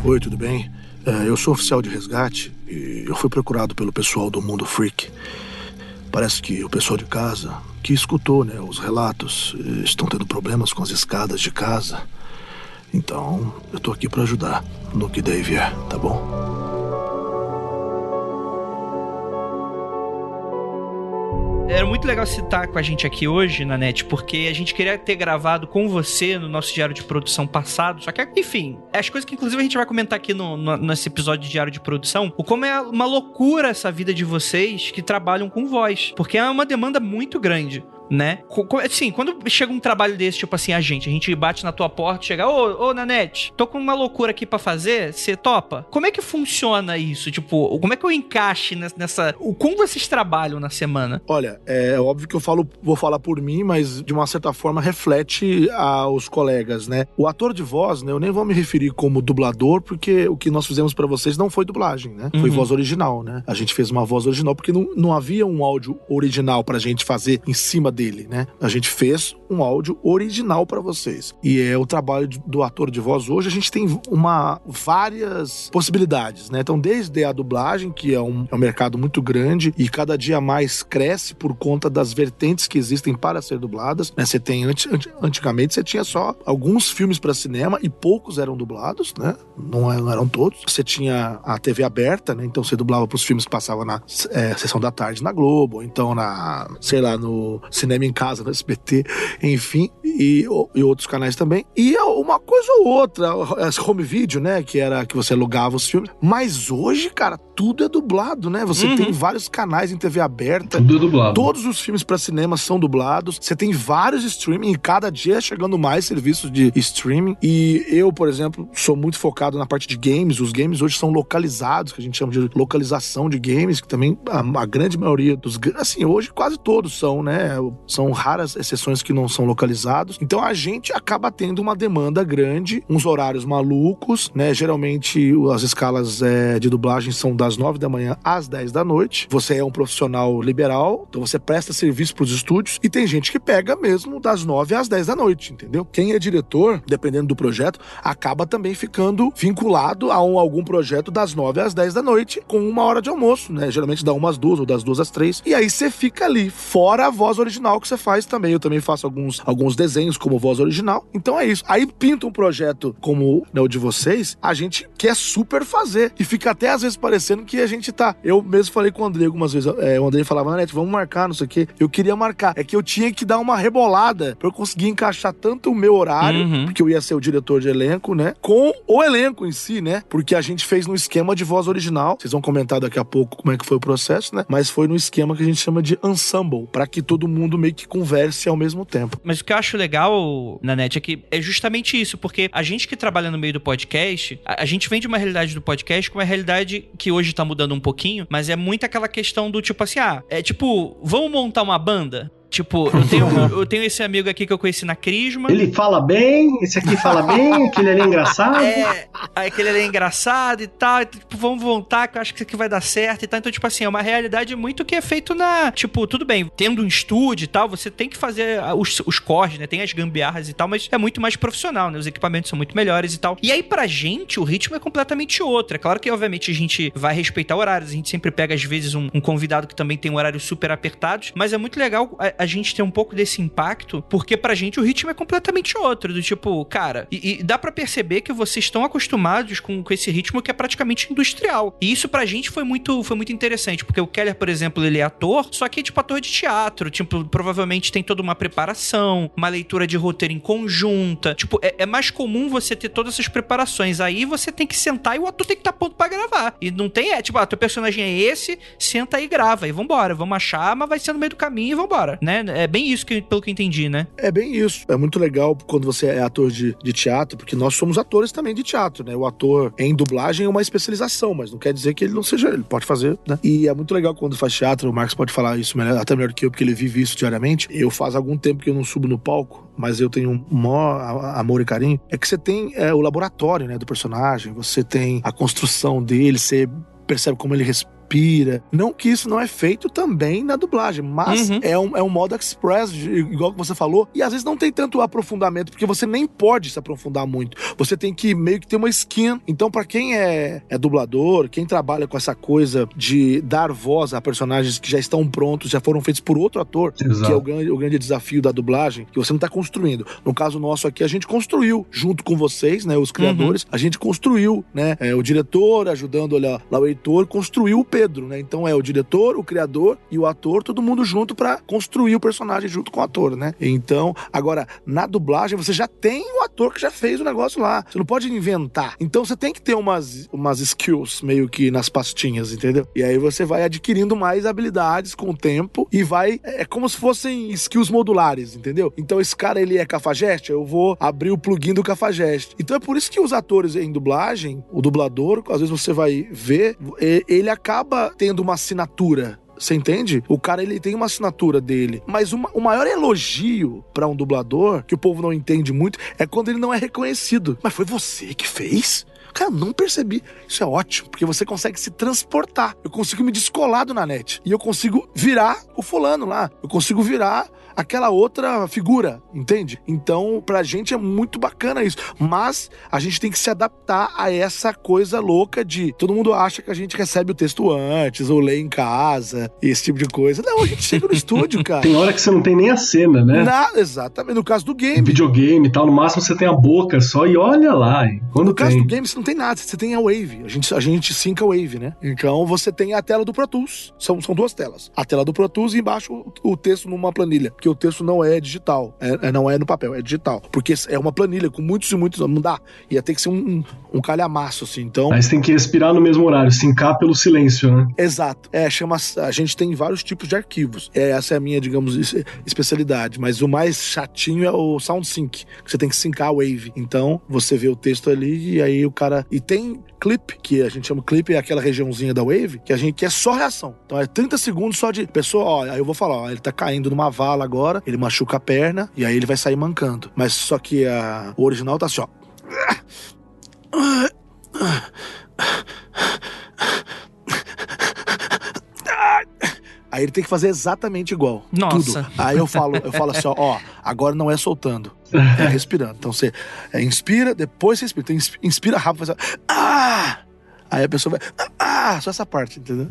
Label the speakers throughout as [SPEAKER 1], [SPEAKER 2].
[SPEAKER 1] Oi, tudo bem? Eu sou oficial de resgate e eu fui procurado pelo pessoal do Mundo Freak. Parece que o pessoal de casa, que escutou, né, os relatos, estão tendo problemas com as escadas de casa. Então, eu tô aqui pra ajudar no que daí vier, tá bom?
[SPEAKER 2] Era muito legal você estar com a gente aqui hoje, Nanete, porque a gente queria ter gravado com você no nosso diário de produção passado, só que, enfim, as coisas que inclusive a gente vai comentar aqui nesse episódio de diário de produção, o como é uma loucura essa vida de vocês que trabalham com voz, porque é uma demanda muito grande, né? Assim, quando chega um trabalho desse, tipo assim, a gente bate na tua porta e chega, ô Nanete, tô com uma loucura aqui pra fazer, você topa? Como é que funciona isso? Tipo, como é que eu encaixe nessa... Como vocês trabalham na semana?
[SPEAKER 1] Olha, é óbvio que vou falar por mim, mas de uma certa forma reflete aos colegas, né? O ator de voz, né, eu nem vou me referir como dublador, porque o que nós fizemos pra vocês não foi dublagem, né? Foi voz original, né? A gente fez uma voz original porque não havia um áudio original pra gente fazer em cima dele, né? A gente fez um áudio original pra vocês. E é o trabalho do ator de voz hoje, a gente tem várias possibilidades, né? Então, desde a dublagem, que é um mercado muito grande e cada dia mais cresce por conta das vertentes que existem para ser dubladas, né? Você tem, antigamente, você tinha só alguns filmes para cinema e poucos eram dublados, né? Não eram todos. Você tinha a TV aberta, né? Então você dublava pros filmes que passavam na sessão da tarde na Globo, ou então no Cinema em Casa, no SBT, enfim, e outros canais também. E uma coisa ou outra, home video, né? Que era que você alugava os filmes. Mas hoje, cara, tudo é dublado, né? Você tem vários canais em TV aberta.
[SPEAKER 3] Tudo é dublado.
[SPEAKER 1] Todos os filmes pra cinema são dublados. Você tem vários streaming e cada dia chegando mais serviços de streaming. E eu, por exemplo, sou muito focado na parte de games. Os games hoje são localizados, que a gente chama de localização de games, que também a grande maioria assim, hoje quase todos são, né? São raras exceções que não são localizados. Então a gente acaba tendo uma demanda grande, uns horários malucos, né? Geralmente as escalas de dublagem são das 9 da manhã às 10 da noite. Você é um profissional liberal, então você presta serviço pros estúdios e tem gente que pega mesmo das 9 às 10 da noite, entendeu? Quem é diretor, dependendo do projeto, acaba também ficando vinculado a algum projeto das 9 às 10 da noite com uma hora de almoço, né? Geralmente dá umas 2 ou das 2 às 3. E aí você fica ali, fora a voz original que você faz também. Eu também faço alguns desenhos como voz original. Então é isso. Aí pinta um projeto como, né, o de vocês, a gente quer super fazer. E fica até às vezes parecendo que a gente tá... Eu mesmo falei com o André algumas vezes. O André falava, Nanete, vamos marcar, não sei o quê. Eu queria marcar. É que eu tinha que dar uma rebolada pra eu conseguir encaixar tanto o meu horário, porque eu ia ser o diretor de elenco, né? Com o elenco em si, né? Porque a gente fez no esquema de voz original. Vocês vão comentar daqui a pouco como é que foi o processo, né? Mas foi no esquema que a gente chama de ensemble, pra que todo mundo meio que converse ao mesmo tempo.
[SPEAKER 2] Mas o que eu acho legal, Nanete, é que é justamente isso, porque a gente que trabalha no meio do podcast, a gente vem de uma realidade do podcast com uma realidade que hoje tá mudando um pouquinho, mas é muito aquela questão do tipo assim, vamos montar uma banda? Tipo, eu tenho esse amigo aqui que eu conheci na Crisma.
[SPEAKER 3] Ele fala bem, esse aqui fala bem, aquele ali é engraçado.
[SPEAKER 2] Aquele ali é engraçado e tal. E, tipo, vamos voltar, que eu acho que isso aqui vai dar certo e tal. Então, tipo assim, é uma realidade muito que é feito tipo, tudo bem, tendo um estúdio e tal, você tem que fazer os corres, né? Tem as gambiarras e tal, mas é muito mais profissional, né? Os equipamentos são muito melhores e tal. E aí, pra gente, o ritmo é completamente outro. É claro que, obviamente, a gente vai respeitar horários. A gente sempre pega, às vezes, um convidado que também tem horários super apertados, mas é muito legal a gente ter um pouco desse impacto, porque pra gente o ritmo é completamente outro, do tipo, cara, e dá pra perceber que vocês estão acostumados com esse ritmo que é praticamente industrial. E isso pra gente foi muito interessante, porque o Keller, por exemplo, ele é ator, só que é tipo ator de teatro, tipo, provavelmente tem toda uma preparação, uma leitura de roteiro em conjunta, tipo, é mais comum você ter todas essas preparações, aí você tem que sentar e o ator tem que estar pronto pra gravar. E não tem, tipo, teu personagem é esse, senta aí e grava, e vambora, vamos achar, mas vai ser no meio do caminho e vambora, né? É bem isso pelo que eu entendi, né? É bem isso. É muito legal quando você é ator de teatro, porque nós somos atores também de teatro, né? O ator em dublagem é uma especialização, mas não quer dizer que ele não seja, ele pode fazer, né? E é muito legal quando faz teatro, o Marcos pode falar isso até melhor que eu, porque ele vive isso diariamente. Eu faz algum tempo que eu não subo no palco, mas eu tenho um maior amor e carinho. É que você tem o laboratório, né, do personagem, você tem a construção dele, você percebe como ele
[SPEAKER 1] Inspira. Não que isso não é feito também na dublagem, mas é um modo express, igual que você falou, e às vezes não tem tanto aprofundamento, porque você nem pode se aprofundar muito. Você tem que meio que ter uma skin. Então, pra quem é dublador, quem trabalha com essa coisa de dar voz a personagens que já estão prontos, já foram feitos por outro ator,
[SPEAKER 4] Exato.
[SPEAKER 1] que é o grande desafio da dublagem, que você não tá construindo. No caso nosso aqui, a gente construiu, junto com vocês, né, os criadores, a gente construiu, né, o diretor ajudando lá o editor, construiu o Pedro, né, então é o diretor, o criador e o ator, todo mundo junto pra construir o personagem junto com o ator, né. Então, agora, na dublagem, você já tem o ator que já fez o negócio lá, você não pode inventar. Então, você tem que ter umas skills meio que nas pastinhas, entendeu? E aí você vai adquirindo mais habilidades com o tempo e vai, é como se fossem skills modulares, entendeu? Então, esse cara, ele é cafajeste, eu vou abrir o plugin do cafajeste. Então, é por isso que os atores em dublagem, o dublador, às vezes você vai ver, ele acaba tendo uma assinatura. Você entende? O cara, ele tem uma assinatura dele. Mas o maior elogio pra um dublador, que o povo não entende muito, é quando ele não é reconhecido. Mas foi você que fez? Cara, não percebi. Isso é ótimo, porque você consegue se transportar. Eu consigo me descolar do Nanete. E eu consigo virar o fulano lá. Eu consigo virar aquela outra figura, entende? Então, pra gente é muito bacana isso. Mas a gente tem que se adaptar a essa coisa louca de... Todo mundo acha que a gente recebe o texto antes, ou lê em casa, esse tipo de coisa. Não, a gente chega no estúdio, cara.
[SPEAKER 4] Tem hora que você não tem nem a cena, né?
[SPEAKER 1] Exatamente, no caso do game.
[SPEAKER 4] Videogame e tal, no máximo você tem a boca só e olha lá.
[SPEAKER 1] No caso do game, você não tem nada, você tem a Wave. A gente synca a Wave, né? Então você tem a tela do Pro Tools. São duas telas. A tela do Pro Tools e embaixo o texto numa planilha. Porque o texto não é digital. Não é no papel, é digital. Porque é uma planilha com muitos e muitos. Não dá. Ia ter que ser um calhamaço, assim. Então.
[SPEAKER 4] Aí você tem que respirar no mesmo horário, syncar pelo silêncio, né?
[SPEAKER 1] Exato. A gente tem vários tipos de arquivos. Essa é a minha, digamos, especialidade. Mas o mais chatinho é o SoundSync. Que você tem que syncar a Wave. Então, você vê o texto ali e aí o cara... E tem clip, que a gente chama clip, é aquela regiãozinha da Wave, que é só reação. Então é 30 segundos só de pessoa, ó, aí eu vou falar, ó, ele tá caindo numa vala agora, ele machuca a perna, e aí ele vai sair mancando. Mas só que o original tá assim, ó. Aí ele tem que fazer exatamente igual.
[SPEAKER 2] Nossa.
[SPEAKER 1] Tudo. Aí eu falo assim, ó, agora não é soltando. É respirando. Então você inspira, depois você expira. Então inspira rápido, faz assim, aí a pessoa vai, só essa parte, entendeu?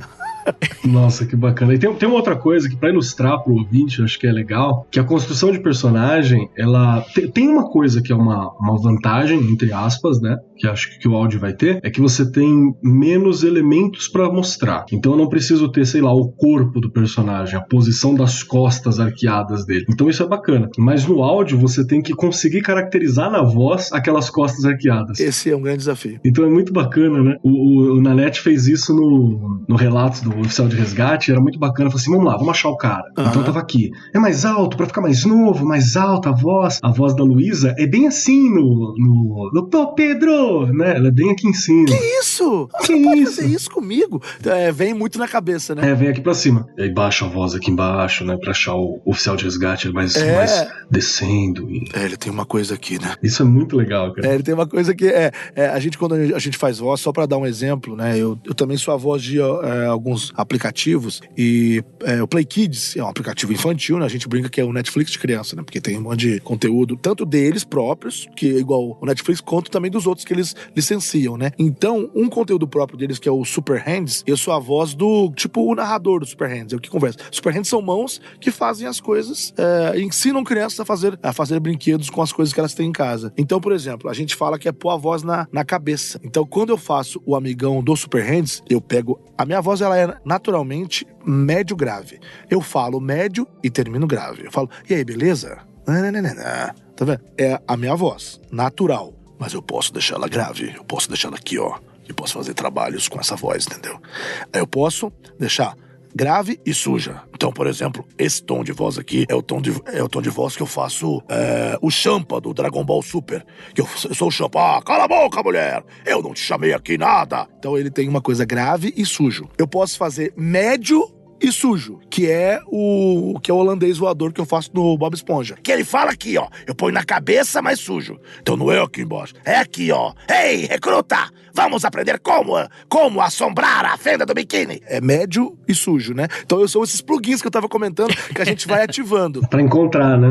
[SPEAKER 4] Nossa, que bacana. E tem uma outra coisa que, pra ilustrar pro ouvinte, eu acho que é legal, que a construção de personagem, ela tem uma coisa que é uma vantagem, entre aspas, né, que acho que o áudio vai ter, é que você tem menos elementos pra mostrar. Então eu não preciso ter, sei lá, o corpo do personagem, a posição das costas arqueadas dele. Então isso é bacana. Mas no áudio você tem que conseguir caracterizar na voz aquelas costas arqueadas.
[SPEAKER 1] Esse é um grande desafio.
[SPEAKER 4] Então é muito bacana, né? O Nanete fez isso no relato do Oficial de Resgate, era muito bacana. Falei assim, vamos lá, vamos achar o cara. Então tava aqui. É mais alto, pra ficar mais novo, mais alta a voz. A voz da Luísa é bem assim no Pô, Pedro, né? Ela é bem aqui em cima.
[SPEAKER 1] Que isso? Você não pode fazer isso comigo? Vem muito na cabeça, né?
[SPEAKER 4] Vem aqui pra cima. E aí baixa a voz aqui embaixo, né? Pra achar o Oficial de Resgate mais descendo.
[SPEAKER 1] Ele tem uma coisa aqui, né?
[SPEAKER 4] Isso é muito legal, cara.
[SPEAKER 1] Ele tem uma coisa que quando a gente faz voz, só pra dar um exemplo, né? Eu também sou a voz de alguns aplicativos e o Play Kids é um aplicativo infantil, né? A gente brinca que é o Netflix de criança, né? Porque tem um monte de conteúdo, tanto deles próprios, que é igual o Netflix, quanto também dos outros que eles licenciam, né? Então, um conteúdo próprio deles, que é o Super Hands, eu sou a voz do, tipo, o narrador do Super Hands, é o que conversa. Super Hands são mãos que fazem as coisas, ensinam crianças a fazer brinquedos com as coisas que elas têm em casa. Então, por exemplo, a gente fala que é pôr a voz na cabeça. Então, quando eu faço o amigão do Super Hands, eu pego... A minha voz, ela é naturalmente médio grave. Eu falo médio e termino grave. Eu falo, e aí, beleza? Tá vendo? É a minha voz, natural. Mas eu posso deixar ela grave, eu posso deixar ela aqui, ó. Eu posso fazer trabalhos com essa voz, entendeu? Aí eu posso deixar grave e suja. Então, por exemplo, esse tom de voz aqui é o tom de voz que eu faço o Champa do Dragon Ball Super. Que eu sou o Champa. Cala a boca, mulher! Eu não te chamei aqui nada! Então ele tem uma coisa grave e sujo. Eu posso fazer médio e sujo, que é o holandês voador que eu faço no Bob Esponja. Que ele fala aqui, ó, eu ponho na cabeça, mas sujo. Então não é aqui embaixo, é aqui, ó. Ei, recruta, vamos aprender como assombrar a fenda do biquíni. É médio e sujo, né? Então são esses plugins que eu tava comentando que a gente vai ativando.
[SPEAKER 4] Pra encontrar, né?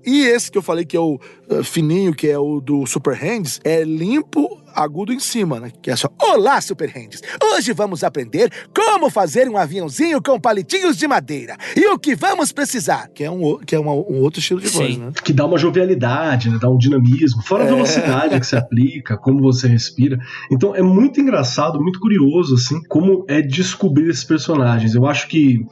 [SPEAKER 1] E esse que eu falei que é o fininho, que é o do Super Hands, é limpo, agudo em cima, né? Que é só: olá, Super Hands! Hoje vamos aprender como fazer um aviãozinho com palitinhos de madeira. E o que vamos precisar? Que é um outro estilo de voz, né?
[SPEAKER 4] Que dá uma jovialidade, né? Dá um dinamismo. Fora a velocidade que se aplica, como você respira. Então é muito engraçado, muito curioso, assim, como é descobrir esses personagens. Eu acho que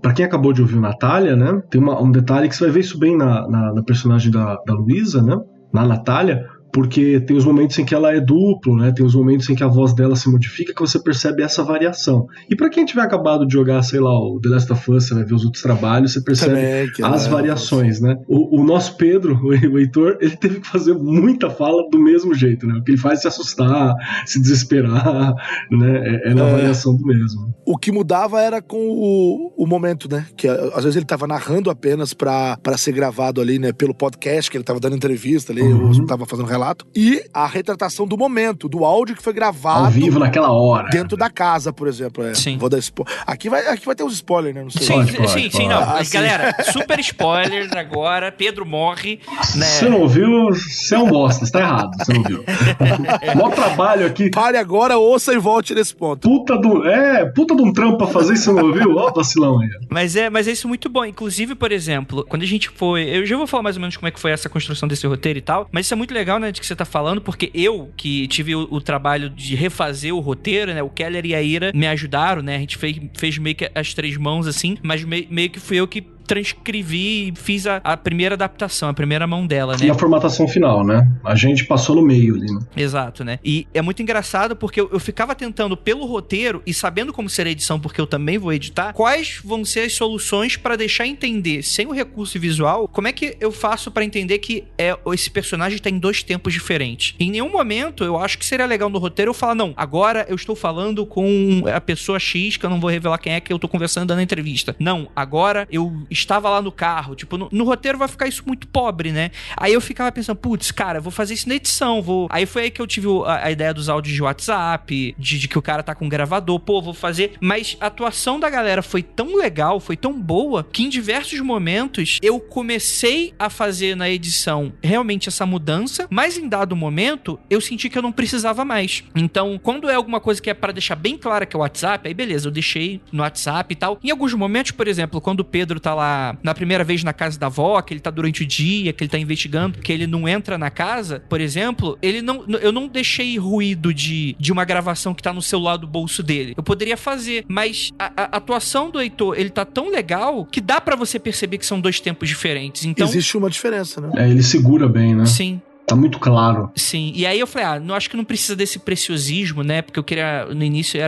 [SPEAKER 4] pra quem acabou de ouvir o Natália, né? Tem um detalhe que você vai ver isso bem na personagem da Luísa, né? Na Natália. Porque tem os momentos em que ela é duplo, né? Tem os momentos em que a voz dela se modifica, que você percebe essa variação. E pra quem tiver acabado de jogar, sei lá, o The Last of Us, você vai ver os outros trabalhos, você percebe as variações, né? O nosso Pedro, o Heitor, ele teve que fazer muita fala do mesmo jeito, né? O que ele faz é se assustar, se desesperar, né? É na variação do mesmo.
[SPEAKER 1] O que mudava era com o momento, né? Que às vezes ele tava narrando apenas pra ser gravado ali, né? Pelo podcast, que ele tava dando entrevista ali, ou tava fazendo relato. E a retratação do momento, do áudio que foi gravado
[SPEAKER 4] ao vivo naquela hora.
[SPEAKER 1] Dentro da casa, por exemplo.
[SPEAKER 2] Sim.
[SPEAKER 1] Vou dar aqui vai ter uns spoilers, né? Não sei.
[SPEAKER 2] Sim, não. Galera, super spoilers agora. Pedro morre, né?
[SPEAKER 4] Você não ouviu, você é um bosta. Você tá errado, você não ouviu. Mó trabalho aqui.
[SPEAKER 1] Pare agora, ouça e volte nesse ponto.
[SPEAKER 4] Puta de um trampo pra fazer e você não ouviu? Ó o vacilão aí.
[SPEAKER 2] Mas é isso muito bom. Inclusive, por exemplo, quando a gente foi... Eu já vou falar mais ou menos como é que foi essa construção desse roteiro e tal, mas isso é muito legal, né, de que você tá falando, porque eu, que tive o trabalho de refazer o roteiro, né, o Keller e a Ira me ajudaram, né, a gente fez meio que as três mãos, assim, mas meio que fui eu que transcrevi e fiz a primeira adaptação, a primeira mão dela, né?
[SPEAKER 4] E a formatação final, né? A gente passou no meio ali, né?
[SPEAKER 2] Exato, né? E é muito engraçado porque eu ficava tentando pelo roteiro e sabendo como será a edição, porque eu também vou editar, quais vão ser as soluções pra deixar entender, sem o recurso visual, como é que eu faço pra entender que esse personagem tá em dois tempos diferentes. Em nenhum momento eu acho que seria legal no roteiro eu falar, não, agora eu estou falando com a pessoa X, que eu não vou revelar quem é que eu tô conversando dando entrevista. Não, agora eu estava lá no carro, tipo, no roteiro vai ficar isso muito pobre, né? Aí eu ficava pensando, putz, cara, vou fazer isso na edição, Aí foi aí que eu tive a ideia dos áudios de WhatsApp, de que o cara tá com um gravador, vou fazer, mas a atuação da galera foi tão legal, foi tão boa, que em diversos momentos eu comecei a fazer na edição realmente essa mudança, mas em dado momento eu senti que eu não precisava mais. Então, quando é alguma coisa que é pra deixar bem clara que é o WhatsApp, aí beleza, eu deixei no WhatsApp e tal. Em alguns momentos, por exemplo, quando o Pedro tá lá na primeira vez na casa da avó, que ele tá durante o dia, que ele tá investigando, que ele não entra na casa, por exemplo, eu não deixei ruído de uma gravação que tá no celular do bolso dele. Eu poderia fazer, mas a atuação do Heitor, ele tá tão legal que dá pra você perceber que são dois tempos diferentes. Então,
[SPEAKER 1] existe uma diferença, né?
[SPEAKER 4] Ele segura bem, né?
[SPEAKER 2] Sim.
[SPEAKER 4] Tá muito claro.
[SPEAKER 2] Sim, e aí eu falei, não acho que não precisa desse preciosismo, né, porque eu queria, no início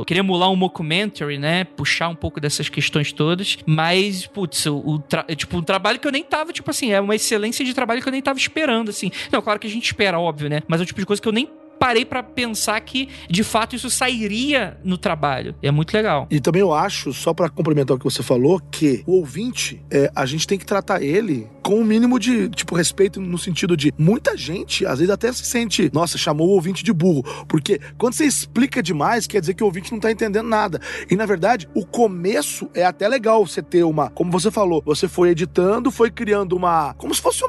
[SPEAKER 2] queria emular um mockumentary, né, puxar um pouco dessas questões todas, mas, putz, um trabalho que eu nem tava, tipo assim, é uma excelência de trabalho que eu nem tava esperando, assim. Não, claro que a gente espera, óbvio, né, mas é o tipo de coisa que eu nem parei pra pensar que, de fato, isso sairia no trabalho. E é muito legal.
[SPEAKER 1] E também eu acho, só pra complementar o que você falou, que o ouvinte, a gente tem que tratar ele com um mínimo de, tipo, respeito no sentido de muita gente, às vezes até se sente, nossa, chamou o ouvinte de burro. Porque quando você explica demais, quer dizer que o ouvinte não tá entendendo nada. E, na verdade, o começo é até legal você ter como você falou, você foi editando, foi criando como se fosse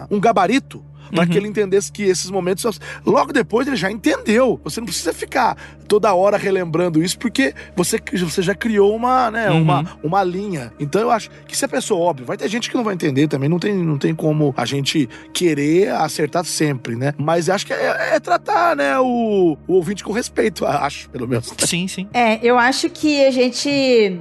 [SPEAKER 1] um gabarito, para que ele entendesse que esses momentos, logo depois ele já entendeu. Você não precisa ficar toda hora relembrando isso, porque você já criou uma linha. Então eu acho que se a pessoa, óbvio, vai ter gente que não vai entender também, não tem como a gente querer acertar sempre, né? Mas acho que é tratar, né, o ouvinte com respeito, acho, pelo menos.
[SPEAKER 2] Sim, sim.
[SPEAKER 5] Eu acho que a gente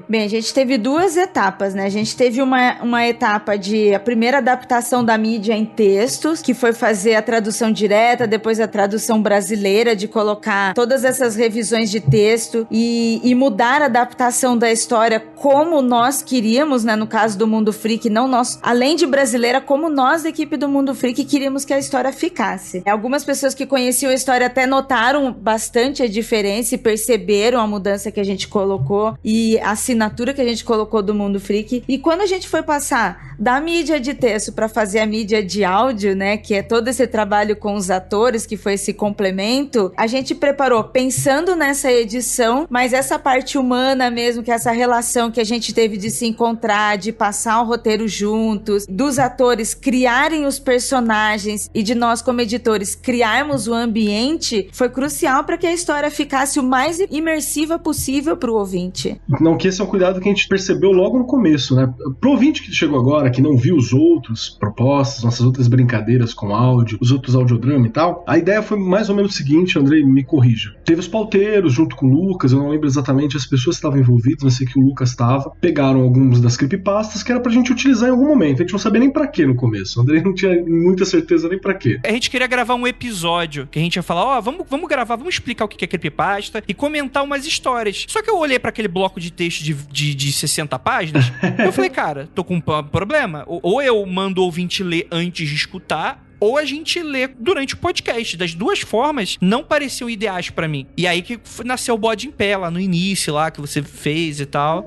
[SPEAKER 5] teve duas etapas, né? A gente teve uma etapa a primeira adaptação da mídia em textos, que foi fazer a tradução direta, depois a tradução brasileira, de colocar todas essas revisões de texto e mudar a adaptação da história como nós queríamos, né? No caso do Mundo Freak, não nós, além de brasileira, como nós da equipe do Mundo Freak queríamos que a história ficasse. Algumas pessoas que conheciam a história até notaram bastante a diferença e perceberam a mudança que a gente colocou e a assinatura que a gente colocou do Mundo Freak. E quando a gente foi passar da mídia de texto para fazer a mídia de áudio, né, que é todo esse trabalho com os atores, que foi esse complemento, a gente preparou pensando nessa edição, mas essa parte humana mesmo, que é essa relação que a gente teve de se encontrar, de passar o roteiro juntos, dos atores criarem os personagens e de nós como editores criarmos o ambiente, foi crucial para que a história ficasse o mais imersiva possível pro ouvinte.
[SPEAKER 4] Não, que esse é um cuidado que a gente percebeu logo no começo, né? Pro ouvinte que chegou agora, que não viu os outros propostas, nossas outras brincadeiras com áudio, os outros audiodrama e tal, a ideia foi mais ou menos o seguinte, Andrei, me corrija. Teve os pauteiros junto com o Lucas, eu não lembro exatamente as pessoas que estavam envolvidas, mas sei que o Lucas estava, pegaram alguns das creepypastas que era pra gente utilizar em algum momento. A gente não sabia nem pra quê no começo. O Andrei não tinha muita certeza nem pra quê.
[SPEAKER 2] A gente queria gravar um episódio que a gente ia falar, vamos gravar, vamos explicar o que é creepypasta e comentar umas histórias. Só que eu olhei pra aquele bloco de texto de 60 páginas, eu falei, cara, tô com um problema. Ou eu mando o ouvinte ler antes de escutar, ou a gente lê durante o podcast. Das duas formas, não pareciam ideais pra mim. E aí que nasceu o Bode em Pé, lá no início, lá, que você fez e tal.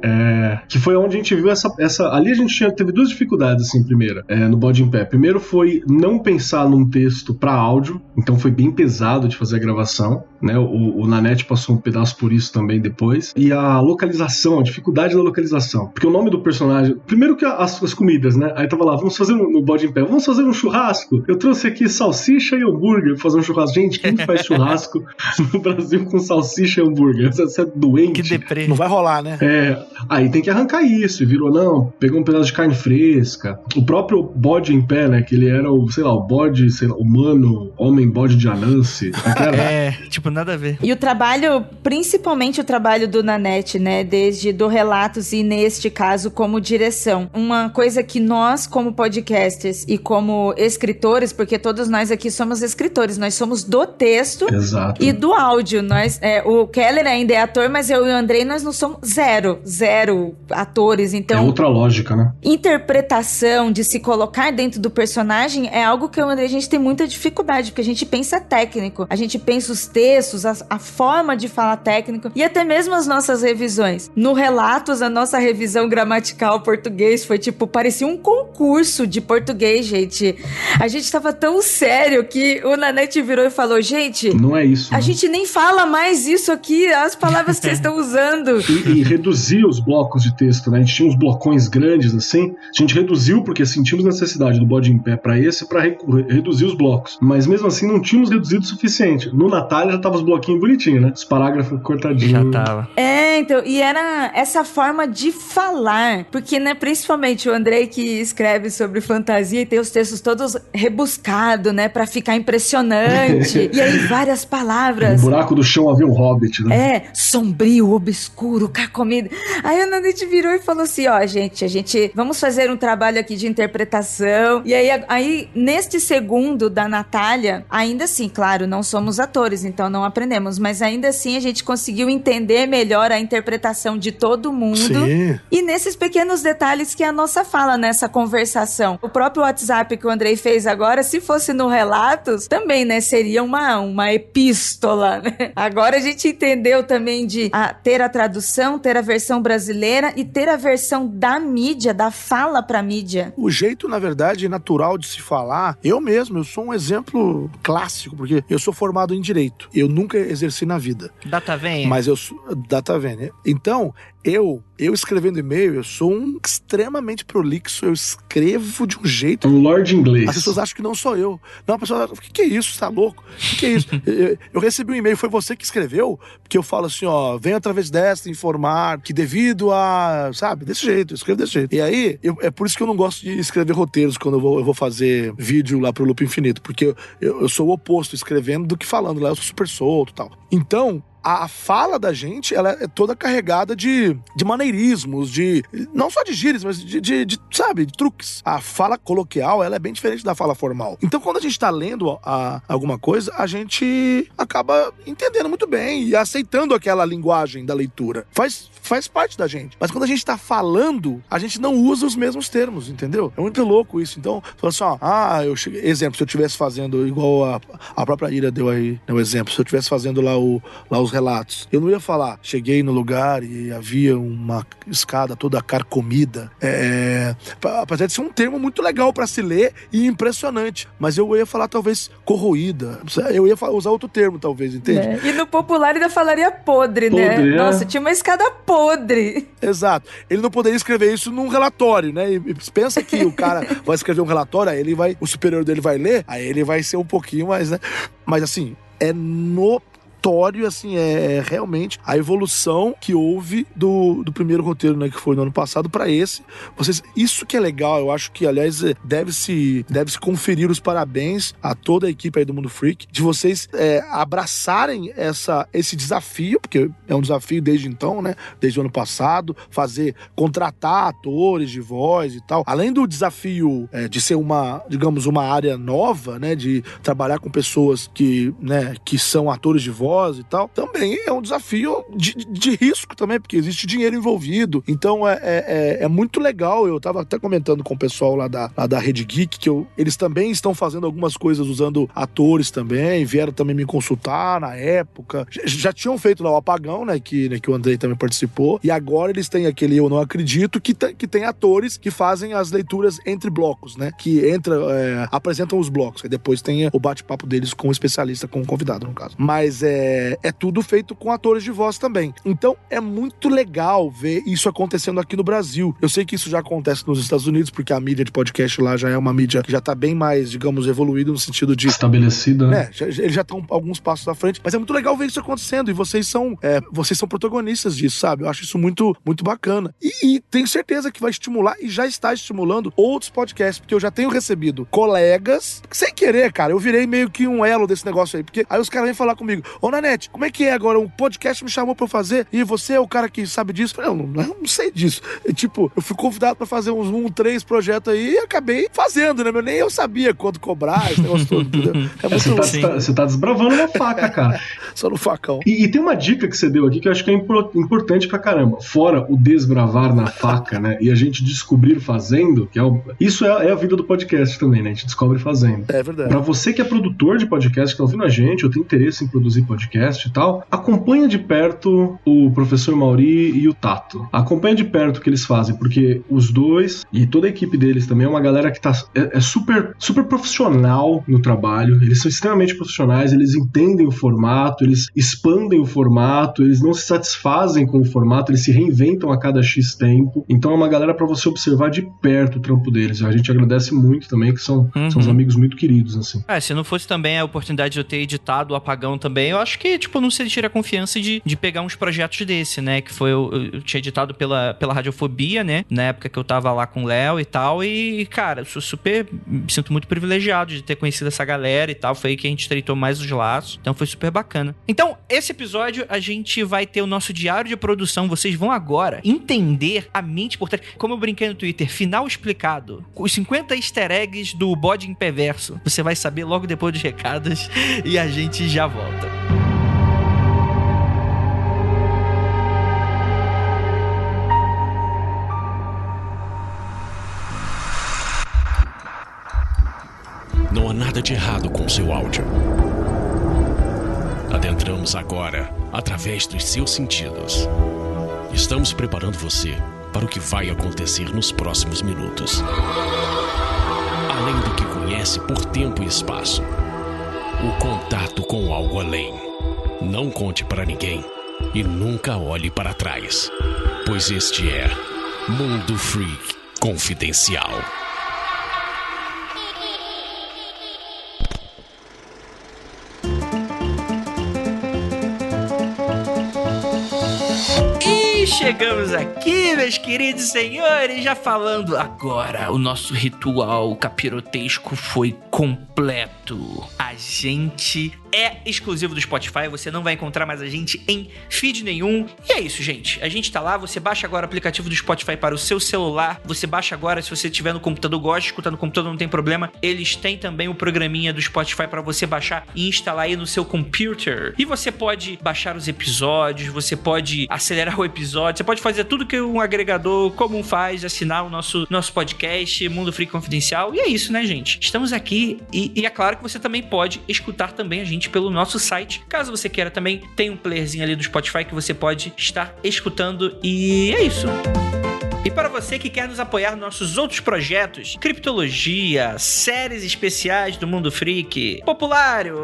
[SPEAKER 4] Que foi onde a gente viu essa... Ali a gente teve duas dificuldades, assim, primeiro, no Bode em Pé. Primeiro foi não pensar num texto pra áudio, então foi bem pesado de fazer a gravação, né? O Nanete passou um pedaço por isso também depois. E a localização, a dificuldade da localização. Porque o nome do personagem... Primeiro que as comidas, né? Aí tava lá, vamos fazer no Bode em Pé, vamos fazer um churrasco. Eu trouxe aqui salsicha e hambúrguer pra fazer um churrasco. Gente, quem faz churrasco no Brasil com salsicha e hambúrguer? Você é doente.
[SPEAKER 2] Que deprê.
[SPEAKER 1] Não vai rolar, né?
[SPEAKER 4] Aí tem que arrancar isso. E virou, não, pegou um pedaço de carne fresca. O próprio Bode em Pé, né? Que ele era o bode, humano, homem bode de Anansi.
[SPEAKER 2] Tipo, nada a ver.
[SPEAKER 5] E o trabalho, principalmente o trabalho do Nanete, né? Desde do Relatos e neste caso como direção. Uma coisa que nós, como podcasters e como escritores, porque todos nós aqui somos escritores, nós somos do texto.
[SPEAKER 4] Exato.
[SPEAKER 5] E do áudio. O Keller ainda é ator, mas eu e o Andrei, nós não somos zero atores. Então,
[SPEAKER 4] é outra lógica, né?
[SPEAKER 5] Interpretação, de se colocar dentro do personagem, é algo que eu e o Andrei, a gente tem muita dificuldade, porque a gente pensa técnico, a gente pensa os textos, a forma de falar técnico, e até mesmo as nossas revisões. No Relatos, a nossa revisão gramatical português foi parecia um concurso de português, gente. A gente tava tão sério que o Nanete virou e falou, gente...
[SPEAKER 4] Não é isso,
[SPEAKER 5] A
[SPEAKER 4] né?
[SPEAKER 5] gente nem fala mais isso aqui, as palavras que vocês estão usando.
[SPEAKER 4] E reduzir os blocos de texto, né? A gente tinha uns blocões grandes, assim. A gente reduziu porque sentimos necessidade do Bode em Pé pra reduzir os blocos. Mas mesmo assim não tínhamos reduzido o suficiente. No Natália já tava os bloquinhos bonitinhos, né? Os parágrafos cortadinhos.
[SPEAKER 2] Já tava.
[SPEAKER 5] Então, e era essa forma de falar, porque, né, principalmente o Andrei que escreve sobre fantasia e tem os textos todos rebuscados, né, pra ficar impressionante. E aí várias palavras.
[SPEAKER 4] No buraco do chão havia um hobbit, né?
[SPEAKER 5] Sombrio, obscuro, carcomido. Aí o Nanete virou e falou assim, a gente vamos fazer um trabalho aqui de interpretação. E aí neste segundo da Natália, ainda assim, claro, não somos atores, então não aprendemos, mas ainda assim a gente conseguiu entender melhor a interpretação de todo mundo.
[SPEAKER 1] Sim.
[SPEAKER 5] E nesses pequenos detalhes que a nossa fala nessa conversação. O próprio WhatsApp que o Andrei fez agora, se fosse no Relatos, também, né, seria uma epístola, né? Agora a gente entendeu também de ter a tradução, ter a versão brasileira e ter a versão da mídia, da fala pra mídia.
[SPEAKER 1] O jeito, na verdade, natural de se falar, eu sou um exemplo clássico, porque eu sou formado em Direito. Eu nunca exerci na vida.
[SPEAKER 2] Data venha.
[SPEAKER 1] Mas eu sou... Data venha. Então, eu escrevendo e-mail, eu sou um extremamente prolixo, eu escrevo de um jeito...
[SPEAKER 4] Um lord inglês.
[SPEAKER 1] As pessoas acham que não sou eu. Não, a pessoa fala, o que é isso? Você tá louco? O que é isso? Eu recebi um e-mail, foi você que escreveu? Porque eu falo assim, venho através desta informar que devido a... Sabe? Desse jeito, eu escrevo desse jeito. E aí, é por isso que eu não gosto de escrever roteiros quando eu vou fazer vídeo lá pro Loop Infinito, porque eu sou o oposto, escrevendo do que falando lá, eu sou super solto e tal. Então, a fala da gente, ela é toda carregada de maneirismos, não só de gírias, mas sabe, de truques. A fala coloquial, ela é bem diferente da fala formal. Então, quando a gente tá lendo alguma coisa, a gente acaba entendendo muito bem e aceitando aquela linguagem da leitura. Faz parte da gente. Mas quando a gente tá falando, a gente não usa os mesmos termos, entendeu? É muito louco isso. Então, fala assim, eu cheguei... Exemplo, se eu estivesse fazendo, igual a própria Ira deu aí, o exemplo, se eu estivesse fazendo lá os relatos, eu não ia falar, cheguei no lugar e havia uma escada toda carcomida. Apesar de ser um termo muito legal pra se ler e impressionante, mas eu ia falar talvez corroída. Eu ia usar outro termo, talvez, entende?
[SPEAKER 5] E no popular ainda falaria podre, né? Nossa, tinha uma escada podre.
[SPEAKER 1] Exato. Ele não poderia escrever isso num relatório, né? E pensa que o cara vai escrever um relatório, aí o superior dele vai ler, aí ele vai ser um pouquinho mais, né? Mas assim, é notório, assim, é realmente a evolução que houve do primeiro roteiro, né, que foi no ano passado pra esse. Isso que é legal, eu acho que, aliás, deve-se conferir os parabéns a toda a equipe aí do Mundo Freak, de vocês abraçarem esse desafio, porque é um desafio desde então, né, desde o ano passado, contratar atores de voz e tal, além do desafio de ser uma área nova, né, de trabalhar com pessoas que são atores de voz e tal, também é um desafio de risco também, porque existe dinheiro envolvido. Então é muito legal. Eu tava até comentando com o pessoal lá da Rede Geek que eles também estão fazendo algumas coisas usando atores também, vieram também me consultar na época. Já tinham feito lá o Apagão, né, que o Andrei também participou, e agora eles têm aquele Eu Não Acredito, que tem atores que fazem as leituras entre blocos, né, que apresentam os blocos, e depois tem o bate-papo deles com o especialista, com o convidado, no caso. Mas é tudo feito com atores de voz também. Então é muito legal ver isso acontecendo aqui no Brasil. Eu sei que isso já acontece nos Estados Unidos, porque a mídia de podcast lá já é uma mídia que já tá bem mais, digamos, evoluída no sentido de...
[SPEAKER 4] estabelecida, né?
[SPEAKER 1] Eles já estão alguns passos à frente, mas é muito legal ver isso acontecendo, e vocês são protagonistas disso, sabe? Eu acho isso muito, muito bacana. E tenho certeza que vai estimular, e já está estimulando, outros podcasts, porque eu já tenho recebido colegas, sem querer, cara, eu virei meio que um elo desse negócio aí, porque aí os caras vêm falar comigo, Nanete, como é que é agora? Um podcast me chamou pra eu fazer e você é o cara que sabe disso? Eu não sei disso. Eu fui convidado pra fazer uns 3 projetos aí e acabei fazendo, né? Nem eu sabia quanto cobrar, esse negócio todo, entendeu?
[SPEAKER 4] Você tá desbravando uma faca, cara.
[SPEAKER 1] Só no facão.
[SPEAKER 4] E tem uma dica que você deu aqui que eu acho que é importante pra caramba. Fora o desbravar na faca, né? E a gente descobrir fazendo, isso é a vida do podcast também, né? A gente descobre fazendo.
[SPEAKER 1] É verdade.
[SPEAKER 4] Pra você que é produtor de podcast, que tá ouvindo a gente, ou tem interesse em produzir podcast e tal, acompanha de perto o professor Mauri e o Tato. Acompanha de perto o que eles fazem, porque os dois e toda a equipe deles também é uma galera que é super, super profissional no trabalho. Eles são extremamente profissionais, eles entendem o formato, eles expandem o formato, eles não se satisfazem com o formato, eles se reinventam a cada X tempo. Então é uma galera pra você observar de perto o trampo deles. A gente agradece muito também, que são uns amigos muito queridos, assim.
[SPEAKER 2] Se não fosse também a oportunidade de eu ter editado o Apagão também, eu acho que, não sei se tira a confiança de pegar uns projetos desse, né? Que foi, eu tinha editado pela Radiofobia, né? Na época que eu tava lá com o Léo e tal. E, cara, eu sou me sinto muito privilegiado de ter conhecido essa galera e tal. Foi aí que a gente estreitou mais os laços. Então foi super bacana. Então, esse episódio a gente vai ter o nosso diário de produção. Vocês vão agora entender a mente por trás. Como eu brinquei no Twitter, final explicado. Os 50 easter eggs do Bode Imperverso. Você vai saber logo depois dos recados e a gente já volta.
[SPEAKER 6] Não há nada de errado com seu áudio. Adentramos agora através dos seus sentidos. Estamos preparando você para o que vai acontecer nos próximos minutos. Além do que conhece por tempo e espaço, o contato com algo além. Não conte para ninguém e nunca olhe para trás, pois este é Mundo Freak Confidencial.
[SPEAKER 2] Chegamos aqui, meus queridos senhores, já falando agora. O nosso ritual capirotesco foi completo. A gente é exclusivo do Spotify, você não vai encontrar mais a gente em feed nenhum. E é isso, gente. A gente tá lá, você baixa agora o aplicativo do Spotify para o seu celular, você baixa agora, se você tiver no computador, gosta de escutar no computador, não tem problema. Eles têm também o programinha do Spotify para você baixar e instalar aí no seu computer. E você pode baixar os episódios, você pode acelerar o episódio, você pode fazer tudo que um agregador comum faz, assinar o nosso podcast, Mundo Freak Confidencial. E é isso, né, gente? Estamos aqui e é claro que você também pode escutar também a gente pelo nosso site. Caso você queira também, tem um playerzinho ali do Spotify que você pode estar escutando. E é isso. E para você que quer nos apoiar nos nossos outros projetos, criptologia, séries especiais do Mundo Freak, Populário,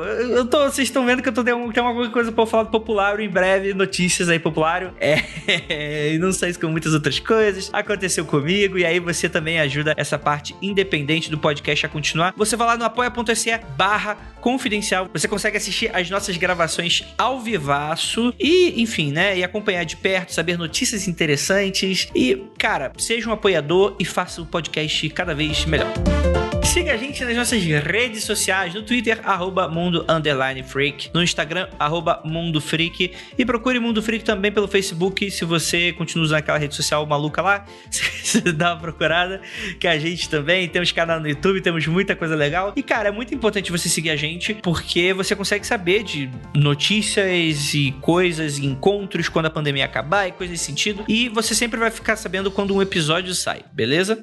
[SPEAKER 2] vocês estão vendo que tem alguma coisa pra eu falar do Populário em breve, notícias aí, Populário. E não sei se com muitas outras coisas, aconteceu comigo, e aí você também ajuda essa parte independente do podcast a continuar. Você vai lá no apoia.se/confidencial, você consegue assistir as nossas gravações ao vivaço e, enfim, né, e acompanhar de perto, saber notícias interessantes e, cara, seja um apoiador e faça o podcast cada vez melhor. Siga a gente nas nossas redes sociais, no Twitter, @mundo_freak, no Instagram, @mundofreak, e procure Mundo Freak também pelo Facebook, se você continua usando aquela rede social maluca lá, você dá uma procurada, que a gente também, temos canal no YouTube, temos muita coisa legal, e cara, é muito importante você seguir a gente, porque você consegue saber de notícias e coisas, e encontros quando a pandemia acabar e coisas nesse sentido, e você sempre vai ficar sabendo quando um episódio sai, beleza?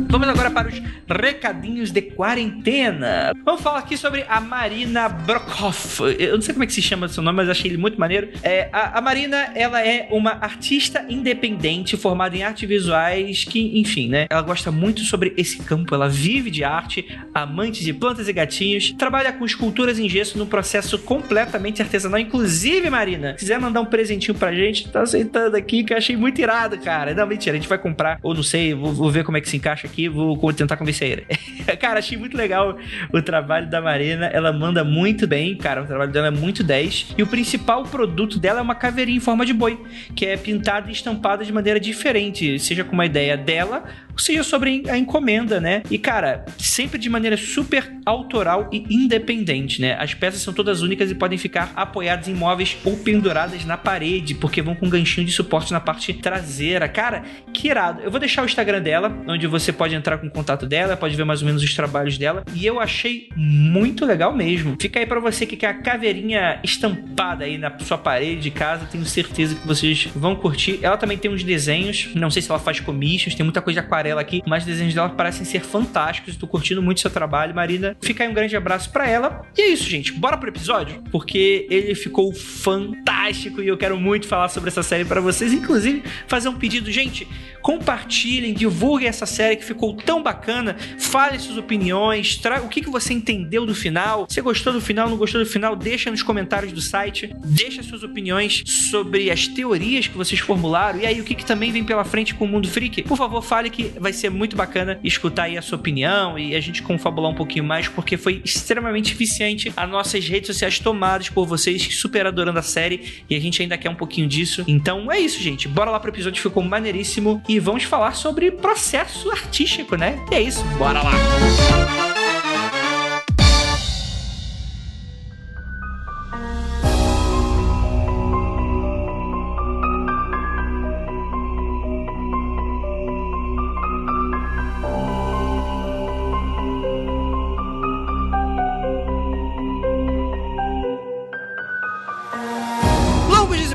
[SPEAKER 2] Vamos agora para os recadinhos de quarentena. Vamos falar aqui sobre a Marina Brockhoff. Eu não sei como é que se chama o seu nome, mas achei ele muito maneiro. A Marina, ela é uma artista independente formada em artes visuais que, enfim, né? Ela gosta muito sobre esse campo. Ela vive de arte, amante de plantas e gatinhos, trabalha com esculturas em gesso num processo completamente artesanal. Inclusive, Marina, se quiser mandar um presentinho pra gente, tá aceitando aqui, que eu achei muito irado, cara. Não, mentira, a gente vai comprar, ou não sei, vou ver como é que se encaixa aqui. Vou tentar convencer ele. Cara, achei muito legal o trabalho da Marina. Ela manda muito bem, cara. O trabalho dela é muito 10. E o principal produto dela é uma caveirinha em forma de boi, que é pintada e estampada de maneira diferente, seja com uma ideia dela, ou seja sobre a encomenda, né? E, cara, sempre de maneira super autoral e independente, né? As peças são todas únicas e podem ficar apoiadas em móveis ou penduradas na parede, porque vão com um ganchinho de suporte na parte traseira. Cara, que irado. Eu vou deixar o Instagram dela, onde você pode entrar com o contato dela, pode ver mais ou menos os trabalhos dela, e eu achei muito legal mesmo. Fica aí pra você que quer a caveirinha estampada aí na sua parede de casa, tenho certeza que vocês vão curtir. Ela também tem uns desenhos, não sei se ela faz commissions, tem muita coisa de aquarela aqui, mas os desenhos dela parecem ser fantásticos. Tô curtindo muito seu trabalho, Marina. Fica aí um grande abraço pra ela. E é isso, gente, bora pro episódio, porque ele ficou fantástico e eu quero muito falar sobre essa série pra vocês, inclusive fazer um pedido. Gente, compartilhem, divulguem essa série que ficou tão bacana, falem suas opiniões, o que você entendeu do final, você gostou do final, não gostou do final, deixa nos comentários do site, deixa suas opiniões sobre as teorias que vocês formularam, e aí o que também vem pela frente com o Mundo Freak. Por favor, fale, que vai ser muito bacana escutar aí a sua opinião e a gente confabular um pouquinho mais, porque foi extremamente eficiente as nossas redes sociais tomadas por vocês, super adorando a série, e a gente ainda quer um pouquinho disso. Então é isso, gente, bora lá pro episódio, ficou maneiríssimo, e vamos falar sobre processo artístico, né? E é isso, bora lá!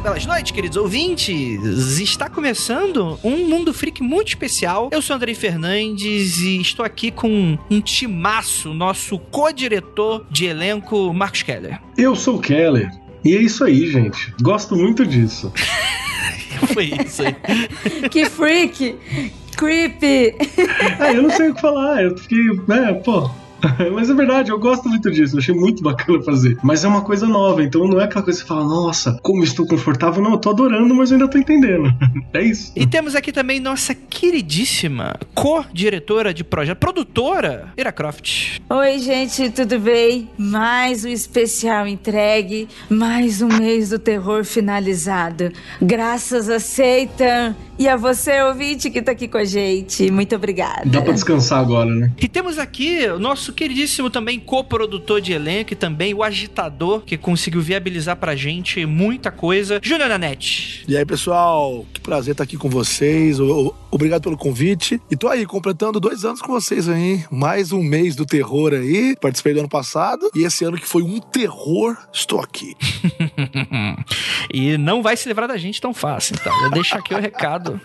[SPEAKER 2] Belas noites, queridos ouvintes! Está começando um Mundo Freak muito especial. Eu sou Andrei Fernandes e estou aqui com um timaço, nosso co-diretor de elenco, Marcos Keller.
[SPEAKER 4] Eu sou o Keller. E é isso aí, gente. Gosto muito disso.
[SPEAKER 2] Foi isso aí.
[SPEAKER 5] Que freak! Creepy!
[SPEAKER 4] Eu não sei o que falar. Eu fiquei, mas é verdade, eu gosto muito disso, eu achei muito bacana fazer. Mas é uma coisa nova, então não é aquela coisa que você fala, nossa, como estou confortável. Não, eu tô adorando, mas eu ainda tô entendendo. É isso.
[SPEAKER 2] E temos aqui também nossa queridíssima co-diretora de projeto, produtora, Ira Croft.
[SPEAKER 5] Oi, gente, tudo bem? Mais um especial entregue, mais um mês do terror finalizado. Graças a Satan e a você, ouvinte, que tá aqui com a gente. Muito obrigada.
[SPEAKER 4] Dá pra descansar agora, né?
[SPEAKER 2] E temos aqui o nosso queridíssimo também coprodutor de elenco e também o agitador que conseguiu viabilizar pra gente muita coisa, Júnior Nanete.
[SPEAKER 1] E aí, pessoal, que prazer estar aqui com vocês. Obrigado pelo convite. E tô aí, completando 2 anos com vocês aí. Mais um mês do terror aí. Participei do ano passado. E esse ano que foi um terror, estou aqui.
[SPEAKER 2] E não vai se livrar da gente tão fácil, então. Eu deixo aqui o recado.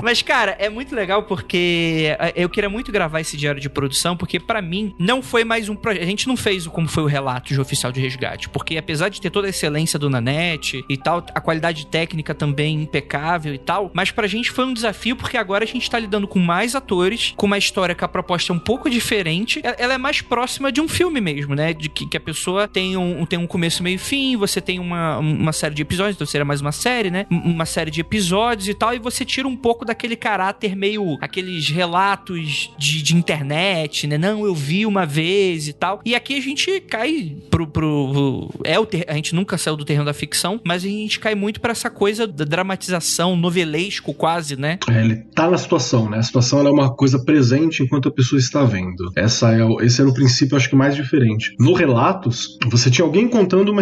[SPEAKER 2] Mas, cara, é muito legal porque eu queria muito gravar esse diário de produção, porque pra mim não foi mais um projeto. A gente não fez como foi o relato de Oficial de Resgate, porque apesar de ter toda a excelência do Nanete e tal, a qualidade técnica também impecável e tal, mas pra gente foi um desafio porque agora a gente tá lidando com mais atores, com uma história que a proposta é um pouco diferente. Ela é mais próxima de um filme mesmo, né? De que a pessoa tem um começo, meio e fim, você tem uma série de episódios, então seria mais uma série, né? Uma série de episódios e tal, e você tira um pouco daquele caráter meio, aqueles relatos de internet, né? Não, eu vi uma vez e tal. E aqui a gente cai a gente nunca saiu do terreno da ficção, mas a gente cai muito pra essa coisa da dramatização, novelesco quase, né?
[SPEAKER 4] Ele tá na situação, né? A situação ela é uma coisa presente enquanto a pessoa está vendo. Esse era o princípio, acho que mais diferente. No Relatos, você tinha alguém contando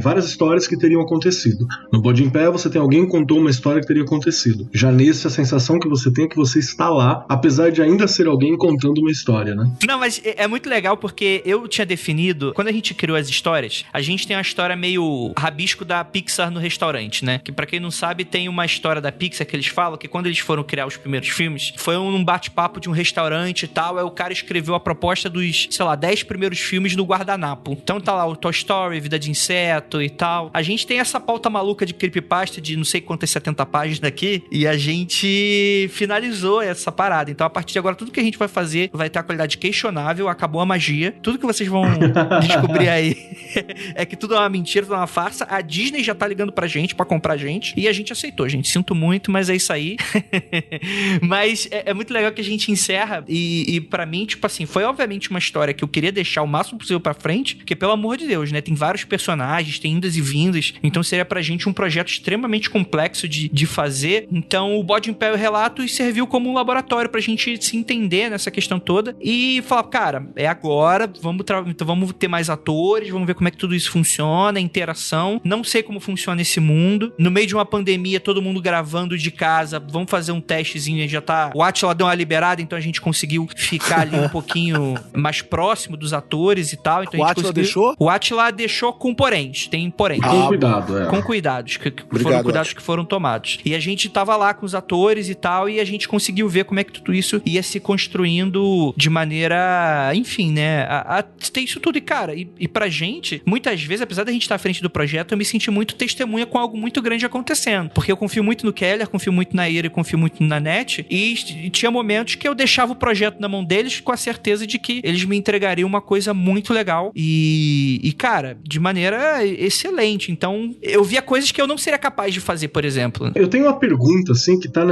[SPEAKER 4] várias histórias que teriam acontecido. No Bode em Pé, você tem alguém que contou uma história que teria acontecido. Já nesse, a sensação que você tem é que você está lá, apesar de ainda ser alguém contando uma história, né?
[SPEAKER 2] Não, mas é muito legal porque eu tinha definido, quando a gente criou as histórias, a gente tem uma história meio rabisco da Pixar no restaurante, né? Que pra quem não sabe, tem uma história da Pixar que eles falam que quando eles foram criar os primeiros filmes, foi um bate-papo de um restaurante e tal, aí o cara escreveu a proposta dos, 10 primeiros filmes no guardanapo. Então tá lá o Toy Story, Vida de Inseto e tal. A gente tem essa pauta maluca de creepypasta de não sei quantas 70 páginas aqui, e a gente finalizou essa parada. Então a partir de agora, tudo que a gente vai fazer vai ter a qualidade questionável, acabou a magia. Tudo que vocês vão descobrir aí é que tudo é uma mentira, tudo é uma farsa. A Disney já tá ligando pra gente, pra comprar a gente, e a gente aceitou, gente. Sinto muito, mas é isso aí. Mas é muito legal que a gente encerra e pra mim, tipo assim, foi obviamente uma história que eu queria deixar o máximo possível pra frente, porque pelo amor de Deus, né, tem vários personagens, tem indas e vindas, então seria pra gente um projeto extremamente complexo de fazer. Então o Bode em Pé e o Relatos serviu como um laboratório pra gente se entender nessa questão toda e falar, cara, é agora, então vamos ter mais atores, vamos ver como é que tudo isso funciona, interação. Não sei como funciona esse mundo. No meio de uma pandemia, todo mundo gravando de casa, vamos fazer um testezinho, já tá... O Átila deu uma liberada, então a gente conseguiu ficar ali um pouquinho mais próximo dos atores e tal. Então
[SPEAKER 1] o Átila deixou?
[SPEAKER 2] O Átila deixou com poréns, tem poréns.
[SPEAKER 4] Com cuidado,
[SPEAKER 2] Com cuidados, foram cuidados que foram tomados. E a gente tava lá com os atores e tal, e a gente conseguiu ver como é que tudo isso ia se construindo de maneira, enfim, né, a ter isso tudo. E cara, e pra gente, muitas vezes, apesar da gente estar à frente do projeto, eu me senti muito testemunha com algo muito grande acontecendo, porque eu confio muito no Keller, confio muito na Ira e confio muito na Nanete, e tinha momentos que eu deixava o projeto na mão deles com a certeza de que eles me entregariam uma coisa muito legal e cara, de maneira excelente. Então, eu via coisas que eu não seria capaz de fazer, por exemplo.
[SPEAKER 4] Eu tenho uma pergunta, assim, que tá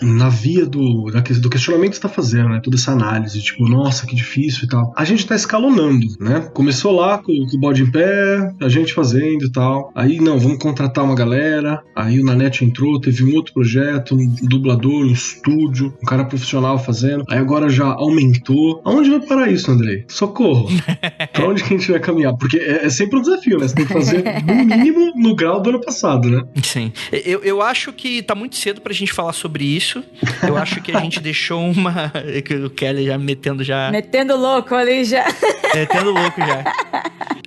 [SPEAKER 4] na via do questionamento que você tá fazendo, né? Toda essa análise, tipo, nossa, que difícil e tal. A gente tá escalonando, né? Começou lá com o Bode em Pé, a gente fazendo e tal. Aí, não, vamos contratar uma galera. Aí o Nanete entrou, teve um outro projeto, um dublador, um estúdio, um cara profissional fazendo. Aí agora já aumentou. Aonde vai parar isso, Andrei? Socorro. Pra onde que a gente vai caminhar? Porque é sempre um desafio, né? Você tem que fazer no mínimo no grau do ano passado, né?
[SPEAKER 2] Sim. Eu acho que tá muito cedo pra gente falar sobre isso. Eu acho que a gente deixou uma... O Kelly já metendo já...
[SPEAKER 5] Metendo louco ali já.
[SPEAKER 2] Metendo louco já.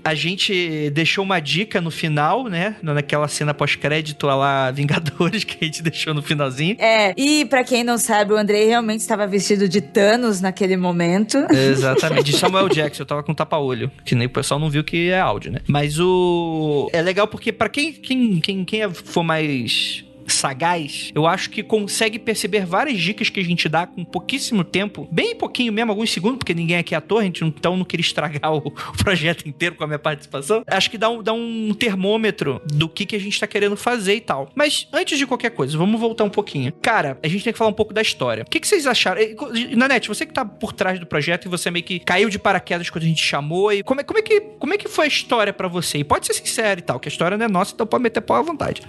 [SPEAKER 2] A gente deixou uma dica no final, né? Naquela cena pós-crédito lá, Vingadores, que a gente deixou no finalzinho.
[SPEAKER 5] E pra quem não sabe, o Andrei realmente estava vestido de Thanos naquele momento.
[SPEAKER 2] Exatamente, de Samuel Jackson, eu tava com tapa-olho, que nem o pessoal não viu que é áudio, né? Mas é legal porque pra quem for mais sagaz, eu acho que consegue perceber várias dicas que a gente dá com pouquíssimo tempo, bem pouquinho mesmo, alguns segundos, porque ninguém aqui é ator, a gente então não queria estragar o projeto inteiro com a minha participação. Acho que dá um termômetro do que a gente tá querendo fazer e tal. Mas antes de qualquer coisa, vamos voltar um pouquinho. Cara, a gente tem que falar um pouco da história. O que vocês acharam? Nanete, você que tá por trás do projeto e você meio que caiu de paraquedas quando a gente chamou, e como é que foi a história pra você? E pode ser sincero e tal, que a história não é nossa, então pode meter pau à vontade.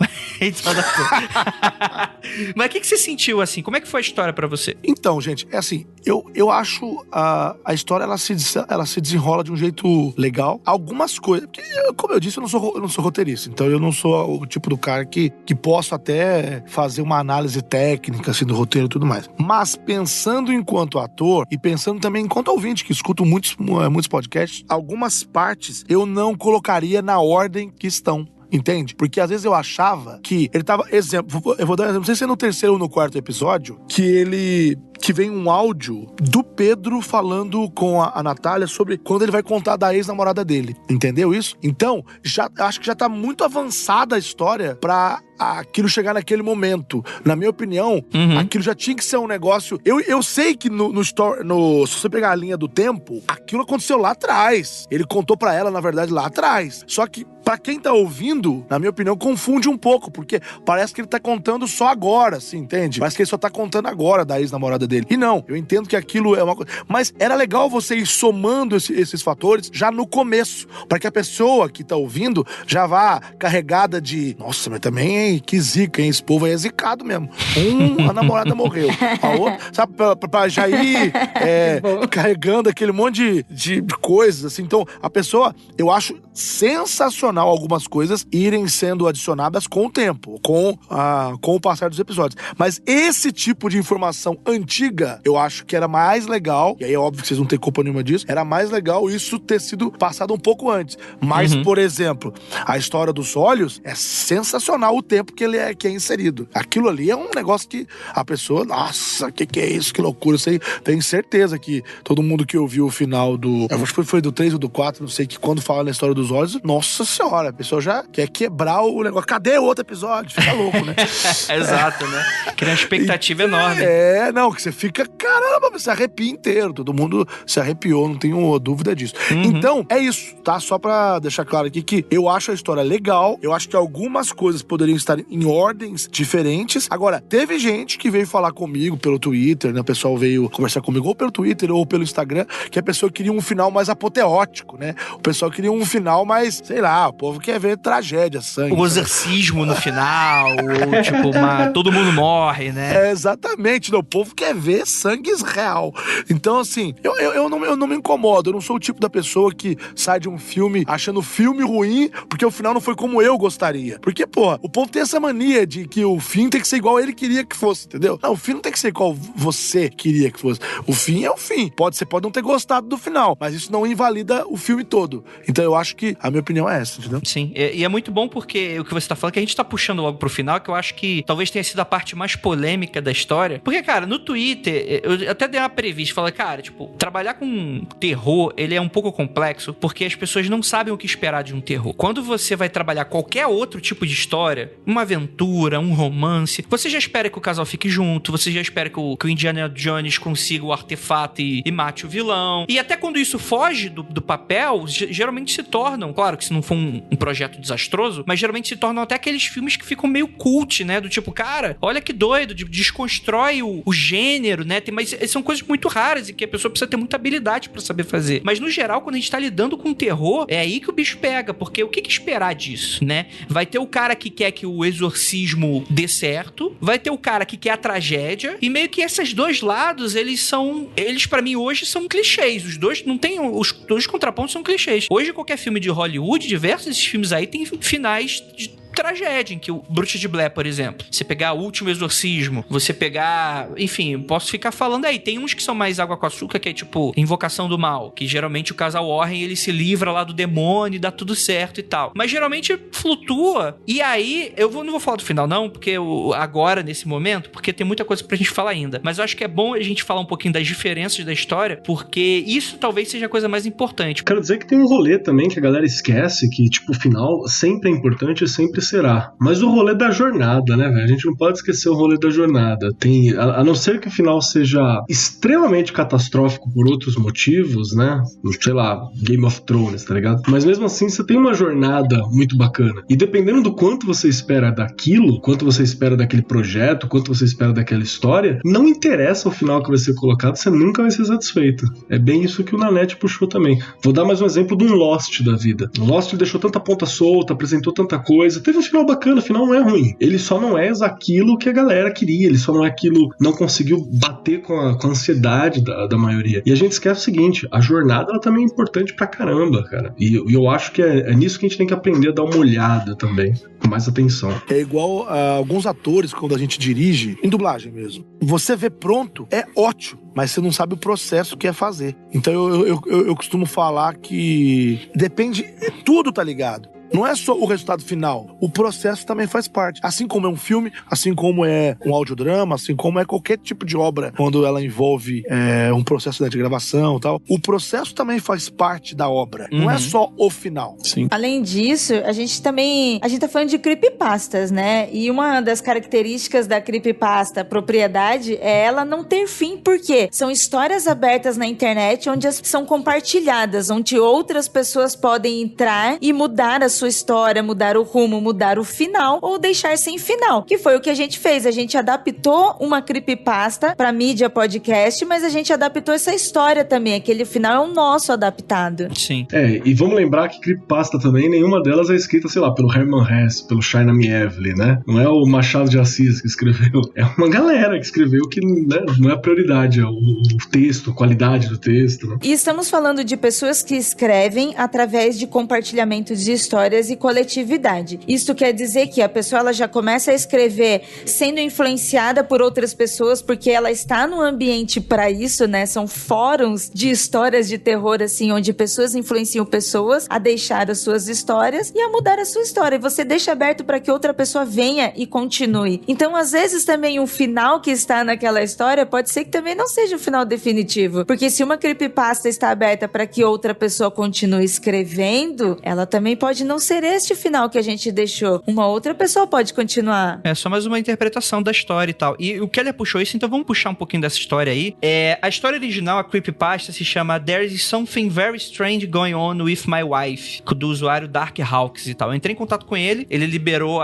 [SPEAKER 2] Mas o que você sentiu, assim? Como é que foi a história pra você?
[SPEAKER 1] Então, gente, é assim, eu acho a história, ela se desenrola de um jeito legal. Algumas coisas, porque, como eu disse, eu não sou roteirista, então eu não sou o tipo do cara que posso até fazer uma análise técnica, assim, do roteiro e tudo mais. Mas, pensando enquanto ator e pensando também enquanto ouvinte, que escuto muitos podcasts, algumas partes eu não colocaria na ordem que estão. Entende? Porque às vezes eu achava que ele tava... Exemplo, eu vou dar um exemplo, não sei se é no terceiro ou no quarto episódio, que vem um áudio do Pedro falando com a Natália sobre quando ele vai contar da ex-namorada dele. Entendeu isso? Então, acho que já tá muito avançada a história pra aquilo chegar naquele momento. Na minha opinião, aquilo já tinha que ser um negócio... Eu sei que se você pegar a linha do tempo, aquilo aconteceu lá atrás. Ele contou pra ela, na verdade, lá atrás. Só que, pra quem tá ouvindo, na minha opinião, confunde um pouco, porque parece que ele tá contando só agora, assim, entende? Parece que ele só tá contando agora da ex-namorada dele. E não, eu entendo que aquilo é uma coisa... Mas era legal você ir somando esses fatores já no começo, pra que a pessoa que tá ouvindo já vá carregada de... Nossa, mas também, hein? Que zica, hein? Esse povo aí é zicado mesmo. A namorada morreu. A outra, sabe? Pra já ir carregando aquele monte de coisas, assim. Então, a pessoa, eu acho sensacional algumas coisas irem sendo adicionadas com o tempo, com o passar dos episódios. Mas esse tipo de informação antiga, eu acho que era mais legal, e aí é óbvio que vocês não têm culpa nenhuma disso, era mais legal isso ter sido passado um pouco antes. Mas, por exemplo, a história dos olhos é sensacional o tempo que ele é inserido. Aquilo ali é um negócio que a pessoa, nossa, que é isso? Que loucura. Isso aí, tenho certeza que todo mundo que ouviu o final do... Eu acho que foi do 3 ou do 4, não sei, que quando fala na história dos olhos, nossa senhora, a pessoa já quer quebrar o negócio. Cadê o outro episódio? Fica louco, né?
[SPEAKER 2] Exato, né? Cria uma expectativa enorme.
[SPEAKER 1] Não, que você fica, caramba, você arrepia inteiro. Todo mundo se arrepiou, não tenho dúvida disso. Então, é isso, tá? Só pra deixar claro aqui que eu acho a história legal, eu acho que algumas coisas poderiam estar em ordens diferentes. Agora, teve gente que veio falar comigo pelo Twitter, né? O pessoal veio conversar comigo ou pelo Twitter ou pelo Instagram, que a pessoa queria um final mais apoteótico, né? O pessoal queria um final mais, sei lá, o povo quer ver tragédia, sangue.
[SPEAKER 2] O exorcismo no final, ou tipo, todo mundo morre, né?
[SPEAKER 1] Exatamente, não, o povo quer ver sangue real. Então, assim, eu não me incomodo, eu não sou o tipo da pessoa que sai de um filme achando o filme ruim porque o final não foi como eu gostaria. Porque, porra, o povo tem essa mania de que o fim tem que ser igual ele queria que fosse, entendeu? Não, o fim não tem que ser igual você queria que fosse. O fim é o fim. Você pode não ter gostado do final, mas isso não invalida o filme todo. Então eu acho que a minha opinião é essa, entendeu?
[SPEAKER 2] Sim, e é muito bom porque o que você tá falando, que a gente tá puxando logo pro final, que eu acho que talvez tenha sido a parte mais polêmica da história. Porque, cara, no Twitter, eu até dei uma prevista, falei, cara, tipo, trabalhar com terror, ele é um pouco complexo, porque as pessoas não sabem o que esperar de um terror. Quando você vai trabalhar qualquer outro tipo de história, uma aventura, um romance, você já espera que o casal fique junto, você já espera que o Indiana Jones consiga o artefato e mate o vilão. E até quando isso foge do papel, geralmente se tornam, claro que se não for um projeto desastroso, mas geralmente se tornam até aqueles filmes que ficam meio cult, né? Do tipo, cara, olha que doido, desconstrói o gênero, né? Mas são coisas muito raras e que a pessoa precisa ter muita habilidade pra saber fazer. Mas no geral, quando a gente tá lidando com terror, é aí que o bicho pega, porque o que esperar disso, né? Vai ter o cara que quer que o exorcismo dê certo, vai ter o cara que quer a tragédia, e meio que esses dois lados, eles pra mim hoje são clichês, os dois não tem, os dois contrapontos são clichês. Hoje qualquer filme de Hollywood, diversos desses filmes aí tem finais de tragédia, em que o Bruxa de Blair, por exemplo, você pegar o Último Exorcismo, você pegar, enfim, posso ficar falando aí, tem uns que são mais água com açúcar, que é tipo Invocação do Mal, que geralmente o casal Warren, ele se livra lá do demônio e dá tudo certo e tal, mas geralmente flutua, e aí, não vou falar do final não, porque agora, nesse momento, porque tem muita coisa pra gente falar ainda, mas eu acho que é bom a gente falar um pouquinho das diferenças da história, porque isso talvez seja a coisa mais importante.
[SPEAKER 4] Quero dizer que tem um rolê também que a galera esquece, que tipo, o final sempre é importante e sempre será. Mas o rolê da jornada, né, velho? A gente não pode esquecer o rolê da jornada. A não ser que o final seja extremamente catastrófico por outros motivos, né? Sei lá, Game of Thrones, tá ligado? Mas mesmo assim, você tem uma jornada muito bacana. E dependendo do quanto você espera daquilo, quanto você espera daquele projeto, quanto você espera daquela história, não interessa o final que vai ser colocado, você nunca vai ser satisfeito. É bem isso que o Nanete puxou também. Vou dar mais um exemplo de um Lost da vida. O Lost deixou tanta ponta solta, apresentou tanta coisa. Teve teve um final bacana, o final não é ruim. Ele só não é aquilo que a galera queria, ele só não é aquilo, não conseguiu bater com a ansiedade da maioria. E a gente esquece o seguinte, a jornada ela também é importante pra caramba, cara. E eu acho que é nisso que a gente tem que aprender a dar uma olhada também, com mais atenção.
[SPEAKER 1] É igual a alguns atores, quando a gente dirige, em dublagem mesmo. Você vê pronto, é ótimo, mas você não sabe o processo que é fazer. Então eu costumo falar que depende, tudo tá ligado. Não é só o resultado final, o processo também faz parte. Assim como é um filme, assim como é um audiodrama, assim como é qualquer tipo de obra, quando ela envolve um processo de gravação e tal, o processo também faz parte da obra. Não é só o final.
[SPEAKER 4] Sim.
[SPEAKER 5] Além disso, a gente tá falando de creepypastas, né? E uma das características da creepypasta propriedade é ela não ter fim, porque são histórias abertas na internet onde são compartilhadas, onde outras pessoas podem entrar e mudar a sua história, mudar o rumo, mudar o final ou deixar sem final, que foi o que a gente fez. A gente adaptou uma creepypasta pra mídia podcast, mas a gente adaptou essa história também. Aquele final é o nosso adaptado.
[SPEAKER 2] Sim.
[SPEAKER 4] E vamos lembrar que creepypasta também, nenhuma delas é escrita, sei lá, pelo Herman Hesse, pelo China Mieville, né? Não é o Machado de Assis que escreveu, é uma galera que escreveu que, né, não é a prioridade, é o texto, a qualidade do texto, né?
[SPEAKER 5] E estamos falando de pessoas que escrevem através de compartilhamento de histórias e coletividade. Isto quer dizer que a pessoa ela já começa a escrever sendo influenciada por outras pessoas, porque ela está no ambiente para isso, né? São fóruns de histórias de terror, assim, onde pessoas influenciam pessoas a deixar as suas histórias e a mudar a sua história. E você deixa aberto para que outra pessoa venha e continue. Então, às vezes, também o final que está naquela história pode ser que também não seja o final definitivo. Porque se uma creepypasta está aberta para que outra pessoa continue escrevendo, ela também pode não ser este final que a gente deixou. Uma outra pessoa pode continuar.
[SPEAKER 2] É só mais uma interpretação da história e tal. E o Keller puxou isso, então vamos puxar um pouquinho dessa história aí. A história original, a creepypasta, se chama There is Something Very Strange Going On With My Wife, do usuário Dark Hawks e tal. Eu entrei em contato com ele liberou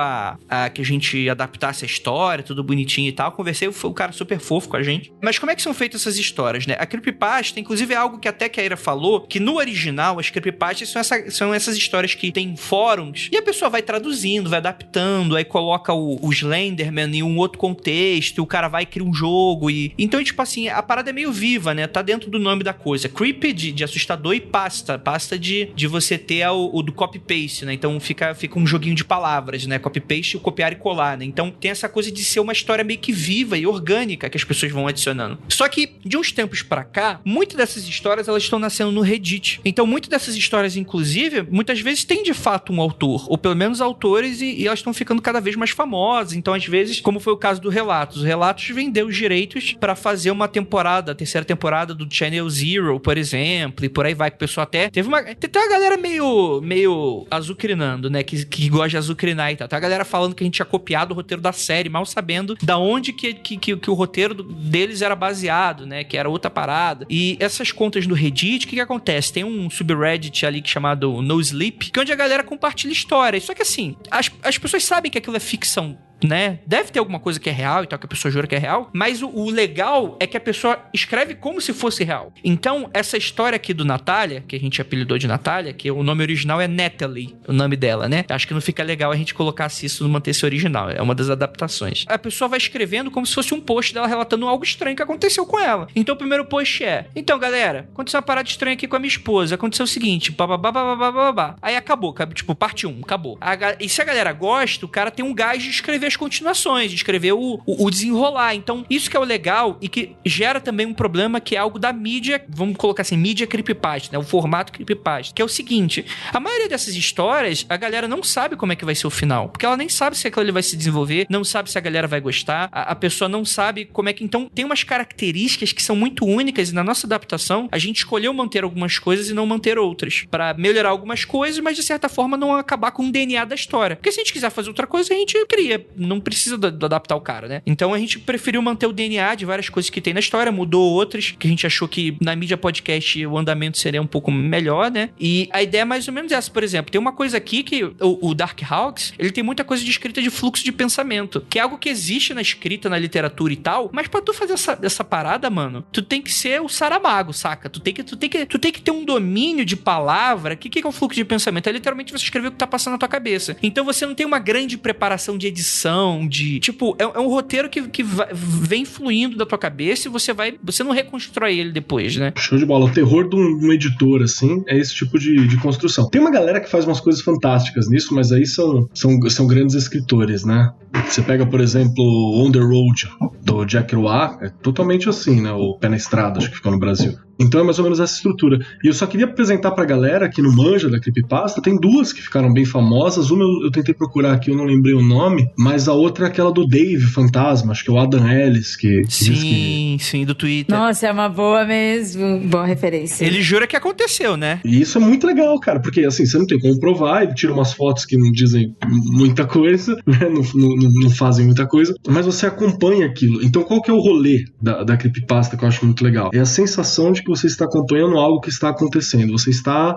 [SPEAKER 2] que a gente adaptasse a história, tudo bonitinho e tal. Conversei, foi um cara super fofo com a gente. Mas como é que são feitas essas histórias, né? A creepypasta, inclusive, é algo que até que a Ira falou, que no original, as creepypastas são essas histórias que tem fóruns, e a pessoa vai traduzindo, vai adaptando, aí coloca o Slenderman em um outro contexto, e o cara vai criar um jogo, e... Então, tipo assim, a parada é meio viva, né? Tá dentro do nome da coisa. Creepy, de assustador, e pasta de você ter o do copy-paste, né? Então fica um joguinho de palavras, né? Copy-paste, o copiar e colar, né? Então tem essa coisa de ser uma história meio que viva e orgânica que as pessoas vão adicionando. Só que, de uns tempos pra cá, muitas dessas histórias, elas estão nascendo no Reddit. Então, muitas dessas histórias, inclusive, muitas vezes tem de fato um autor, ou pelo menos autores, e elas estão ficando cada vez mais famosas. Então, às vezes, como foi o caso do Relatos, o Relatos vendeu os direitos pra fazer uma temporada, a terceira temporada do Channel Zero, por exemplo, e por aí vai, que o pessoal até teve uma galera meio azucrinando, né, que gosta de azucrinar e tal. Tá a galera falando que a gente tinha copiado o roteiro da série, mal sabendo da onde que o roteiro deles era baseado, né, que era outra parada. E essas contas no Reddit, o que acontece? Tem um subreddit ali chamado No Sleep, que é onde a galera compartilha histórias. Só que assim, as pessoas sabem que aquilo é ficção, né? Deve ter alguma coisa que é real e tal, que a pessoa jura que é real, mas o legal é que a pessoa escreve como se fosse real. Então, essa história aqui do Natália, que a gente apelidou de Natália, que o nome original é Natalie, o nome dela, né? Acho que não fica legal a gente colocasse isso no manter-se original, é uma das adaptações. A pessoa vai escrevendo como se fosse um post dela relatando algo estranho que aconteceu com ela. Então, o primeiro post é: então, galera, aconteceu uma parada estranha aqui com a minha esposa, aconteceu o seguinte, bababá. Aí acabou, tipo, parte 1, acabou. E se a galera gosta, o cara tem um gás de escrever as continuações, de escrever o desenrolar. Então, isso que é o legal e que gera também um problema que é algo da mídia, vamos colocar assim, mídia creepypasta, né? O formato creepypasta, que é o seguinte: a maioria dessas histórias, a galera não sabe como é que vai ser o final, porque ela nem sabe se aquilo ali vai se desenvolver, não sabe se a galera vai gostar, a pessoa não sabe como é que... Então, tem umas características que são muito únicas e na nossa adaptação, a gente escolheu manter algumas coisas e não manter outras, pra melhorar algumas coisas, mas de certa forma não acabar com o DNA da história. Porque se a gente quiser fazer outra coisa, a gente cria, não precisa adaptar o cara, né? Então a gente preferiu manter o DNA de várias coisas que tem na história, mudou outras, que a gente achou que na mídia podcast o andamento seria um pouco melhor, né? E a ideia é mais ou menos essa. Por exemplo, tem uma coisa aqui que o Darkhawks, ele tem muita coisa de escrita de fluxo de pensamento, que é algo que existe na escrita, na literatura e tal, mas pra tu fazer essa parada, mano, tu tem que ser o Saramago, saca? Tu tem que ter um domínio de palavra. O que é o fluxo de pensamento? É literalmente você escrever o que tá passando na tua cabeça. Então você não tem uma grande preparação de edição, tipo, é um roteiro que vem fluindo da tua cabeça e você não reconstrói ele depois, né?
[SPEAKER 4] Show de bola. O terror de um editor, assim, é esse tipo de construção. Tem uma galera que faz umas coisas fantásticas nisso, mas aí são grandes escritores, né? Você pega, por exemplo, On the Road, do Jack Kerouac, é totalmente assim, né? O Pé na Estrada, acho que ficou no Brasil. Então é mais ou menos essa estrutura. E eu só queria apresentar pra galera que não manja da creepypasta, tem duas que ficaram bem famosas. Uma eu tentei procurar aqui, eu não lembrei o nome, mas a outra é aquela do Dave Fantasma, acho que é o Adam Ellis, que
[SPEAKER 2] Sim, do Twitter.
[SPEAKER 5] Nossa, é uma boa mesmo, boa referência.
[SPEAKER 2] Ele jura que aconteceu, né?
[SPEAKER 4] E isso é muito legal, cara, porque assim, você não tem como provar, ele tira umas fotos que não dizem muita coisa, né? Não fazem muita coisa, mas você acompanha aquilo. Então qual que é o rolê da creepypasta que eu acho muito legal? É a sensação de que você está acompanhando algo que está acontecendo. Você está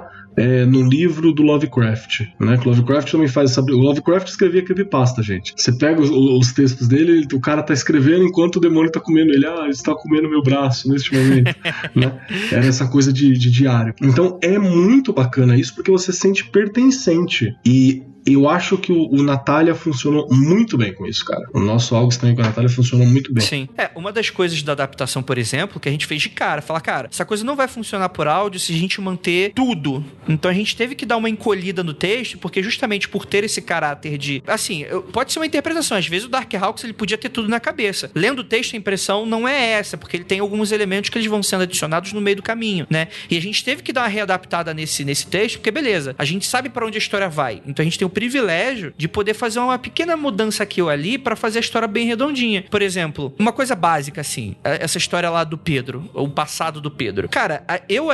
[SPEAKER 4] no livro do Lovecraft, né? Que o Lovecraft também faz essa... O Lovecraft escrevia creepypasta, gente. Você pega os textos dele, o cara tá escrevendo enquanto o demônio tá comendo ele. Ele está comendo meu braço neste momento, né? Era essa coisa de diário. Então é muito bacana isso, porque você se sente pertencente. E eu acho que o Natália funcionou muito bem com isso, cara. O nosso Algo Estranho com a Natália funcionou muito bem.
[SPEAKER 2] Sim. Uma das coisas da adaptação, por exemplo, que a gente fez de cara, falar, cara, essa coisa não vai funcionar por áudio se a gente manter tudo. Então a gente teve que dar uma encolhida no texto, porque justamente por ter esse caráter de... Assim, pode ser uma interpretação. Às vezes o Darkhawks, ele podia ter tudo na cabeça. Lendo o texto, a impressão não é essa, porque ele tem alguns elementos que eles vão sendo adicionados no meio do caminho, né? E a gente teve que dar uma readaptada nesse texto, porque beleza, a gente sabe pra onde a história vai. Então a gente tem o privilégio de poder fazer uma pequena mudança aqui ou ali pra fazer a história bem redondinha. Por exemplo, uma coisa básica assim, essa história lá do Pedro, o passado do Pedro. Cara, eu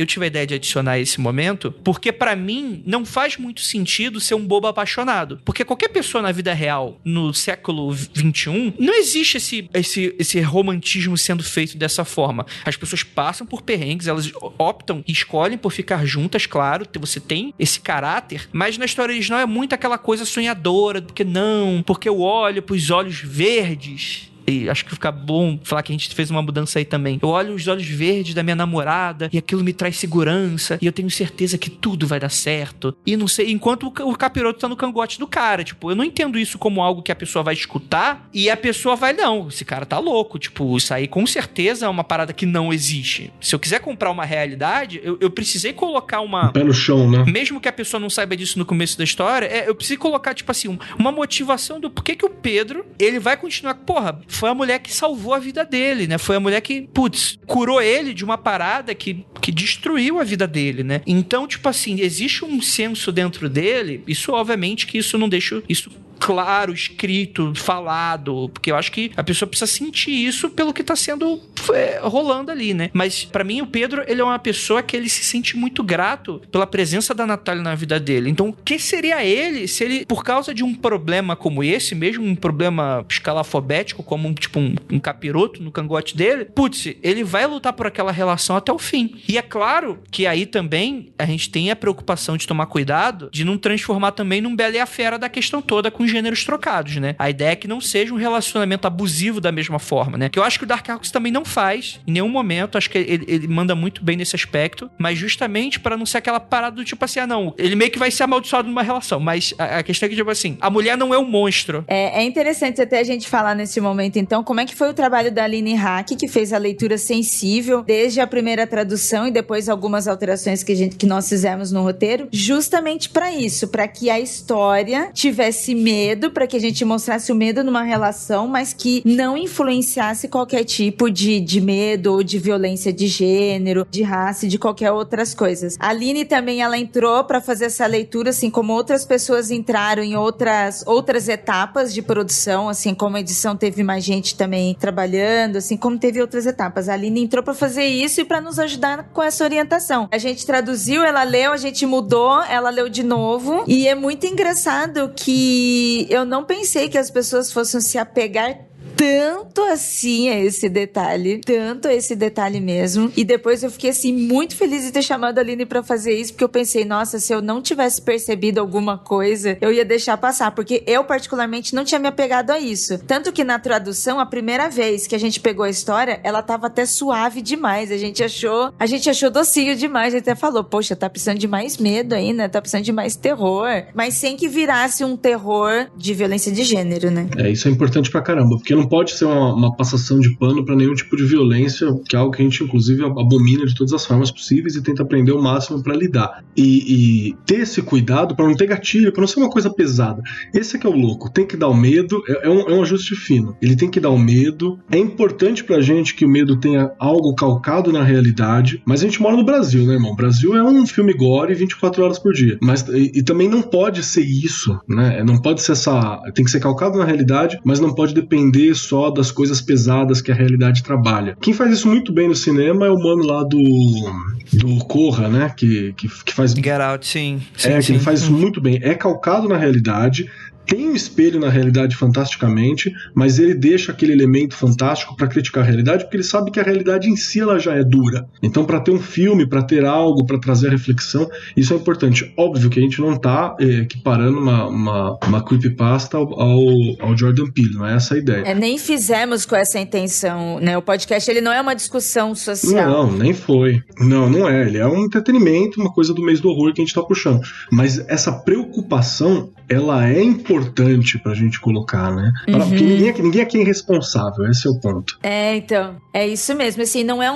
[SPEAKER 2] tive a ideia de adicionar esse momento, porque pra mim não faz muito sentido ser um bobo apaixonado. Porque qualquer pessoa na vida real, no século XXI, não existe esse romantismo sendo feito dessa forma. As pessoas passam por perrengues, elas optam e escolhem por ficar juntas, claro, você tem esse caráter, mas na história original é muito aquela coisa sonhadora, porque eu olho pros olhos verdes. E acho que fica bom falar que a gente fez uma mudança aí também. Eu olho os olhos verdes da minha namorada e aquilo me traz segurança e eu tenho certeza que tudo vai dar certo. E não sei, enquanto o capiroto tá no cangote do cara, tipo, eu não entendo isso como algo que a pessoa vai escutar e a pessoa vai, não, esse cara tá louco, tipo, isso aí com certeza é uma parada que não existe. Se eu quiser comprar uma realidade, eu precisei colocar uma...
[SPEAKER 4] Pé no chão, né?
[SPEAKER 2] Mesmo que a pessoa não saiba disso no começo da história, eu precisei colocar, tipo assim, uma motivação do porquê que o Pedro, ele vai continuar, porra, foi a mulher que salvou a vida dele, né? Foi a mulher que, curou ele de uma parada que destruiu a vida dele, né? Então, tipo assim, existe um senso dentro dele, isso obviamente que isso não deixa isso claro, escrito, falado, porque eu acho que a pessoa precisa sentir isso pelo que tá sendo rolando ali, né? Mas pra mim o Pedro, ele é uma pessoa que ele se sente muito grato pela presença da Natália na vida dele. Então, o que seria ele se ele, por causa de um problema como esse, mesmo um problema escalafobético, como um capiroto no cangote dele, ele vai lutar por aquela relação até o fim. E é claro que aí também a gente tem a preocupação de tomar cuidado de não transformar também num Bela e a Fera da questão toda com gêneros trocados, né? A ideia é que não seja um relacionamento abusivo da mesma forma, né? Que eu acho que o Darkhawks também não faz, em nenhum momento, acho que ele manda muito bem nesse aspecto, mas justamente para não ser aquela parada do tipo assim, ele meio que vai ser amaldiçoado numa relação, mas a questão é que, tipo assim, a mulher não é um monstro.
[SPEAKER 5] É interessante até a gente falar nesse momento, então, como é que foi o trabalho da Aline Hack, que fez a leitura sensível, desde a primeira tradução e depois algumas alterações que nós fizemos no roteiro, justamente para isso, para que a história tivesse medo, para que a gente mostrasse o medo numa relação, mas que não influenciasse qualquer tipo de medo ou de violência de gênero, de raça e de qualquer outras coisas. A Aline também, ela entrou para fazer essa leitura, assim como outras pessoas entraram em outras etapas de produção, assim como a edição teve mais gente também trabalhando, assim como teve outras etapas. A Aline entrou para fazer isso e para nos ajudar com essa orientação. A gente traduziu, ela leu, a gente mudou, ela leu de novo, e é muito engraçado que E eu não pensei que as pessoas fossem se apegar tanto assim a esse detalhe mesmo. E depois eu fiquei assim muito feliz de ter chamado a Aline pra fazer isso, porque eu pensei, nossa, se eu não tivesse percebido alguma coisa, eu ia deixar passar, porque eu particularmente não tinha me apegado a isso. Tanto que na tradução, a primeira vez que a gente pegou a história, ela tava até suave demais, a gente achou docinho demais, a gente até falou, poxa, tá precisando de mais medo aí, né? Tá precisando de mais terror, mas sem que virasse um terror de violência de gênero, né?
[SPEAKER 4] Isso é importante pra caramba, porque não pode ser uma passação de pano pra nenhum tipo de violência, que é algo que a gente inclusive abomina de todas as formas possíveis e tenta aprender o máximo pra lidar. E ter esse cuidado pra não ter gatilho, pra não ser uma coisa pesada. Esse é que é o louco, tem que dar o medo, é um ajuste fino. Ele tem que dar o medo. É importante pra gente que o medo tenha algo calcado na realidade, mas a gente mora no Brasil, né, irmão? O Brasil é um filme gore 24 horas por dia. Mas e também não pode ser isso, né? Não pode ser tem que ser calcado na realidade, mas não pode depender só das coisas pesadas que a realidade trabalha. Quem faz isso muito bem no cinema é o mano lá do Corra, né? Que faz...
[SPEAKER 2] Get Out, sim.
[SPEAKER 4] Que ele faz isso muito bem. É calcado na realidade, tem um espelho na realidade fantasticamente, mas ele deixa aquele elemento fantástico para criticar a realidade, porque ele sabe que a realidade em si ela já é dura. Então, para ter um filme, para ter algo, para trazer a reflexão, isso é importante. Óbvio que a gente não tá equiparando uma creepypasta ao Jordan Peele, não é essa a ideia.
[SPEAKER 5] Nem fizemos com essa intenção, né? O podcast, ele não é uma discussão social.
[SPEAKER 4] Não, nem foi. Não é. Ele é um entretenimento, uma coisa do mês do horror que a gente tá puxando. Mas essa preocupação, ela é importante pra gente colocar, né? Porque ninguém aqui é irresponsável, esse é o ponto.
[SPEAKER 5] Então, é isso mesmo, assim, não é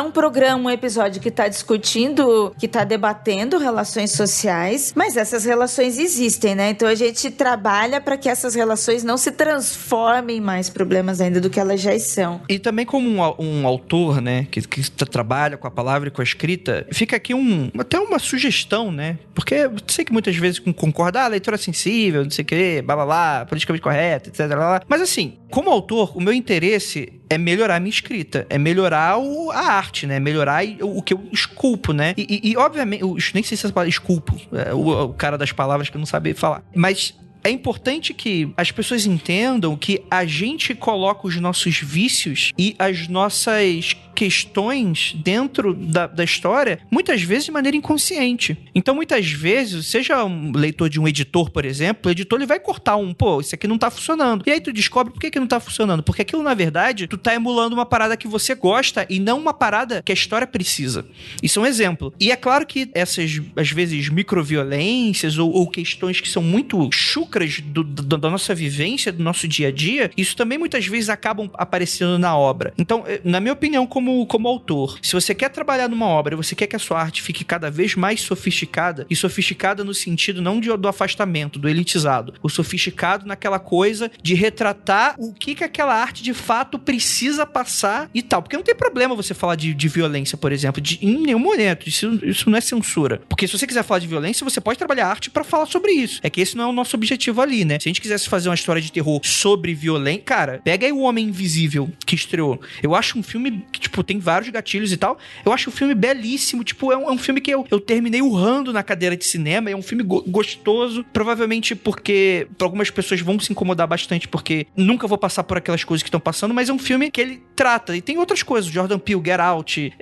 [SPEAKER 5] um programa, um episódio que tá discutindo, que tá debatendo relações sociais, mas essas relações existem, né? Então a gente trabalha pra que essas relações não se transformem em mais problemas ainda do que elas já são.
[SPEAKER 2] E também como um autor, né, que trabalha com a palavra e com a escrita, fica aqui até uma sugestão, né? Porque eu sei que muitas vezes concordar, leitura sensível, não sei o que, blá blá blá, politicamente correto, etc. Blá, blá. Mas assim, como autor, o meu interesse é melhorar a minha escrita, é melhorar a arte, né? Melhorar o que eu esculpo, né? E obviamente, nem sei se essa palavra esculpo, o cara das palavras que não sabe falar. Mas é importante que as pessoas entendam que a gente coloca os nossos vícios e as nossas questões dentro da história, muitas vezes de maneira inconsciente. Então, muitas vezes, seja um leitor de um editor, por exemplo, o editor ele vai cortar isso aqui não tá funcionando. E aí tu descobre por que não tá funcionando. Porque aquilo, na verdade, tu tá emulando uma parada que você gosta e não uma parada que a história precisa. Isso é um exemplo. E é claro que essas, às vezes, microviolências ou questões que são muito chucras da nossa vivência, do nosso dia a dia, isso também muitas vezes acabam aparecendo na obra. Então, na minha opinião, como autor, se você quer trabalhar numa obra, você quer que a sua arte fique cada vez mais sofisticada, e sofisticada no sentido não do afastamento, do elitizado, o sofisticado naquela coisa de retratar o que aquela arte de fato precisa passar e tal. Porque não tem problema você falar de violência, por exemplo, em nenhum momento. Isso não é censura. Porque se você quiser falar de violência, você pode trabalhar arte pra falar sobre isso. É que esse não é o nosso objetivo ali, né? Se a gente quisesse fazer uma história de terror sobre violência, cara, pega aí O Homem Invisível, que estreou. Eu acho um filme que, tipo, tem vários gatilhos e tal. Eu acho o filme belíssimo. Tipo, é um filme que eu terminei urrando na cadeira de cinema. É um filme gostoso. Provavelmente porque pra algumas pessoas vão se incomodar bastante, porque nunca vou passar por aquelas coisas que estão passando, mas é um filme que ele trata. E tem outras coisas. Jordan Peele, Get Out.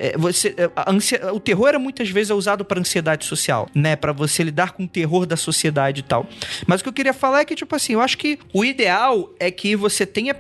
[SPEAKER 2] O terror era muitas vezes usado pra ansiedade social, né? Pra você lidar com o terror da sociedade e tal. Mas o que eu queria falar é que, tipo assim, eu acho que o ideal é que você tenha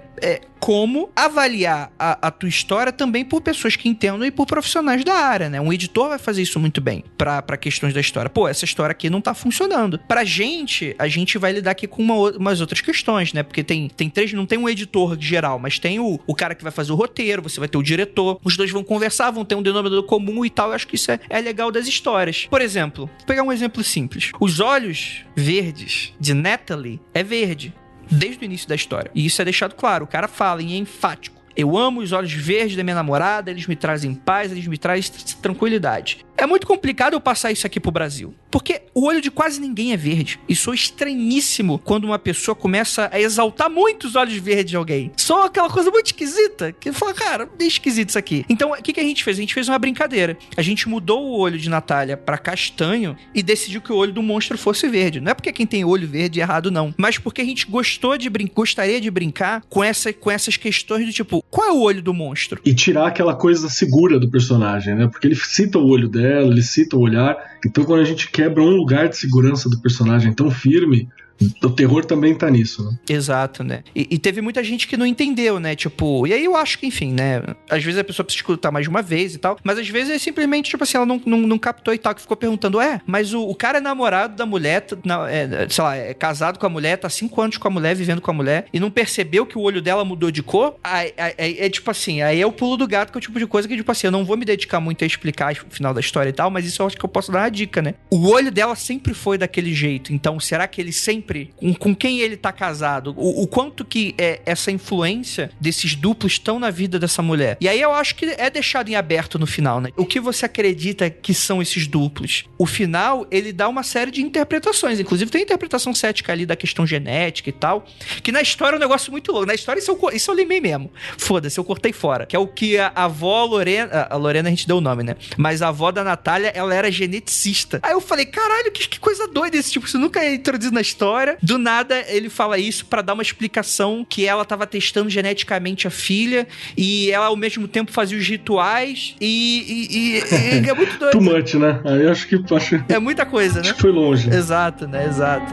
[SPEAKER 2] como avaliar a tua história também por pessoas que entendam e por profissionais da área, né? Um editor vai fazer isso muito bem pra questões da história. Pô, essa história aqui não tá funcionando. Pra gente, a gente vai lidar aqui com umas outras questões, né? Porque tem três, não tem um editor geral, mas tem o cara que vai fazer o roteiro, você vai ter o diretor, os dois vão conversar, vão ter um denominador comum e tal. Eu acho que isso é legal das histórias. Por exemplo, vou pegar um exemplo simples. Os olhos verdes de Natalie é verde desde o início da história. E isso é deixado claro. O cara fala e é enfático. Eu amo os olhos verdes da minha namorada, eles me trazem paz, eles me trazem tranquilidade. É muito complicado eu passar isso aqui pro Brasil. Porque o olho de quase ninguém é verde. E sou estranhíssimo quando uma pessoa começa a exaltar muito os olhos verdes de alguém. Só aquela coisa muito esquisita. Que fala, cara, meio esquisito isso aqui. Então, o que a gente fez? A gente fez uma brincadeira. A gente mudou o olho de Natália pra castanho e decidiu que o olho do monstro fosse verde. Não é porque quem tem olho verde é errado, não. Mas porque a gente gostaria de brincar com essas questões do tipo, qual é o olho do monstro?
[SPEAKER 4] E tirar aquela coisa segura do personagem, né? Porque ele cita o olho dela, ele cita o olhar. Então, quando a gente quebra um lugar de segurança do personagem tão firme, o terror também tá nisso, né?
[SPEAKER 2] Exato, né? E teve muita gente que não entendeu, né? Tipo, e aí eu acho que, enfim, né? Às vezes a pessoa precisa escutar mais de uma vez e tal, mas às vezes é simplesmente, tipo assim, ela não captou e tal, que ficou perguntando, mas o cara é namorado da mulher, sei lá, é casado com a mulher, tá 5 anos com a mulher, vivendo com a mulher, e não percebeu que o olho dela mudou de cor? É tipo assim, aí é o pulo do gato, que é o tipo de coisa que, tipo assim, eu não vou me dedicar muito a explicar o final da história e tal, mas isso eu acho que eu posso dar uma dica, né? O olho dela sempre foi daquele jeito, então será que ele sempre... Com quem ele tá casado, o quanto que essa influência desses duplos estão na vida dessa mulher. E aí eu acho que é deixado em aberto no final, né? O que você acredita que são esses duplos? O final, ele dá uma série de interpretações, inclusive tem a interpretação cética ali da questão genética e tal, que na história é um negócio muito louco. Na história isso eu limei mesmo. Foda-se, eu cortei fora. Que é o que a avó Lorena... A Lorena a gente deu o nome, né? Mas a avó da Natália, ela era geneticista. Aí eu falei, caralho, que coisa doida esse tipo. Isso nunca é introduzido na história. Do nada, ele fala isso pra dar uma explicação que ela tava testando geneticamente a filha e ela, ao mesmo tempo, fazia os rituais e é muito doido.
[SPEAKER 4] Too much, né? Aí eu acho que...
[SPEAKER 2] É muita coisa, né?
[SPEAKER 4] Acho que foi longe.
[SPEAKER 2] Exato, né? Exato.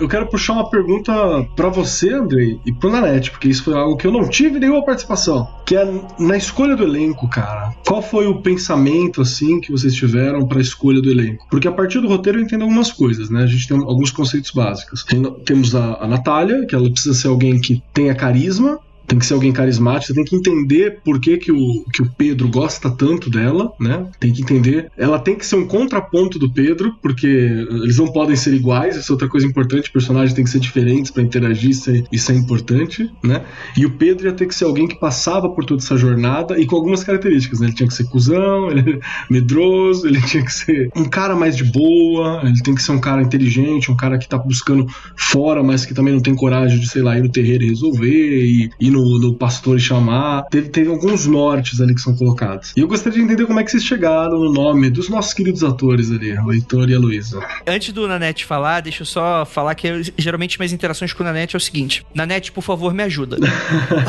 [SPEAKER 4] Eu quero puxar uma pergunta pra você, Andrei, e pro Nanete, porque isso foi algo que eu não tive nenhuma participação, que é na escolha do elenco, cara. Qual foi o pensamento, assim, que vocês tiveram pra escolha do elenco? Porque a partir do roteiro eu entendo algumas coisas, né? A gente tem alguns conceitos básicos. Temos a Natália, que ela precisa ser alguém que tenha carisma, tem que ser alguém carismático, você tem que entender por que o Pedro gosta tanto dela, né? Tem que entender. Ela tem que ser um contraponto do Pedro, porque eles não podem ser iguais, isso é outra coisa importante, personagens têm que ser diferentes pra interagir, isso é importante, né? E o Pedro ia ter que ser alguém que passava por toda essa jornada e com algumas características, né? Ele tinha que ser cuzão, ele é medroso, ele tinha que ser um cara mais de boa, ele tem que ser um cara inteligente, um cara que tá buscando fora, mas que também não tem coragem de, sei lá, ir no terreiro e resolver, e ir no pastor e chamar. Teve alguns nortes ali que são colocados. E eu gostaria de entender como é que vocês chegaram no nome dos nossos queridos atores ali, o Heitor e a Luísa.
[SPEAKER 2] Antes do Nanete falar, deixa eu só falar que geralmente minhas interações com o Nanete é o seguinte: Nanete, por favor, me ajuda.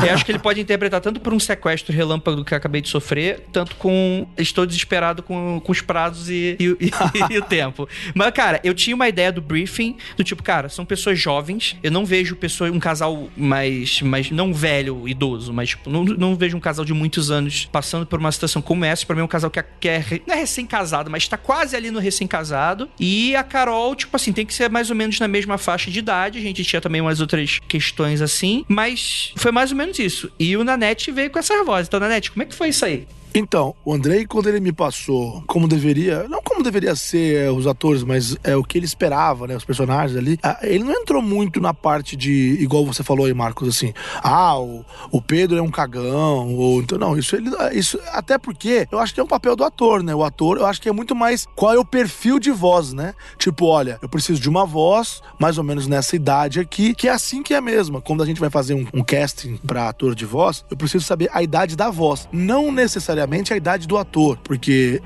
[SPEAKER 2] Eu acho que ele pode interpretar tanto por um sequestro relâmpago que eu acabei de sofrer, tanto com estou desesperado com os prazos e o tempo. Mas, cara, eu tinha uma ideia do briefing, do tipo, cara, são pessoas jovens, eu não vejo um casal mais não velho, idoso, mas tipo, não vejo um casal de muitos anos passando por uma situação como essa. Pra mim é um casal que não é recém-casado, mas tá quase ali no recém-casado. E a Carol, tipo assim, tem que ser mais ou menos na mesma faixa de idade. A gente tinha também umas outras questões assim, mas foi mais ou menos isso. E o Nanete veio com essa voz. Então, Nanete, como é que foi isso aí?
[SPEAKER 1] Então, o Andrei, quando ele me passou como deveria, não como deveria ser os atores, mas o que ele esperava, né, os personagens ali, ele não entrou muito na parte de, igual você falou aí, Marcos, assim, o Pedro é um cagão, ou então, não, isso até porque eu acho que é um papel do ator, né, o ator, eu acho que é muito mais qual é o perfil de voz, né, tipo, olha, eu preciso de uma voz, mais ou menos nessa idade aqui, que é assim que é mesmo, quando a gente vai fazer um casting pra ator de voz, eu preciso saber a idade da voz, não necessariamente a idade do ator, porque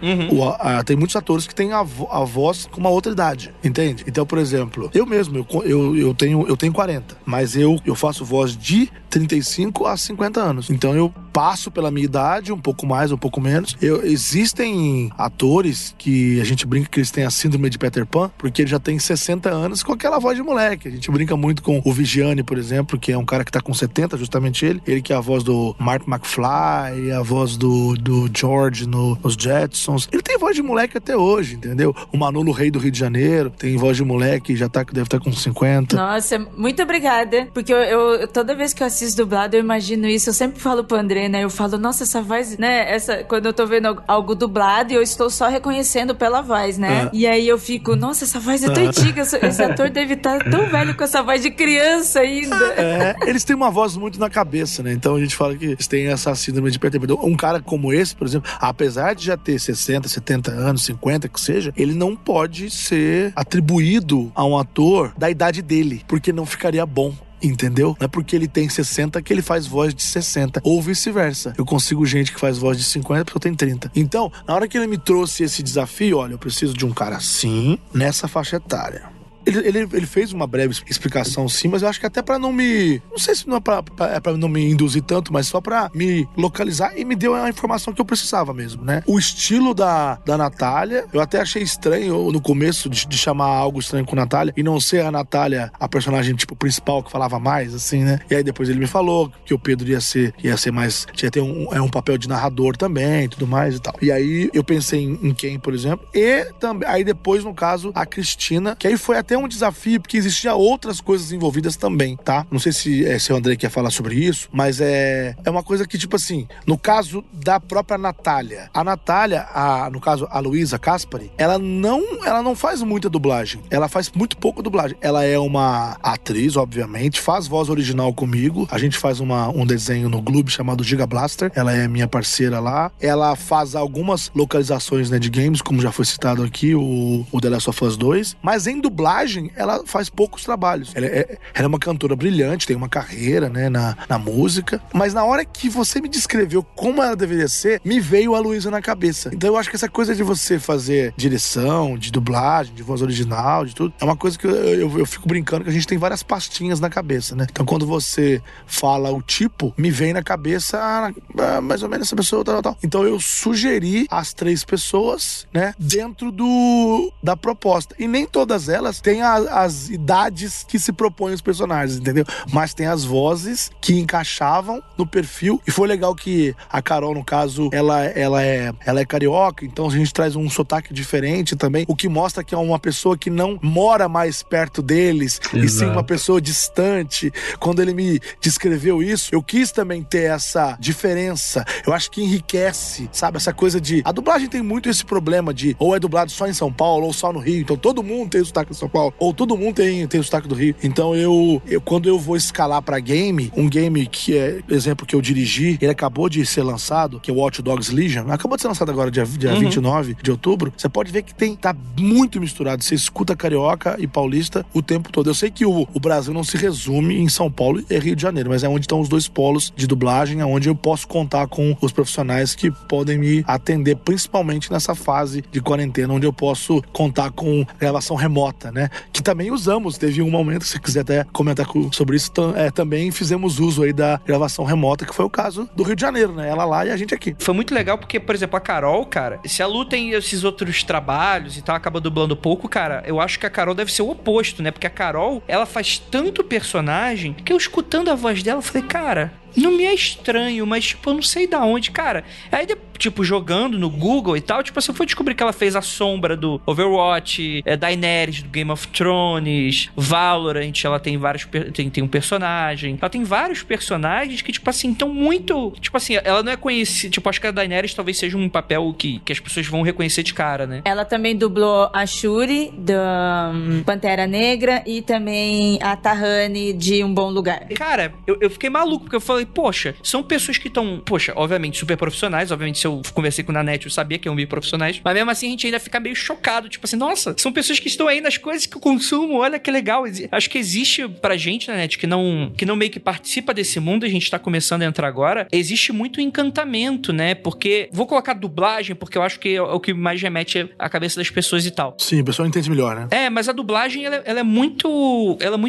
[SPEAKER 1] tem muitos atores que têm a voz com uma outra idade, entende? Então, por exemplo, eu mesmo, eu tenho 40, mas eu faço voz de 35 a 50 anos, então eu passo pela minha idade, um pouco mais, um pouco menos. Existem atores que a gente brinca que eles têm a síndrome de Peter Pan, porque ele já tem 60 anos com aquela voz de moleque. A gente brinca muito com o Vigiane, por exemplo, que é um cara que tá com 70, justamente ele que é a voz do Mark McFly, a voz do George nos Jetsons. Ele tem voz de moleque até hoje, entendeu? O Manolo Rei do Rio de Janeiro tem voz de moleque, deve estar com 50.
[SPEAKER 5] Nossa, muito obrigada, porque eu toda vez que eu assisto dublado eu imagino isso, eu sempre falo pro André, vergonha, né? Eu falo, nossa, essa voz, né? Quando eu tô vendo algo dublado e eu estou só reconhecendo pela voz, né? E aí eu fico, nossa, essa voz é tão antiga, esse ator deve estar tão velho com essa voz de criança ainda.
[SPEAKER 1] Eles têm uma voz muito na cabeça, né? Então a gente fala que eles têm essa síndrome de perturbador. Um cara como esse, por exemplo, apesar de já ter 60, 70 anos, 50, que seja, ele não pode ser atribuído a um ator da idade dele, porque não ficaria bom. Entendeu? Não é porque ele tem 60 que ele faz voz de 60. Ou vice-versa. Eu consigo gente que faz voz de 50 porque eu tenho 30. Então, na hora que ele me trouxe esse desafio, olha, eu preciso de um cara assim, nessa faixa etária. Ele fez uma breve explicação, sim, mas eu acho que até pra não me... Não sei se não é pra não me induzir tanto, mas só pra me localizar, e me deu a informação que eu precisava mesmo, né? O estilo da Natália, eu até achei estranho no começo de chamar algo estranho com Natália, e não ser a Natália a personagem, tipo, principal, que falava mais, assim, né? E aí depois ele me falou que o Pedro ia ser mais... Tinha ter um papel de narrador também, tudo mais e tal. E aí eu pensei em quem, por exemplo, e também... Aí depois, no caso, a Cristina, que aí foi até um desafio, porque existiam outras coisas envolvidas também, tá? Não sei se o André quer falar sobre isso, mas é uma coisa que, tipo assim, no caso da própria Natália, a Natália, no caso, a Luísa Caspari, ela não faz muita dublagem, ela faz muito pouca dublagem. Ela é uma atriz, obviamente, faz voz original comigo, a gente faz um desenho no Gloob chamado Giga Blaster, ela é minha parceira lá, ela faz algumas localizações, né, de games, como já foi citado aqui, o The Last of Us 2, mas em dublagem ela faz poucos trabalhos. Ela é uma cantora brilhante, tem uma carreira, né, na música, mas na hora que você me descreveu como ela deveria ser, me veio a Luísa na cabeça. Então eu acho que essa coisa de você fazer direção, de dublagem, de voz original, de tudo, é uma coisa que eu fico brincando que a gente tem várias pastinhas na cabeça, né? Então quando você fala o tipo, me vem na cabeça mais ou menos essa pessoa, tal. Então eu sugeri as 3 pessoas, né, dentro da proposta. E nem todas elas têm as idades que se propõem os personagens, entendeu? Mas tem as vozes que encaixavam no perfil, e foi legal que a Carol, no caso, ela é carioca, então a gente traz um sotaque diferente também, o que mostra que é uma pessoa que não mora mais perto deles, e sim uma pessoa distante. Quando ele me descreveu isso, eu quis também ter essa diferença. Eu acho que enriquece, sabe? Essa coisa de... A dublagem tem muito esse problema de ou é dublado só em São Paulo, ou só no Rio, então todo mundo tem o sotaque em São Paulo, ou todo mundo tem o sotaque do Rio. Então eu quando eu vou escalar pra game, um game que é, exemplo, que eu dirigi, ele acabou de ser lançado, que é o Watch Dogs Legion, acabou de ser lançado agora, dia 29 de outubro, você pode ver que tá muito misturado, você escuta carioca e paulista o tempo todo. Eu sei que o Brasil não se resume em São Paulo e Rio de Janeiro, mas é onde estão os 2 polos de dublagem, é onde eu posso contar com os profissionais que podem me atender, principalmente nessa fase de quarentena, onde eu posso contar com gravação remota, né? Que também usamos, teve um momento, se quiser até comentar sobre isso, também fizemos uso aí da gravação remota, que foi o caso do Rio de Janeiro, né? Ela lá e a gente aqui.
[SPEAKER 2] Foi muito legal porque, por exemplo, a Carol, cara, se a Lu tem esses outros trabalhos e tal, acaba dublando pouco, cara, eu acho que a Carol deve ser o oposto, né? Porque a Carol, ela faz tanto personagem que eu escutando a voz dela, eu falei, cara... Não me é estranho, mas, tipo, eu não sei da onde, cara. Aí, tipo, jogando no Google e tal, tipo, assim, eu fui descobrir que ela fez a Sombra do Overwatch, Daenerys do Game of Thrones, Valorant, ela tem vários... Tem um personagem. Ela tem vários personagens que, tipo, assim, estão muito... Tipo, assim, ela não é conhecida... Tipo, acho que a Daenerys talvez seja um papel que as pessoas vão reconhecer de cara, né?
[SPEAKER 5] Ela também dublou a Shuri, da Pantera Negra, e também a Tahani, de Um Bom Lugar.
[SPEAKER 2] Cara, eu fiquei maluco, porque eu falei, poxa, são pessoas que estão, poxa, obviamente super profissionais, obviamente se eu conversei com o Nanete eu sabia que iam vir profissionais, mas mesmo assim a gente ainda fica meio chocado, tipo assim, nossa, são pessoas que estão aí nas coisas que eu consumo, olha que legal. Acho que existe pra gente, Nanete, que não meio que participa desse mundo, a gente tá começando a entrar agora, existe muito encantamento, né, porque, vou colocar dublagem, porque eu acho que é o que mais remete à cabeça das pessoas e tal.
[SPEAKER 1] Sim, a pessoa entende melhor, né?
[SPEAKER 2] Mas a dublagem, ela é muito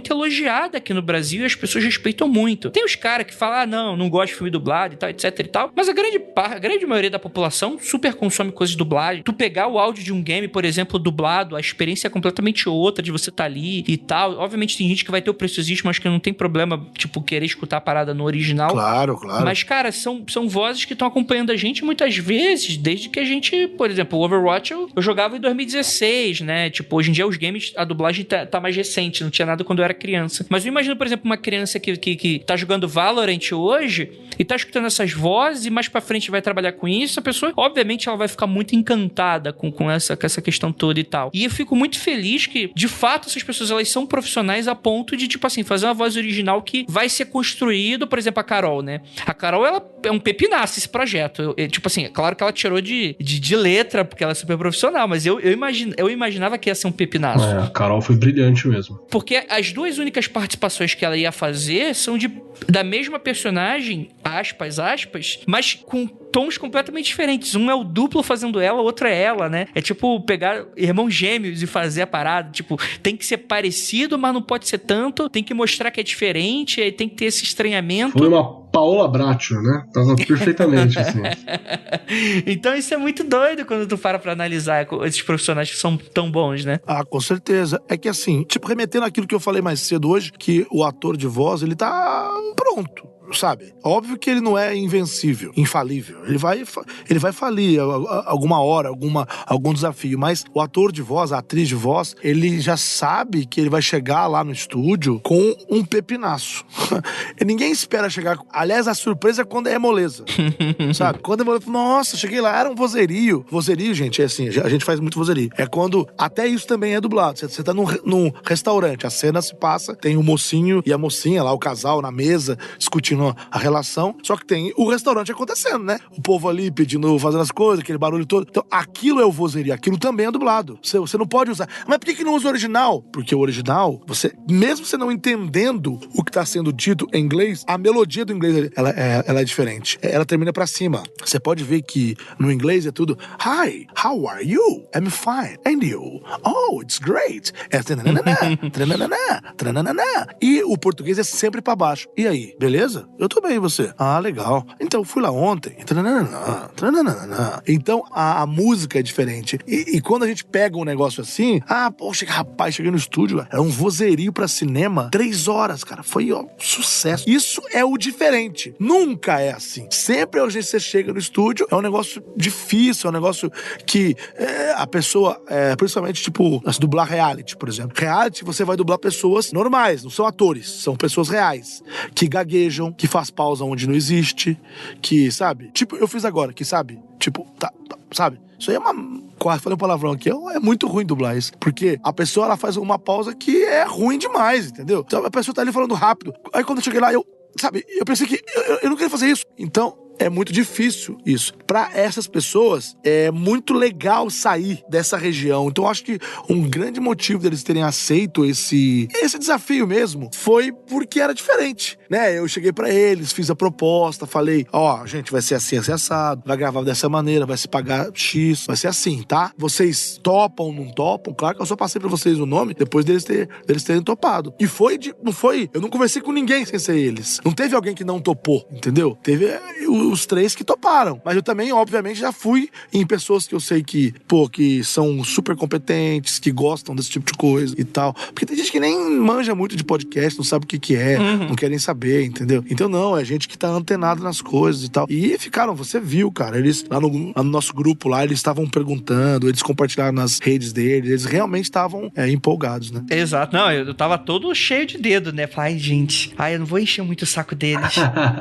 [SPEAKER 2] elogiada aqui no Brasil e as pessoas respeitam muito. Tem os caras que falam, não gosto de filme dublado e tal, etc e tal. Mas a grande maioria da população super consome coisas de dublagem. Tu pegar o áudio de um game, por exemplo, dublado, a experiência é completamente outra de você tá ali e tal. Obviamente tem gente que vai ter o preciosismo, acho que não tem problema, tipo, querer escutar a parada no original.
[SPEAKER 1] Claro.
[SPEAKER 2] Mas, cara, são vozes que estão acompanhando a gente muitas vezes, desde que a gente, por exemplo, o Overwatch eu jogava em 2016, né? Tipo, hoje em dia os games, a dublagem tá mais recente, não tinha nada quando eu era criança. Mas eu imagino, por exemplo, uma criança que tá jogando Valorant hoje e tá escutando essas vozes e mais pra frente vai trabalhar com isso, a pessoa, obviamente, ela vai ficar muito encantada com essa questão toda e tal. E eu fico muito feliz que, de fato, essas pessoas, elas são profissionais a ponto de, tipo assim, fazer uma voz original que vai ser construído, por exemplo, a Carol, né? A Carol, ela é um pepinaço esse projeto. Tipo assim, é claro que ela tirou de letra, porque ela é super profissional, mas eu imaginava que ia ser um pepinaço.
[SPEAKER 4] A Carol foi brilhante mesmo.
[SPEAKER 2] Porque as duas únicas participações que ela ia fazer são da mesma personagem, aspas, mas com tons completamente diferentes. Um é o duplo fazendo ela, o outro é ela, né? É tipo pegar irmãos gêmeos e fazer a parada. Tipo, tem que ser parecido, mas não pode ser tanto. Tem que mostrar que é diferente, aí tem que ter esse estranhamento.
[SPEAKER 4] Foi uma Paola Bracho, né? Tava perfeitamente assim.
[SPEAKER 2] Então isso é muito doido quando tu para pra analisar esses profissionais que são tão bons, né?
[SPEAKER 1] Ah, com certeza. É que assim, tipo, remetendo àquilo que eu falei mais cedo hoje, que o ator de voz, ele tá pronto. Sabe? Óbvio que ele não é invencível, infalível. Ele vai falir alguma hora, algum desafio. Mas o ator de voz, a atriz de voz, ele já sabe que ele vai chegar lá no estúdio com um pepinaço. Ninguém espera chegar... Aliás, a surpresa é quando é moleza. Sabe? Quando é moleza, nossa, cheguei lá, era um vozerio. Vozerio, gente, é assim, a gente faz muito vozerio. É quando... Até isso também é dublado. Você tá num restaurante, a cena se passa, tem o mocinho e a mocinha lá, o casal na mesa, discutindo a relação, só que tem o restaurante acontecendo, né? O povo ali pedindo, fazendo as coisas, aquele barulho todo. Então, aquilo é o vozerio, aquilo também é dublado. Você não pode usar. Mas por que não usa o original? Porque o original, mesmo você não entendendo o que tá sendo dito em inglês, a melodia do inglês, ela é diferente. Ela termina pra cima. Você pode ver que no inglês é tudo Hi, how are you? I'm fine. And you? Oh, it's great. É e o português é sempre pra baixo. E aí, beleza? Eu tô bem, e você? Ah, legal. Então, fui lá ontem. Então, a música é diferente. E quando a gente pega um negócio assim, poxa, rapaz, cheguei no estúdio, era um vozerio pra cinema, 3 horas, cara. Foi sucesso. Isso é o diferente. Nunca é assim. Sempre você chega no estúdio, é um negócio difícil, é um negócio que a pessoa, principalmente, tipo, dublar reality, por exemplo. Reality, você vai dublar pessoas normais, não são atores, são pessoas reais, que gaguejam, que faz pausa onde não existe, que, sabe? Tipo, eu fiz agora, que, sabe? Tipo, sabe? Isso aí é quase falei um palavrão aqui, é muito ruim dublar isso. Porque a pessoa, ela faz uma pausa que é ruim demais, entendeu? Então a pessoa tá ali falando rápido. Aí quando eu cheguei lá, eu pensei que eu não queria fazer isso. Então, é muito difícil isso. Pra essas pessoas, é muito legal sair dessa região. Então, eu acho que um grande motivo deles terem aceito esse desafio mesmo foi porque era diferente, né? Eu cheguei pra eles, fiz a proposta, falei, gente, vai ser assim, assim, assado, vai gravar dessa maneira, vai se pagar X, vai ser assim, tá? Vocês topam, não topam? Claro que eu só passei pra vocês o nome depois deles terem topado. E eu não conversei com ninguém sem ser eles. Não teve alguém que não topou, entendeu? Teve os 3 que toparam. Mas eu também, obviamente, já fui em pessoas que eu sei que são super competentes, que gostam desse tipo de coisa e tal. Porque tem gente que nem manja muito de podcast, não sabe o que é, não quer nem saber, entendeu? Então não, é gente que tá antenado nas coisas e tal. E ficaram, você viu, cara, eles lá no nosso grupo lá, eles estavam perguntando, eles compartilharam nas redes deles, eles realmente estavam empolgados, né?
[SPEAKER 2] Exato. Não, eu tava todo cheio de dedo, né? Falei, gente, eu não vou encher muito o saco deles.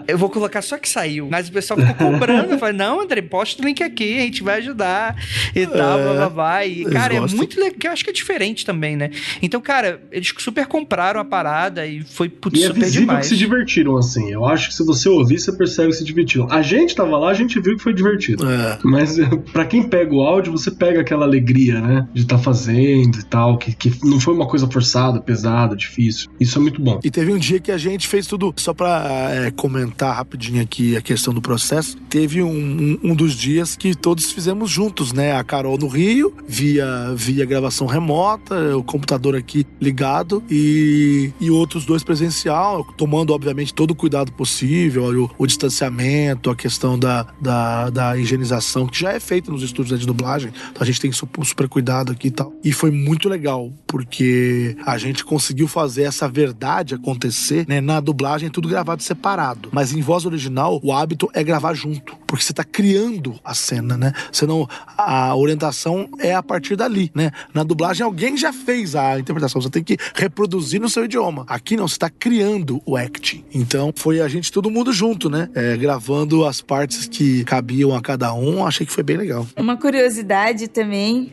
[SPEAKER 2] Eu vou colocar só que saiu. Mas o pessoal ficou cobrando. Eu falei, não, André, posta o link aqui, a gente vai ajudar e tal, blá, blá, blá. E, cara, é muito legal, eu acho que é diferente também, né? Então, cara, eles super compraram a parada e foi super demais. E é visível
[SPEAKER 4] que se divertiram, assim. Eu acho que se você ouvir, você percebe que se divertiram. A gente tava lá, a gente viu que foi divertido. Mas pra quem pega o áudio, você pega aquela alegria, né? De estar fazendo e tal, que não foi uma coisa forçada, pesada, difícil. Isso é muito bom.
[SPEAKER 1] E teve um dia que a gente fez tudo, só pra comentar rapidinho aqui a questão do processo, teve um dos dias que todos fizemos juntos, né? A Carol no Rio, via gravação remota, o computador aqui ligado e outros 2 presencial, tomando, obviamente, todo o cuidado possível, o distanciamento, a questão da higienização, que já é feita nos estúdios de dublagem, então a gente tem super cuidado aqui e tal. E foi muito legal, porque a gente conseguiu fazer essa verdade acontecer, né? Na dublagem é tudo gravado separado, mas em voz original, o hábito é gravar junto. porque você tá criando a cena, né? Você não... A orientação é a partir dali, né? Na dublagem, alguém já fez a interpretação, você tem que reproduzir no seu idioma. Aqui não, você tá criando o acting. Então, foi a gente, todo mundo junto, né? Gravando as partes que cabiam a cada um, achei que foi bem legal.
[SPEAKER 5] Uma curiosidade também,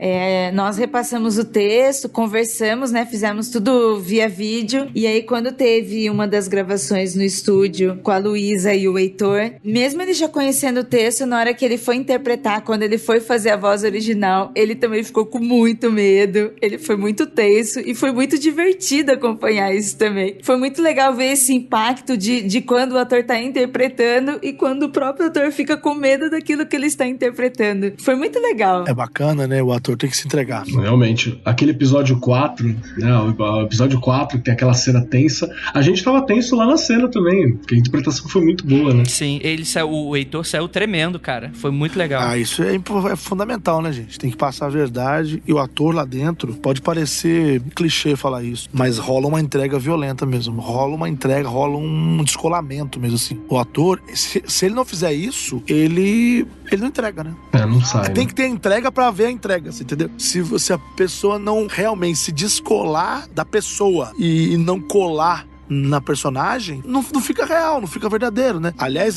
[SPEAKER 5] nós repassamos o texto, conversamos, né? Fizemos tudo via vídeo, e aí quando teve uma das gravações no estúdio com a Luísa e o Heitor, mesmo ele já conhecendo o texto, na hora que ele foi interpretar, quando ele foi fazer a voz original, ele também ficou com muito medo, ele foi muito tenso, e foi muito divertido acompanhar isso também. Foi muito legal ver esse impacto de quando o ator tá interpretando e quando o próprio ator fica com medo daquilo que ele está interpretando. Foi muito legal.
[SPEAKER 1] É bacana, né? O ator tem que se entregar.
[SPEAKER 4] Realmente. Aquele episódio 4, né? O episódio 4, que tem aquela cena tensa. A gente tava tenso lá na cena também, porque a interpretação foi muito boa, né?
[SPEAKER 2] Sim, o Heitor saiu tremendo, cara. Foi muito legal.
[SPEAKER 1] Isso é fundamental, né, gente? Tem que passar a verdade, e o ator lá dentro, pode parecer clichê falar isso, mas rola uma entrega violenta mesmo. Rola uma entrega, rola um descolamento mesmo, assim. O ator, se ele não fizer isso, ele não entrega, né?
[SPEAKER 4] Não sai.
[SPEAKER 1] Tem que ter entrega pra ver a entrega, você entendeu? Se a pessoa não realmente se descolar da pessoa e não colar na personagem, não fica real, não fica verdadeiro, né? Aliás,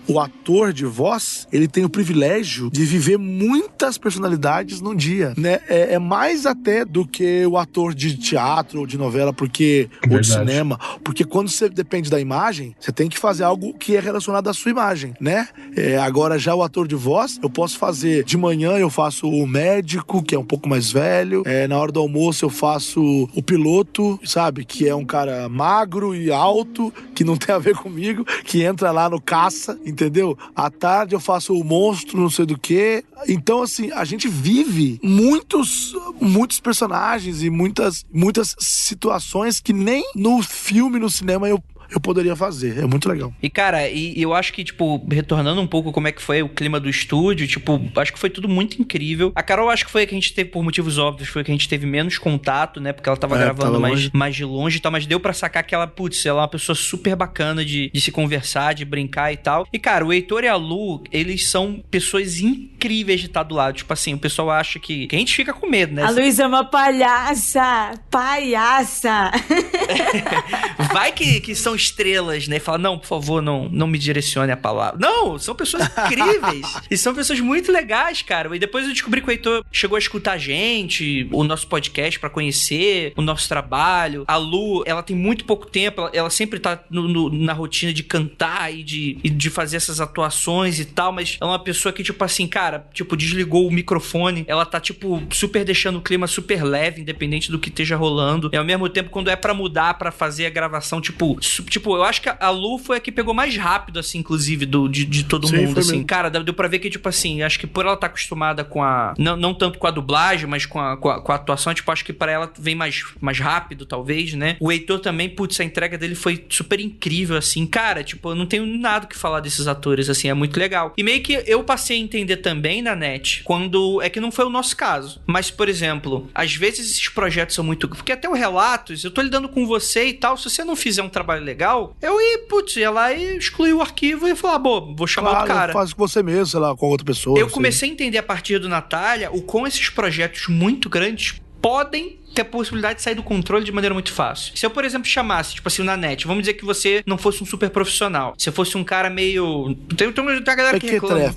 [SPEAKER 1] o ator de voz, ele tem o privilégio de viver muitas personalidades num dia, né? É mais até do que o ator de teatro ou de novela, ou de cinema, porque quando você depende da imagem, você tem que fazer algo que é relacionado à sua imagem, né? Agora, já o ator de voz, eu posso fazer de manhã, eu faço o médico, que é um pouco mais velho, na hora do almoço eu faço o piloto, sabe? Que é um cara magro e alto, que não tem a ver comigo, que entra lá no caça, entendeu? À tarde eu faço o monstro, não sei do que. Então, assim, a gente vive muitos personagens e muitas situações que nem no filme, no cinema, eu poderia fazer. É muito legal.
[SPEAKER 2] E, cara, eu acho que, tipo, retornando um pouco como é que foi o clima do estúdio, tipo, acho que foi tudo muito incrível. A Carol, acho que foi a que a gente teve, por motivos óbvios, foi a que a gente teve menos contato, né? Porque ela tava gravando mais de longe e tal, mas deu pra sacar que ela, ela é uma pessoa super bacana de se conversar, de brincar e tal. E, cara, o Heitor e a Lu, eles são pessoas incríveis de estar do lado. Tipo assim, o pessoal acha que a gente fica com medo, né?
[SPEAKER 5] A Luísa é uma palhaça!
[SPEAKER 2] Vai que são estrelas, né? Fala, não, por favor, não me direcione a palavra. Não, são pessoas incríveis. E são pessoas muito legais, cara. E depois eu descobri que o Heitor chegou a escutar a gente, o nosso podcast, pra conhecer o nosso trabalho. A Lu, ela tem muito pouco tempo, ela sempre tá na rotina de cantar e de fazer essas atuações e tal, mas é uma pessoa que, tipo assim, cara, tipo, desligou o microfone, ela tá, tipo, super deixando o clima super leve, independente do que esteja rolando. E ao mesmo tempo, quando é pra mudar, pra fazer a gravação, tipo, eu acho que a Lu foi a que pegou mais rápido, assim, inclusive, de todo mundo, assim. Mesmo. Cara, deu pra ver que, tipo assim, acho que por ela estar acostumada com a... Não tanto com a dublagem, mas com a atuação, tipo, acho que pra ela vem mais rápido, talvez, né? O Heitor também, putz, a entrega dele foi super incrível, assim. Cara, tipo, eu não tenho nada o que falar desses atores, assim, é muito legal. E meio que eu passei a entender também na net, quando... É que não foi o nosso caso. Mas, por exemplo, às vezes esses projetos são muito... Porque até o Relatos, eu tô lidando com você e tal, se você não fizer um trabalho legal, eu ia lá e excluir o arquivo e falar, vou chamar outro cara.
[SPEAKER 1] Faz com você mesmo, sei lá, com outra pessoa.
[SPEAKER 2] Eu comecei a entender a partir do Natália o como esses projetos muito grandes podem ter a possibilidade de sair do controle de maneira muito fácil. Se eu, por exemplo, chamasse, tipo assim, na net, vamos dizer que você não fosse um super profissional, se eu fosse um cara meio... Tem uma galera que reclama.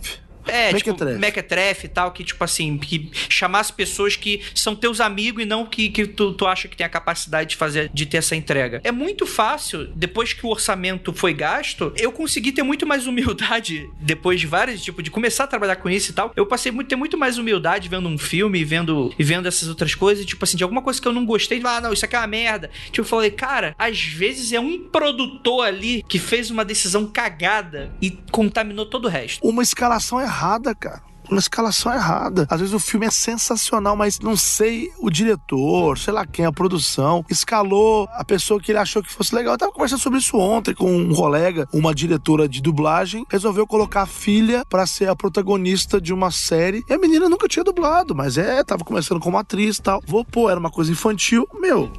[SPEAKER 2] Tipo, mequetrefe e tal, que, tipo assim, que chamasse pessoas que são teus amigos e não que tu acha que tem a capacidade de ter essa entrega. É muito fácil, depois que o orçamento foi gasto, eu consegui ter muito mais humildade, depois de vários, tipo, de começar a trabalhar com isso e tal, eu passei a ter muito mais humildade vendo um filme e vendo essas outras coisas, tipo assim, de alguma coisa que eu não gostei, não, isso aqui é uma merda. Tipo, eu falei, cara, às vezes é um produtor ali que fez uma decisão cagada e contaminou todo o resto.
[SPEAKER 1] Uma escalação errada, cara. uma escalação errada. Às vezes o filme é sensacional, mas não sei, o diretor, sei lá quem, a produção, escalou a pessoa que ele achou que fosse legal. Eu tava conversando sobre isso ontem com um colega, uma diretora de dublagem, resolveu colocar a filha pra ser a protagonista de uma série, e a menina nunca tinha dublado, mas tava começando como atriz e tal. Era uma coisa infantil.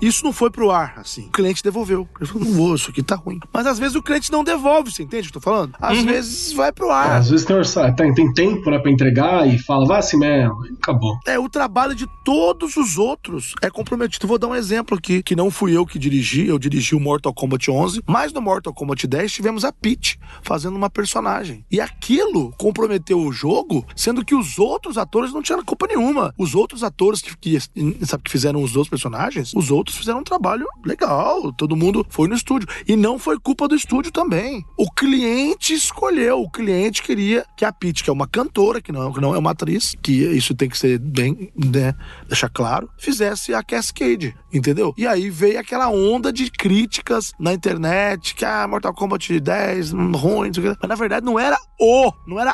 [SPEAKER 1] Isso não foi pro ar, assim. O cliente devolveu. Ele falou, não vou, isso aqui tá ruim. Mas às vezes o cliente não devolve, você entende o que eu tô falando? Às vezes vai pro ar.
[SPEAKER 4] Às vezes tem tempo, né, pra entregar e fala, vai assim mesmo, e acabou.
[SPEAKER 1] O trabalho de todos os outros é comprometido. Vou dar um exemplo aqui, que não fui eu que dirigi, eu dirigi o Mortal Kombat 11, mas no Mortal Kombat 10 tivemos a Peach fazendo uma personagem. E aquilo comprometeu o jogo, sendo que os outros atores não tinham culpa nenhuma. Os outros atores que fizeram os outros personagens, os outros fizeram um trabalho legal, todo mundo foi no estúdio. E não foi culpa do estúdio também. O cliente escolheu, o cliente queria que a Peach, que é uma cantora, que não é uma atriz, que isso tem que ser bem, né, deixar claro, fizesse a Cascade, entendeu? E aí veio aquela onda de críticas na internet, que Mortal Kombat 10, ruim, mas na verdade não era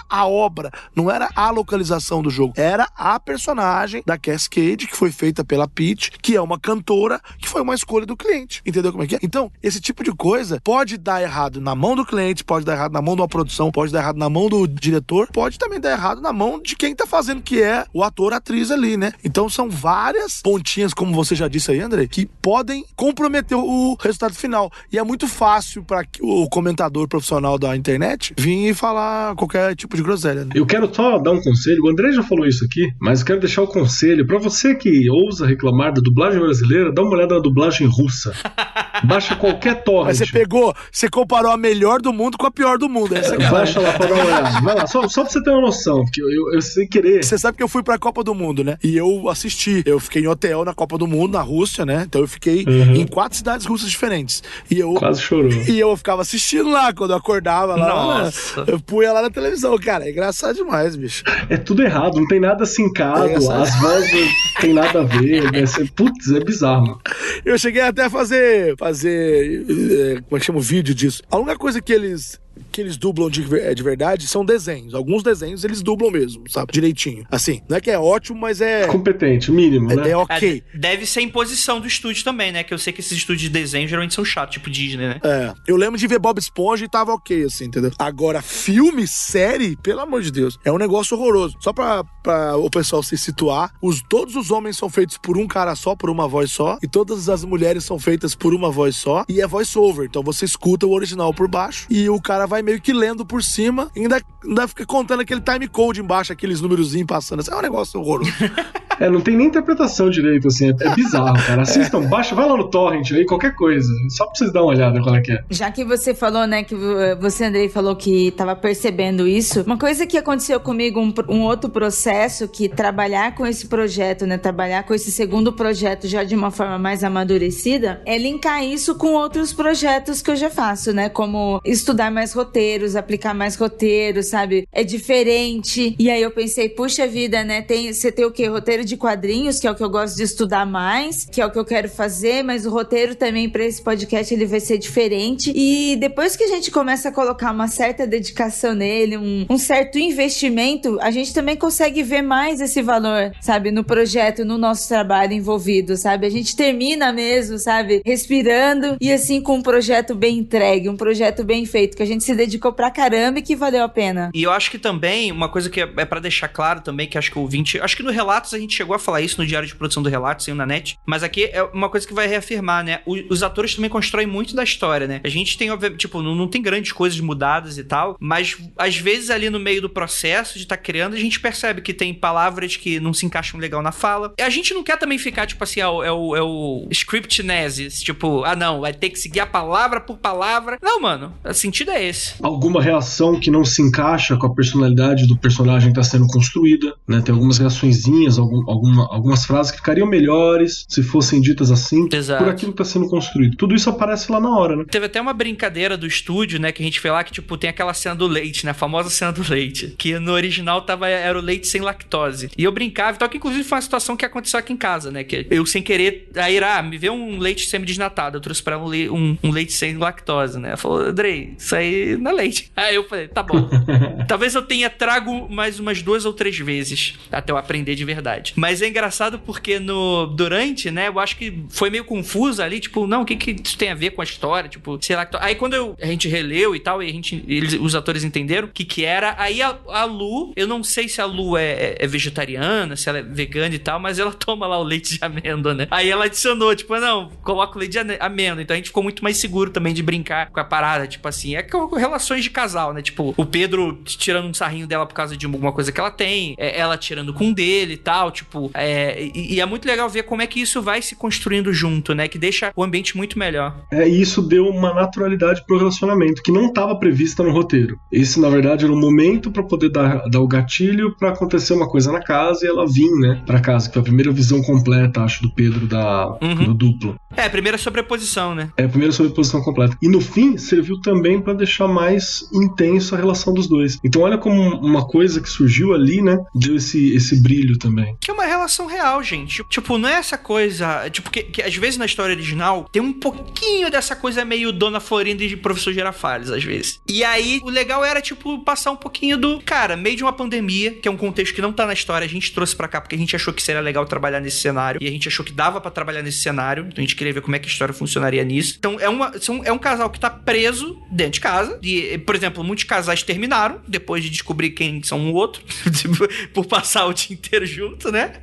[SPEAKER 1] a obra, não era a localização do jogo, era a personagem da Cascade, que foi feita pela Peach, que é uma cantora, que foi uma escolha do cliente, entendeu como é que é? Então, esse tipo de coisa pode dar errado na mão do cliente, pode dar errado na mão de uma produção, pode dar errado na mão do diretor, pode também dar errado na mão de quem tá fazendo, que é o ator, a atriz ali, né? Então são várias pontinhas, como você já disse aí, André, que podem comprometer o resultado final. E é muito fácil para o comentador profissional da internet vir e falar qualquer tipo de groselha, né?
[SPEAKER 4] Eu quero só dar um conselho, o André já falou isso aqui, mas eu quero deixar o conselho para você que ousa reclamar da dublagem brasileira, dá uma olhada na dublagem russa. Baixa qualquer torrent.
[SPEAKER 1] Mas você comparou a melhor do mundo com a pior do mundo.
[SPEAKER 4] Baixa lá pra dar uma olhada. Vai lá, só pra você ter uma noção, porque eu sem querer.
[SPEAKER 1] Você sabe que eu fui pra Copa do Mundo, né? E eu assisti. Eu fiquei em hotel na Copa do Mundo, na Rússia, né? Então eu fiquei em 4 cidades russas diferentes.
[SPEAKER 4] Quase chorou.
[SPEAKER 1] E eu ficava assistindo lá, quando eu acordava lá.
[SPEAKER 2] Nossa.
[SPEAKER 1] Eu punha lá na televisão, cara. É engraçado demais, bicho.
[SPEAKER 4] É tudo errado, não tem nada sincado, as vozes não tem nada a ver. Putz, é bizarro, mano.
[SPEAKER 1] Eu cheguei até a fazer como é que chama o vídeo disso? A única coisa que eles dublam de verdade são desenhos. Alguns desenhos eles dublam mesmo, sabe? Direitinho. Assim, não é que é ótimo, mas é...
[SPEAKER 4] competente, mínimo, né?
[SPEAKER 1] É ok.
[SPEAKER 2] Deve ser imposição do estúdio também, né? Que eu sei que esses estúdios de desenho geralmente são chatos, tipo Disney, né?
[SPEAKER 1] Eu lembro de ver Bob Esponja e tava ok, assim, entendeu? Agora, filme, série, pelo amor de Deus, é um negócio horroroso. Só pra o pessoal se situar, todos os homens são feitos por um cara só, por uma voz só, e todas as mulheres são feitas por uma voz só, e é voice over. Então você escuta o original por baixo, e o cara vai meio que lendo por cima, e ainda fica contando aquele time code embaixo, aqueles númerozinhos passando. Isso é um negócio horroroso.
[SPEAKER 4] Não tem nem interpretação direito, assim, é bizarro, cara. Assistam, baixa, vai lá no torrent aí, qualquer coisa, só pra vocês darem uma olhada qual é que é.
[SPEAKER 5] Já que você falou, né, que você, Andrei, falou que tava percebendo isso, uma coisa que aconteceu comigo, um outro processo, que trabalhar com esse projeto, né, trabalhar com esse segundo projeto já de uma forma mais amadurecida, é linkar isso com outros projetos que eu já faço, né, como estudar mais roteiros, aplicar mais roteiros, sabe, é diferente, e aí eu pensei, puxa vida, né, você tem o quê? Roteiro de quadrinhos, que é o que eu gosto de estudar mais, que é o que eu quero fazer, mas o roteiro também pra esse podcast ele vai ser diferente, e depois que a gente começa a colocar uma certa dedicação nele, um certo investimento, a gente também consegue ver mais esse valor, sabe, no projeto, no nosso trabalho envolvido, sabe, a gente termina mesmo, sabe, respirando e assim com um projeto bem entregue, um projeto bem feito, que a gente se dedicou pra caramba e que valeu a pena.
[SPEAKER 2] E eu acho que também, uma coisa que é pra deixar claro também, que acho que o ouvinte, acho que no Relatos a gente chegou a falar isso no diário de produção do Relatos, saiu na net, mas aqui é uma coisa que vai reafirmar, né, os atores também constroem muito da história, né, a gente tem, tipo, não tem grandes coisas mudadas e tal, mas às vezes ali no meio do processo de estar criando, a gente percebe que tem palavras que não se encaixam legal na fala, e a gente não quer também ficar, tipo assim, é o scriptnesis, tipo, não, vai ter que seguir a palavra por palavra, não, mano, o sentido é esse.
[SPEAKER 4] Alguma reação que não se encaixa com a personalidade do personagem que tá sendo construída, né, tem algumas reaçõezinhas, algumas frases que ficariam melhores se fossem ditas assim,
[SPEAKER 2] Exato.
[SPEAKER 4] por aquilo que tá sendo construído. Tudo isso aparece lá na hora, né?
[SPEAKER 2] Teve até uma brincadeira do estúdio, né, que a gente fez lá, que tipo, tem aquela cena do leite, né, a famosa cena do leite, que no original era o leite sem lactose. E eu brincava e tal, que inclusive foi uma situação que aconteceu aqui em casa, né, que eu sem querer, aí me vê um leite semi-desnatado, eu trouxe pra ela um leite sem lactose, né, ela falou, Andrei, isso aí não é leite. Aí eu falei, tá bom. Talvez eu tenha trago mais umas 2 ou 3 vezes, até eu aprender de verdade. Mas é engraçado porque durante, né, eu acho que foi meio confuso ali, tipo, não, o que isso tem a ver com a história, tipo, sei lá. Aí quando a gente releu e tal, e os atores entenderam o que era, aí a Lu, eu não sei se a Lu é vegetariana, se ela é vegana e tal, mas ela toma lá o leite de amêndoa, né? Aí ela adicionou, tipo, não, coloca o leite de amêndoa, então a gente ficou muito mais seguro também de brincar com a parada, tipo assim, com relações de casal, né? Tipo, o Pedro tirando um sarrinho dela por causa de alguma coisa que ela tem, ela tirando com dele e tal, tipo, e é muito legal ver como é que isso vai se construindo junto, né? Que deixa o ambiente muito melhor.
[SPEAKER 4] E isso deu uma naturalidade pro relacionamento que não estava prevista no roteiro. Esse, na verdade, era um momento pra poder dar o gatilho pra acontecer uma coisa na casa e ela vir, né, pra casa, que foi a primeira visão completa, acho, do Pedro do duplo.
[SPEAKER 2] A primeira sobreposição, né?
[SPEAKER 4] A primeira sobreposição completa. E no fim, serviu também pra deixar mais intenso a relação dos dois. Então olha como uma coisa que surgiu ali, né, deu esse brilho também.
[SPEAKER 2] Que é uma relação real, gente. Tipo, não é essa coisa... Tipo, que às vezes na história original tem um pouquinho dessa coisa meio Dona Florinda e Professor Girafales, às vezes. E aí, o legal era, tipo, passar um pouquinho do... Cara, meio de uma pandemia, que é um contexto que não tá na história, a gente trouxe pra cá porque a gente achou que seria legal trabalhar nesse cenário. E a gente achou que dava pra trabalhar nesse cenário. Então a gente queria ver como é que a história funcionaria nisso. Então é um casal que tá preso dentro de casa. E, por exemplo, muitos casais terminaram depois de descobrir quem são um outro. Por passar o dia inteiro junto, né?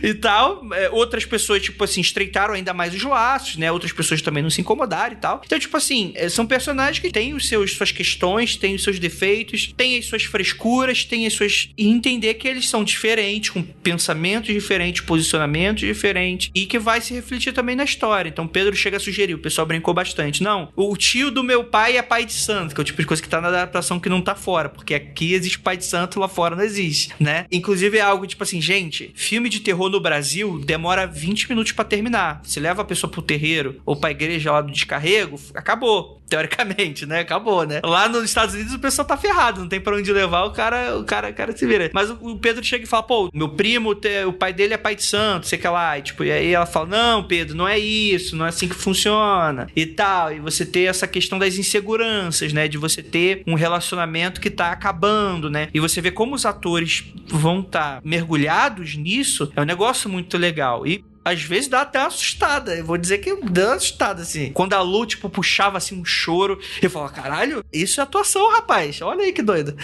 [SPEAKER 2] E tal. Outras pessoas, tipo assim, estreitaram ainda mais os laços, né? Outras pessoas também não se incomodaram e tal. Então, tipo assim, são personagens que têm suas questões, têm os seus defeitos, têm as suas frescuras, têm as suas... E entender que eles são diferentes, com pensamentos diferentes, posicionamentos diferentes, e que vai se refletir também na história. Então, Pedro chega a sugerir, o pessoal brincou bastante. Não, o tio do meu pai é pai de santo, que é o tipo de coisa que tá na adaptação que não tá fora, porque aqui existe pai de santo, lá fora não existe, né? Inclusive é algo tipo assim, gente, filme de terror no Brasil demora 20 minutos pra terminar. Se leva a pessoa pro terreiro ou pra igreja lá do descarrego, acabou. Teoricamente, né? Acabou, né? Lá nos Estados Unidos o pessoal tá ferrado, não tem pra onde levar, o cara se vira. Mas o Pedro chega e fala, pô, meu primo, o pai dele é pai de santo, sei que lá. E, tipo, e aí ela fala, não, Pedro, não é isso, não é assim que funciona e tal. E você ter essa questão das inseguranças, né? De você ter um relacionamento que tá acabando, né? E você vê como os atores vão estar mergulhados nisso, é um negócio muito legal. E às vezes dá até uma assustada. Eu vou dizer que dá uma assustada, assim. Quando a Lu, tipo, puxava, assim, um choro, eu falava, caralho, isso é atuação, rapaz. Olha aí que doido.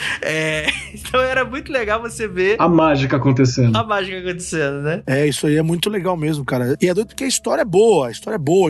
[SPEAKER 2] Então era muito legal você ver...
[SPEAKER 4] A mágica acontecendo.
[SPEAKER 2] Né?
[SPEAKER 1] Isso aí é muito legal mesmo, cara. E é doido porque a história é boa.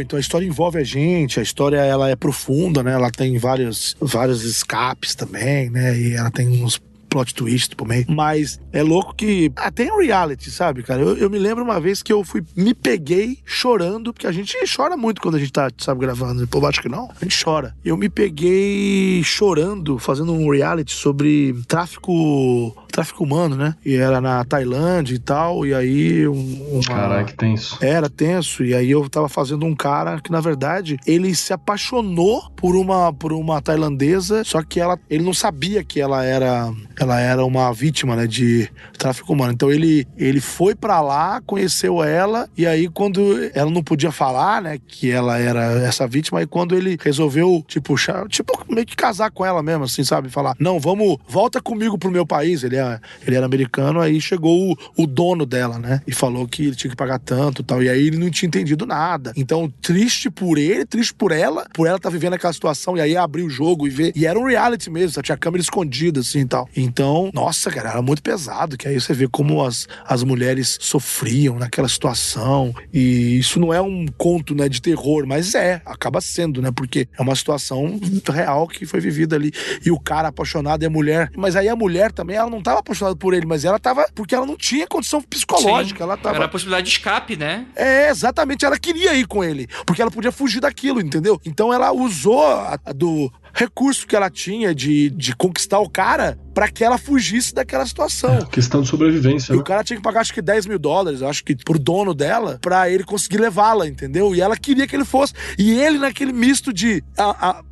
[SPEAKER 1] Então a história envolve a gente, a história, ela é profunda, né? Ela tem vários escapes também, né? E ela tem uns plot twist por meio. Mas é louco que... tem um reality, sabe, cara? Eu me lembro uma vez que me peguei chorando, porque a gente chora muito quando a gente tá, sabe, gravando. O povo acha que não. A gente chora. Eu me peguei chorando, fazendo um reality sobre tráfico humano, né? E era na Tailândia e tal, e aí
[SPEAKER 4] Caraca, que tenso.
[SPEAKER 1] Era tenso, e aí eu tava fazendo um cara que, na verdade, ele se apaixonou por uma tailandesa, só que ele não sabia que ela era uma vítima, né, de tráfico humano. Então ele foi pra lá, conheceu ela, e aí quando ela não podia falar, né, que ela era essa vítima, aí quando ele resolveu, tipo, meio que casar com ela mesmo, assim, sabe? Falar, não, volta comigo pro meu país. Ele era americano, aí chegou o dono dela, né? E falou que ele tinha que pagar tanto e tal. E aí ele não tinha entendido nada. Então, triste por ele, triste por ela tá vivendo aquela situação, e aí abrir o jogo e ver. E era um reality mesmo, só tinha a câmera escondida, assim e tal. Então, nossa, cara, era muito pesado, que aí você vê como as mulheres sofriam naquela situação. E isso não é um conto, né, de terror, mas acaba sendo, né? Porque é uma situação real que foi vivida ali. E o cara apaixonado é a mulher. Mas aí a mulher também, ela não tava apaixonada por ele, mas ela tava... Porque ela não tinha condição psicológica.
[SPEAKER 2] Sim,
[SPEAKER 1] ela tava...
[SPEAKER 2] Era a possibilidade de escape, né?
[SPEAKER 1] Exatamente. Ela queria ir com ele, porque ela podia fugir daquilo, entendeu? Então ela usou do recurso que ela tinha de conquistar o cara pra que ela fugisse daquela situação.
[SPEAKER 4] Questão de sobrevivência,
[SPEAKER 1] E
[SPEAKER 4] né?
[SPEAKER 1] o cara tinha que pagar, acho que $10 mil, acho que pro dono dela, pra ele conseguir levá-la, entendeu? E ela queria que ele fosse. E ele naquele misto de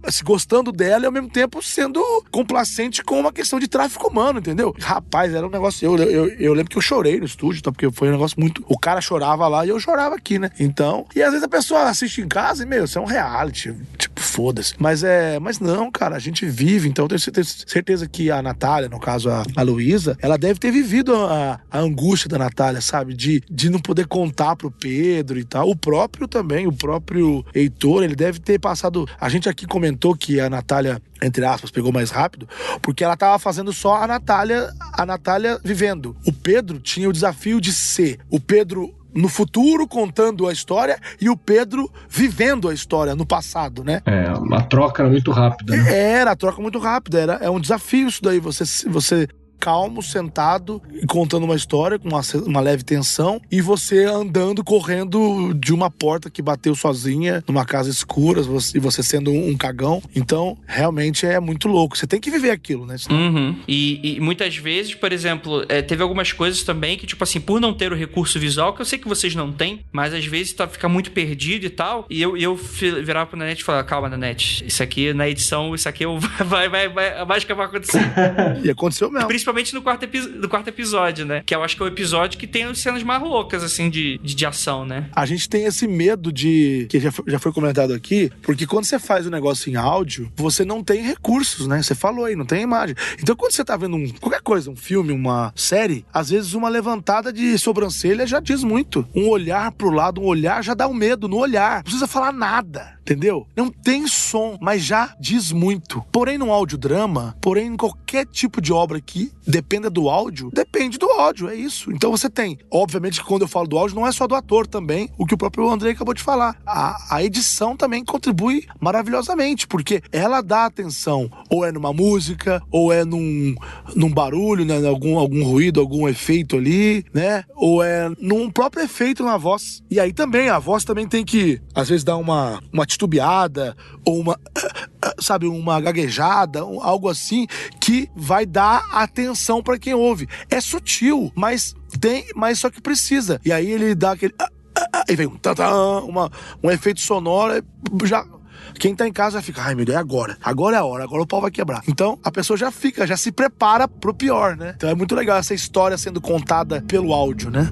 [SPEAKER 1] se gostando dela e ao mesmo tempo sendo complacente com uma questão de tráfico humano, entendeu? Rapaz, era um negócio... Eu lembro que eu chorei no estúdio, tá? Porque foi um negócio muito... O cara chorava lá e eu chorava aqui, né? Então... E às vezes a pessoa assiste em casa e, isso é um reality. Tipo, foda-se. Mas não, cara, a gente vive. Então eu tenho certeza que a Natália, no caso a Luísa, ela deve ter vivido a angústia da Natália, sabe? De não poder contar pro Pedro e tal. O próprio Heitor, ele deve ter passado... A gente aqui comentou que a Natália, entre aspas, pegou mais rápido, porque ela tava fazendo só a Natália vivendo. O Pedro tinha o desafio de ser o Pedro no futuro contando a história e o Pedro vivendo a história no passado, né?
[SPEAKER 4] A troca era muito rápida, né?
[SPEAKER 1] Era a troca muito rápida, é um desafio isso daí, você calmo, sentado e contando uma história com uma leve tensão e você andando, correndo de uma porta que bateu sozinha numa casa escura e você sendo um cagão. Então, realmente é muito louco. Você tem que viver aquilo, né?
[SPEAKER 2] Uhum. E muitas vezes, por exemplo, teve algumas coisas também que, tipo assim, por não ter o recurso visual, que eu sei que vocês não têm, mas às vezes fica muito perdido e tal, e eu virava pro Nanete e falava, calma, Nanete, isso aqui na edição, a mágica vai acontecer.
[SPEAKER 1] E aconteceu mesmo.
[SPEAKER 2] Principalmente no quarto episódio, né? Que eu acho que é o episódio que tem as cenas mais loucas, assim, de ação, né?
[SPEAKER 1] A gente tem esse medo que já foi comentado aqui, porque quando você faz um negócio em áudio, você não tem recursos, né? Você falou aí, não tem imagem. Então quando você tá vendo qualquer coisa, um filme, uma série, às vezes uma levantada de sobrancelha já diz muito. Um olhar pro lado, um olhar já dá um medo no olhar. Não precisa falar nada. Entendeu? Não tem som, mas já diz muito. Porém, no audiodrama, em qualquer tipo de obra que dependa do áudio, depende do áudio, é isso. Então você tem, obviamente que quando eu falo do áudio, não é só do ator também, o que o próprio Andrei acabou de falar. A edição também contribui maravilhosamente, porque ela dá atenção, ou é numa música, ou é num barulho, né? Algum ruído, algum efeito ali, né? Ou é num próprio efeito na voz. E aí também, a voz também tem que, às vezes, dar uma titubeada ou uma gaguejada, algo assim que vai dar atenção pra quem ouve. É sutil, mas só que precisa. E aí ele dá aquele e vem um efeito sonoro, já quem tá em casa já fica, ai meu Deus, é agora é a hora, agora o pau vai quebrar. Então a pessoa já se prepara pro pior, né? Então é muito legal essa história sendo contada pelo áudio, né?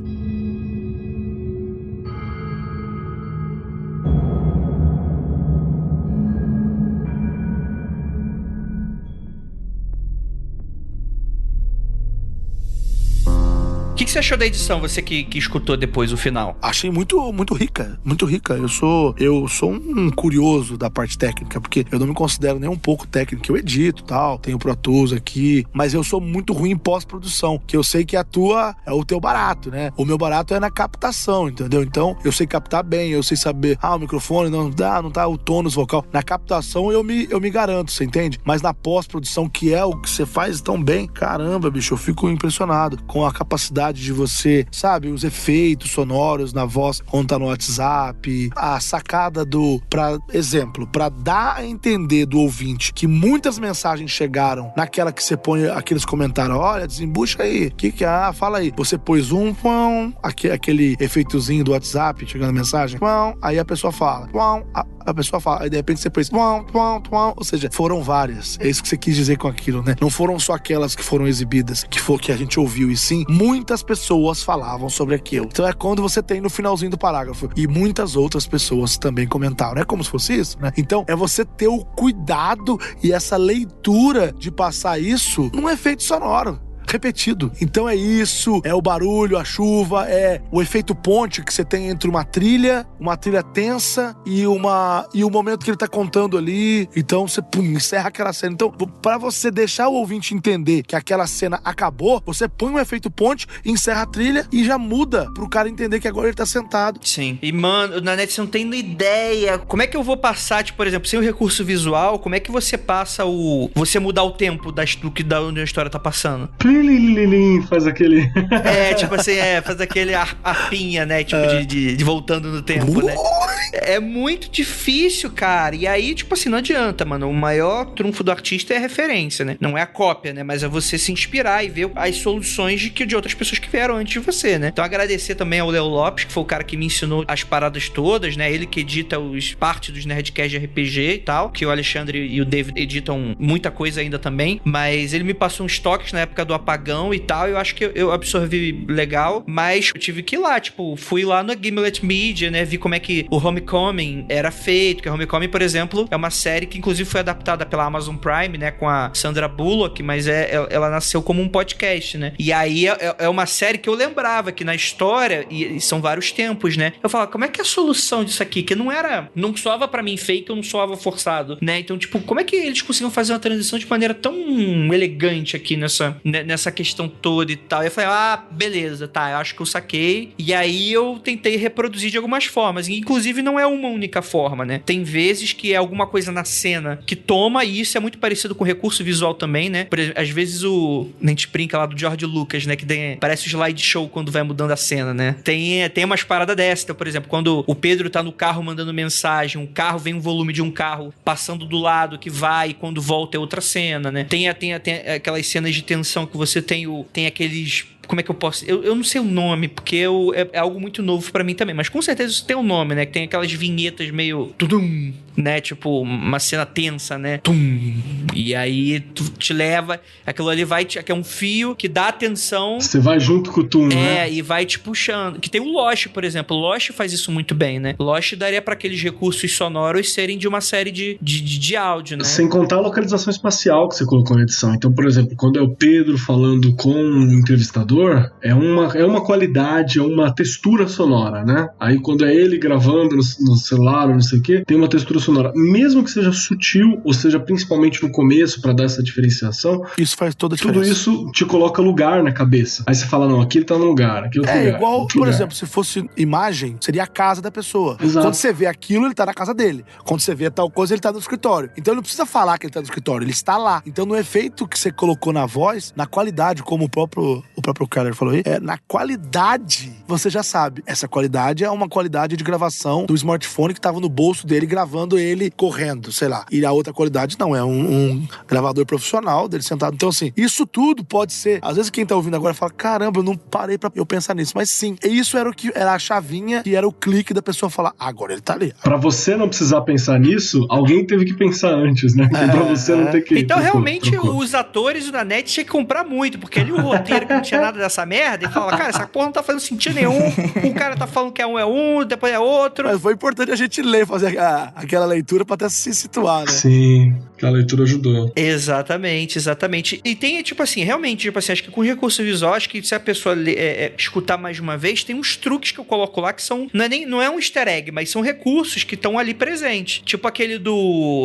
[SPEAKER 2] O que você achou da edição, você que escutou depois o final?
[SPEAKER 1] Achei muito, muito rica, muito rica. Eu sou um curioso da parte técnica, porque eu não me considero nem um pouco técnico. Eu edito e tal, tenho Pro Tools aqui, mas eu sou muito ruim em pós-produção, que eu sei que a tua é o teu barato, né? O meu barato é na captação, entendeu? Então, eu sei captar bem, eu sei saber, o microfone não tá o tônus vocal. Na captação, eu me garanto, você entende? Mas na pós-produção, que é o que você faz tão bem, caramba, bicho, eu fico impressionado com a capacidade de você, sabe, os efeitos sonoros na voz quando tá no WhatsApp, a sacada pra dar a entender do ouvinte que muitas mensagens chegaram naquela que você põe aqueles comentários, olha, desembucha aí, fala aí. Você pôs aquele efeitozinho do WhatsApp chegando a mensagem, aí a pessoa fala, aí de repente você pôs, ou seja, foram várias. É isso que você quis dizer com aquilo, né? Não foram só aquelas que foram exibidas, que a gente ouviu, e sim, muitas pessoas falavam sobre aquilo. Então é quando você tem no finalzinho do parágrafo, e muitas outras pessoas também comentaram. É como se fosse isso, né? Então é você ter o cuidado e essa leitura de passar isso num efeito sonoro repetido. Então é isso, é o barulho, a chuva, é o efeito ponte que você tem entre uma trilha tensa e o momento que ele tá contando ali. Então você encerra aquela cena. Então, pra você deixar o ouvinte entender que aquela cena acabou, você põe um efeito ponte, encerra a trilha e já muda pro cara entender que agora ele tá sentado.
[SPEAKER 2] Sim. E, mano, Nanete, você não tem ideia. Como é que eu vou passar, tipo, por exemplo, sem o recurso visual, como é que você passa você mudar o tempo de onde a história tá passando?
[SPEAKER 4] Que faz aquele...
[SPEAKER 2] Tipo assim, faz aquele arpinha, né? Tipo, de voltando no tempo, né? É muito difícil, cara. E aí, tipo assim, não adianta, mano. O maior trunfo do artista é a referência, né? Não é a cópia, né? Mas é você se inspirar e ver as soluções de outras pessoas que vieram antes de você, né? Então, agradecer também ao Léo Lopes, que foi o cara que me ensinou as paradas todas, né? Ele que edita parte dos Nerdcast de RPG e tal, que o Alexandre e o David editam muita coisa ainda também, mas ele me passou uns toques na época do apagão e tal, eu acho que eu absorvi legal, mas eu tive que ir lá, tipo, fui lá no Gimlet Media, né? Vi como é que o Homecoming era feito, que o Homecoming, por exemplo, é uma série que inclusive foi adaptada pela Amazon Prime, né? Com a Sandra Bullock, mas ela nasceu como um podcast, né? E aí é uma série que eu lembrava que na história, e são vários tempos, né? Eu falava, como é que é a solução disso aqui? Que não soava pra mim fake, eu não soava forçado, né? Então, tipo, como é que eles conseguiam fazer uma transição de maneira tão elegante aqui nessa questão toda e tal? E eu falei, beleza, tá, eu acho que eu saquei. E aí eu tentei reproduzir de algumas formas. E, inclusive, não é uma única forma, né? Tem vezes que é alguma coisa na cena que toma, e isso é muito parecido com o recurso visual também, né? Por exemplo, às vezes a gente brinca lá do George Lucas, né? Que parece o slideshow quando vai mudando a cena, né? Tem umas paradas dessas. Então, por exemplo, quando o Pedro tá no carro mandando mensagem, um carro vem um volume de um carro passando do lado que vai, e quando volta é outra cena, né? Tem aquelas cenas de tensão que você tem aqueles... Como é que eu posso... Eu não sei o nome, porque é algo muito novo pra mim também, mas com certeza isso tem um nome, né? Que tem aquelas vinhetas meio... Tudum, né? Tipo, uma cena tensa, né? Tum, e aí tu te leva... Aquilo ali que é um fio que dá atenção...
[SPEAKER 4] Você vai junto com o tum, né?
[SPEAKER 2] E vai te puxando. Que tem o Lost, por exemplo. O Lost faz isso muito bem, né? Lost daria pra aqueles recursos sonoros serem de uma série de áudio, né?
[SPEAKER 4] Sem contar a localização espacial que você colocou na edição. Então, por exemplo, quando é o Pedro falando com o entrevistador, é uma qualidade, é uma textura sonora, né? Aí quando é ele gravando no celular ou não sei o que, tem uma textura sonora. Mesmo que seja sutil, ou seja, principalmente no começo, pra dar essa diferenciação,
[SPEAKER 1] isso faz toda a diferença.
[SPEAKER 4] Tudo isso te coloca lugar na cabeça. Aí você fala, não, aqui ele tá num lugar, aqui é outro lugar.
[SPEAKER 1] Igual, por exemplo, se fosse imagem, seria a casa da pessoa.
[SPEAKER 4] Exato.
[SPEAKER 1] Quando você vê aquilo, ele tá na casa dele. Quando você vê tal coisa, ele tá no escritório. Então ele não precisa falar que ele tá no escritório, ele está lá. Então no efeito que você colocou na voz, na qualidade, como o próprio Keller falou aí, na qualidade, você já sabe. Essa qualidade é uma qualidade de gravação do smartphone que tava no bolso dele, gravando ele correndo, sei lá. E a outra qualidade não, é um gravador profissional dele sentado. Então assim, isso tudo pode ser, às vezes quem tá ouvindo agora fala, caramba, eu não parei pra eu pensar nisso, mas sim, isso era a chavinha e era o clique da pessoa falar, agora ele tá ali.
[SPEAKER 4] Pra você não precisar pensar nisso, alguém teve que pensar antes, né? Pra você não ter que...
[SPEAKER 2] Então realmente os atores da NET tinham que comprar muito, porque ali o roteiro que não tinha nada dessa merda, e fala, cara, essa porra não tá fazendo sentido nenhum, o cara tá falando que é um, depois é outro.
[SPEAKER 1] Mas foi importante a gente ler, fazer aquela leitura pra até se situar, né?
[SPEAKER 4] Sim, aquela leitura ajudou.
[SPEAKER 2] Exatamente. E tem, tipo assim, realmente, tipo assim, acho que com recurso visual, acho que se a pessoa escutar mais de uma vez, tem uns truques que eu coloco lá que são, não é um easter egg, mas são recursos que estão ali presentes. Tipo aquele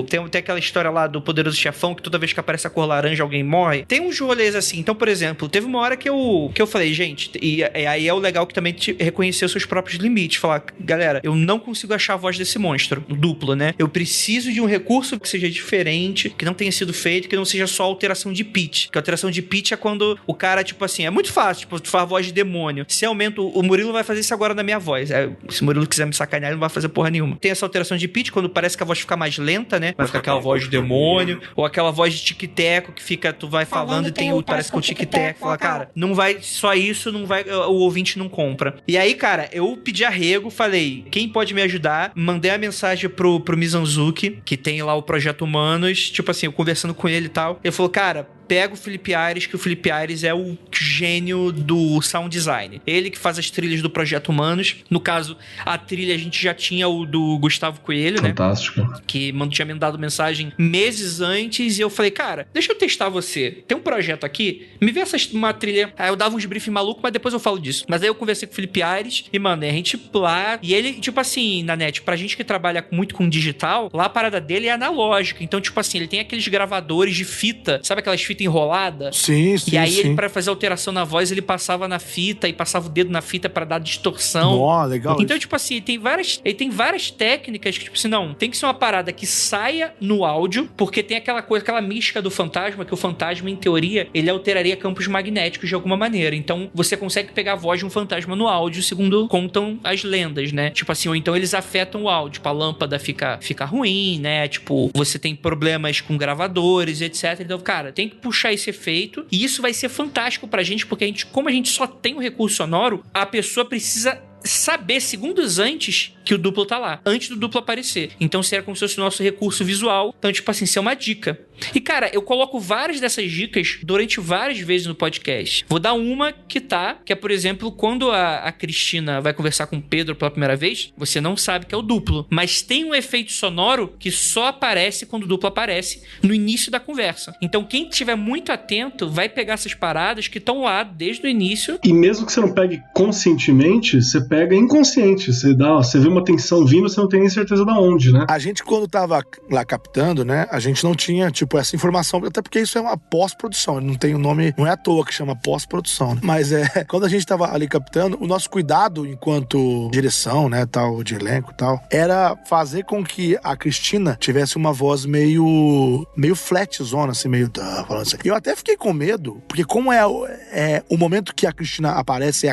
[SPEAKER 2] tem aquela história lá do Poderoso Chefão, que toda vez que aparece a cor laranja, alguém morre. Tem uns rolês assim. Então, por exemplo, teve uma hora que eu falei, gente, e aí é o legal que também reconhecer os seus próprios limites. Falar, galera, eu não consigo achar a voz desse monstro duplo, né? Eu preciso de um recurso que seja diferente, que não tenha sido feito, que não seja só alteração de pitch. Que a alteração de pitch é quando o cara, tipo assim, é muito fácil, tipo, tu faz a voz de demônio. Se aumenta, o Murilo vai fazer isso agora na minha voz. Se o Murilo quiser me sacanear, ele não vai fazer porra nenhuma. Tem essa alteração de pitch, quando parece que a voz fica mais lenta, né? Vai ficar aquela voz de demônio, ou aquela voz de tic-teco que fica, tu vai falando e parece que é um tic-teco. Fala, cara, não vai, só isso, não vai, o ouvinte não compra. E aí, cara, eu pedi arrego, falei, quem pode me ajudar? Mandei a mensagem pro Mizanzuki, que tem lá o Projeto Humanos, tipo assim, eu conversando com ele e tal. Ele falou, cara, pega o Felipe Aires, que o Felipe Aires é o gênio do sound design. Ele que faz as trilhas do Projeto Humanos. No caso, a trilha a gente já tinha o do Gustavo Coelho,
[SPEAKER 4] fantástico,
[SPEAKER 2] né? Que tinha me dado mensagem meses antes e eu falei, cara, deixa eu testar você. Tem um projeto aqui, me vê uma trilha. Aí eu dava uns briefing maluco, mas depois eu falo disso. Mas aí eu conversei com o Felipe Aires e, mano, a gente lá... E ele, tipo assim, na net, pra gente que trabalha muito com digital, lá a parada dele é analógica. Então, tipo assim, ele tem aqueles gravadores de fita, sabe aquelas fitas fita enrolada.
[SPEAKER 1] Sim.
[SPEAKER 2] E aí ele, pra fazer alteração na voz, ele passava na fita e passava o dedo na fita pra dar distorção.
[SPEAKER 1] Ó, legal.
[SPEAKER 2] Então,
[SPEAKER 1] isso.
[SPEAKER 2] tipo assim, ele tem várias técnicas que, tipo assim, não, tem que ser uma parada que saia no áudio, porque tem aquela coisa, aquela mística do fantasma, que o fantasma, em teoria, ele alteraria campos magnéticos de alguma maneira. Então, você consegue pegar a voz de um fantasma no áudio, segundo contam as lendas, né? Tipo assim, ou então eles afetam o áudio, tipo, a lâmpada fica ruim, né? Tipo, você tem problemas com gravadores, etc. Então, cara, tem que puxar esse efeito, e isso vai ser fantástico pra gente, porque como a gente só tem o recurso sonoro, a pessoa precisa saber segundos antes que o duplo tá lá, antes do duplo aparecer. Então seria como se fosse o nosso recurso visual. Então, tipo assim, isso é uma dica. E, cara, eu coloco várias dessas dicas durante várias vezes no podcast. Vou dar uma que é, por exemplo, quando a Cristina vai conversar com o Pedro pela primeira vez, você não sabe que é o duplo, mas tem um efeito sonoro que só aparece quando o duplo aparece no início da conversa. Então, quem estiver muito atento vai pegar essas paradas que estão lá desde o início.
[SPEAKER 4] E mesmo que você não pegue conscientemente, você pega inconsciente. Você vê uma tensão vindo, você não tem nem certeza de onde, né?
[SPEAKER 1] A gente, quando tava lá captando, né, a gente não tinha, tipo, essa informação, até porque isso é uma pós-produção, não tem o nome, não é à toa que chama pós-produção, né? Mas quando a gente tava ali captando, o nosso cuidado enquanto direção, né, tal, de elenco e tal, era fazer com que a Cristina tivesse uma voz meio flatzona, assim, meio falando assim. Eu até fiquei com medo, porque como é o momento que a Cristina aparece é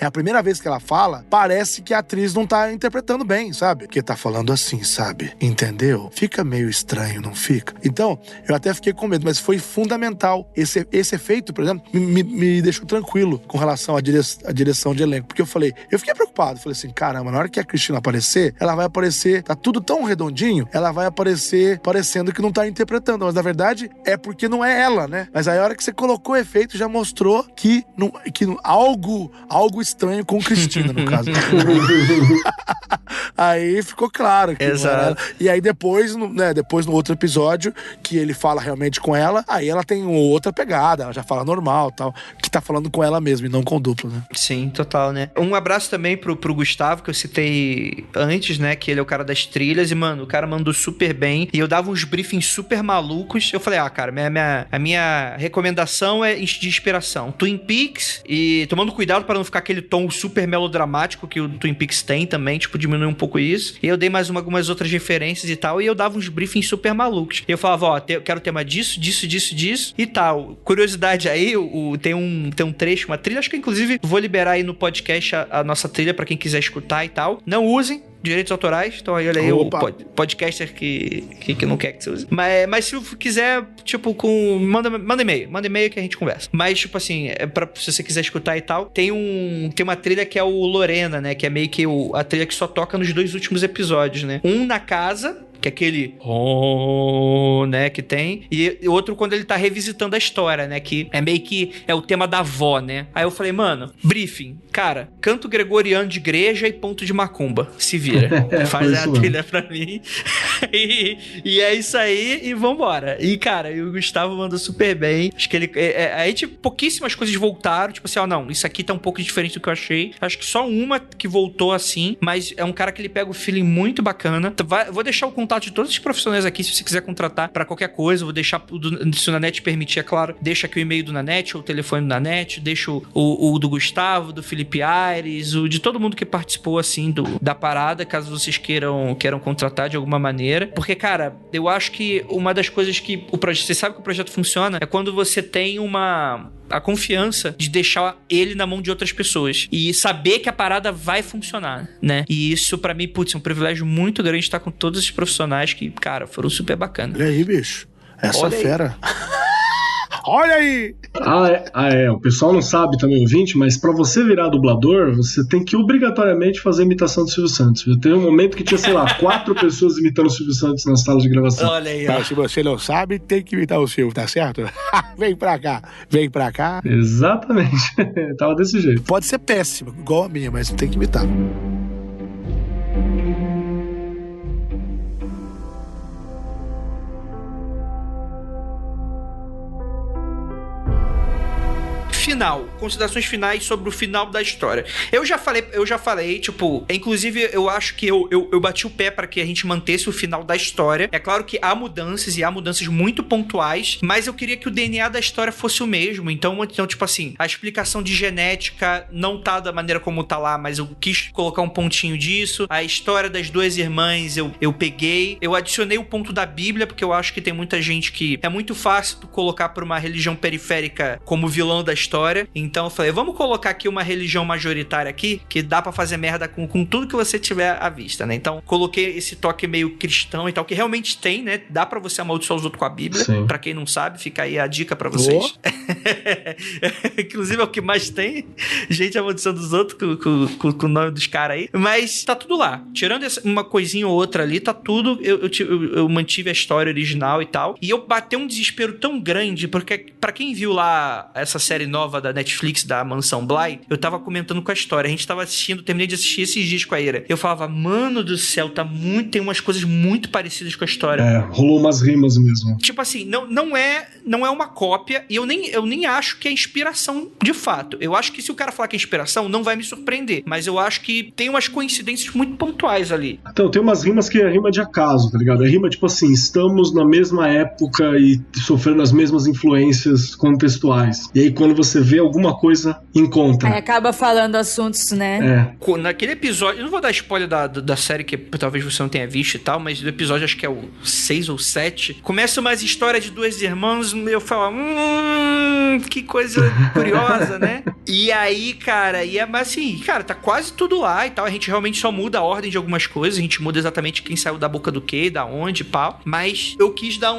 [SPEAKER 1] a primeira vez que ela fala, parece que a atriz não tá interpretando bem, sabe? Porque tá falando assim, sabe? Entendeu? Fica meio estranho, não fica? Então, eu até fiquei com medo, mas foi fundamental. Esse efeito, por exemplo, me deixou tranquilo com relação à direção de elenco, porque eu fiquei preocupado, falei assim, caramba, na hora que a Cristina aparecer, ela vai aparecer, tá tudo tão redondinho, ela vai aparecer parecendo que não tá interpretando, mas na verdade é porque não é ela, né? Mas aí a hora que você colocou o efeito, já mostrou que algo estranho com Cristina, no caso. Aí ficou claro que
[SPEAKER 2] exato.
[SPEAKER 1] Não era ela. E aí depois no outro episódio, que ele fala realmente com ela, aí ela tem outra pegada, ela já fala normal, tal, que tá falando com ela mesmo e não com o duplo, né?
[SPEAKER 2] Sim, total, né? Um abraço também pro Gustavo, que eu citei antes, né, que ele é o cara das trilhas, e, mano, o cara mandou super bem, e eu dava uns briefings super malucos. Eu falei, cara, a minha recomendação é de inspiração, Twin Peaks, e tomando cuidado para não ficar aquele tom super melodramático que o Twin Peaks tem também, tipo, diminuir um pouco isso. E eu dei mais algumas outras referências e tal, e eu dava uns briefings super malucos. E eu falava, eu quero tema disso e tal. Curiosidade aí, tem um trecho, uma trilha, acho que inclusive vou liberar aí no podcast a nossa trilha pra quem quiser escutar e tal. Não usem direitos autorais, então aí olha aí. Opa. O podcaster que não quer que você use. Mas se quiser, tipo, manda e-mail que a gente conversa. Mas, tipo assim, se você quiser escutar e tal, tem uma trilha que é o Lorena, né, que é meio que a trilha que só toca nos 2 últimos episódios, né. Um na casa, que é aquele né, que tem, e outro quando ele tá revisitando a história, né, que é meio que é o tema da avó, né. Aí eu falei, mano, briefing, cara, canto gregoriano de igreja e ponto de macumba, se vira, faz a trilha pra mim, e é isso aí, e vambora. E, cara, o Gustavo mandou super bem, acho que ele, aí, tipo, pouquíssimas coisas voltaram, tipo assim, não, isso aqui tá um pouco diferente do que eu achei, acho que só uma que voltou assim, mas é um cara que ele pega o feeling muito bacana. Vou deixar o contato de todos os profissionais aqui, se você quiser contratar pra qualquer coisa, vou deixar, se o Nanete permitir, é claro, deixa aqui o e-mail do Nanete, ou o telefone do Nanete, deixo o do Gustavo, do Felipe Aires, o de todo mundo que participou, assim, da parada, caso vocês queiram contratar de alguma maneira, porque, cara, eu acho que uma das coisas que você sabe que o projeto funciona é quando você tem a confiança de deixar ele na mão de outras pessoas e saber que a parada vai funcionar, né? E isso, pra mim, putz, é um privilégio muito grande estar com todos esses profissionais que, cara, foram super bacanas.
[SPEAKER 1] Olha aí, bicho. Essa fera. Olha aí!
[SPEAKER 4] O pessoal não sabe também, ouvinte, mas pra você virar dublador, você tem que obrigatoriamente fazer a imitação do Silvio Santos. Eu tenho um momento que tinha, sei lá, 4 pessoas imitando o Silvio Santos nas salas de gravação.
[SPEAKER 2] Olha aí, ó.
[SPEAKER 1] Mas se você não sabe, tem que imitar o Silvio, tá certo? Vem pra cá.
[SPEAKER 4] Exatamente. Tava desse jeito.
[SPEAKER 1] Pode ser péssimo, igual a minha, mas tem que imitar.
[SPEAKER 2] final. Considerações finais sobre o final da história. Eu já falei, tipo, inclusive eu acho que eu bati o pé para que a gente mantesse o final da história. É claro que há mudanças e há mudanças muito pontuais, mas eu queria que o DNA da história fosse o mesmo. Então tipo assim, a explicação de genética não tá da maneira como tá lá, mas eu quis colocar um pontinho disso. A história das duas irmãs eu peguei. Eu adicionei o ponto da Bíblia, porque eu acho que tem muita gente que é muito fácil colocar por uma religião periférica como vilão da história. Então eu falei, vamos colocar aqui uma religião majoritária aqui, que dá pra fazer merda com tudo que você tiver à vista, né? Então coloquei esse toque meio cristão e tal, que realmente tem, né? Dá pra você amaldiçoar os outros com a Bíblia. Sim. Pra quem não sabe, fica aí a dica pra vocês. Inclusive é o que mais tem, gente amaldiçoando os outros com o nome dos caras aí. Mas tá tudo lá. Tirando uma coisinha ou outra ali, tá tudo. Eu mantive a história original e tal. E eu bati um desespero tão grande, porque pra quem viu lá essa série nova da Netflix, da Mansão Bly, eu tava comentando com a história. A gente tava assistindo, terminei de assistir esses dias com a Ira. Eu falava, mano do céu, tem umas coisas muito parecidas com a história.
[SPEAKER 4] Rolou umas rimas mesmo.
[SPEAKER 2] Tipo assim, não é uma cópia, e eu nem acho que é inspiração de fato. Eu acho que se o cara falar que é inspiração, não vai me surpreender. Mas eu acho que tem umas coincidências muito pontuais ali.
[SPEAKER 4] Então, tem umas rimas que é rima de acaso, tá ligado? É rima tipo assim, estamos na mesma época e sofrendo as mesmas influências contextuais. E aí quando você vê alguma coisa, encontra.
[SPEAKER 5] Aí acaba falando assuntos, né?
[SPEAKER 2] Naquele episódio, eu não vou dar spoiler da série que talvez você não tenha visto e tal, mas do episódio, acho que é o 6 ou 7, começa umas histórias de duas irmãs, eu falo, que coisa curiosa, né? E aí, cara, mas assim, cara, tá quase tudo lá e tal, a gente realmente só muda a ordem de algumas coisas, a gente muda exatamente quem saiu da boca do quê, da onde e pau, mas eu quis dar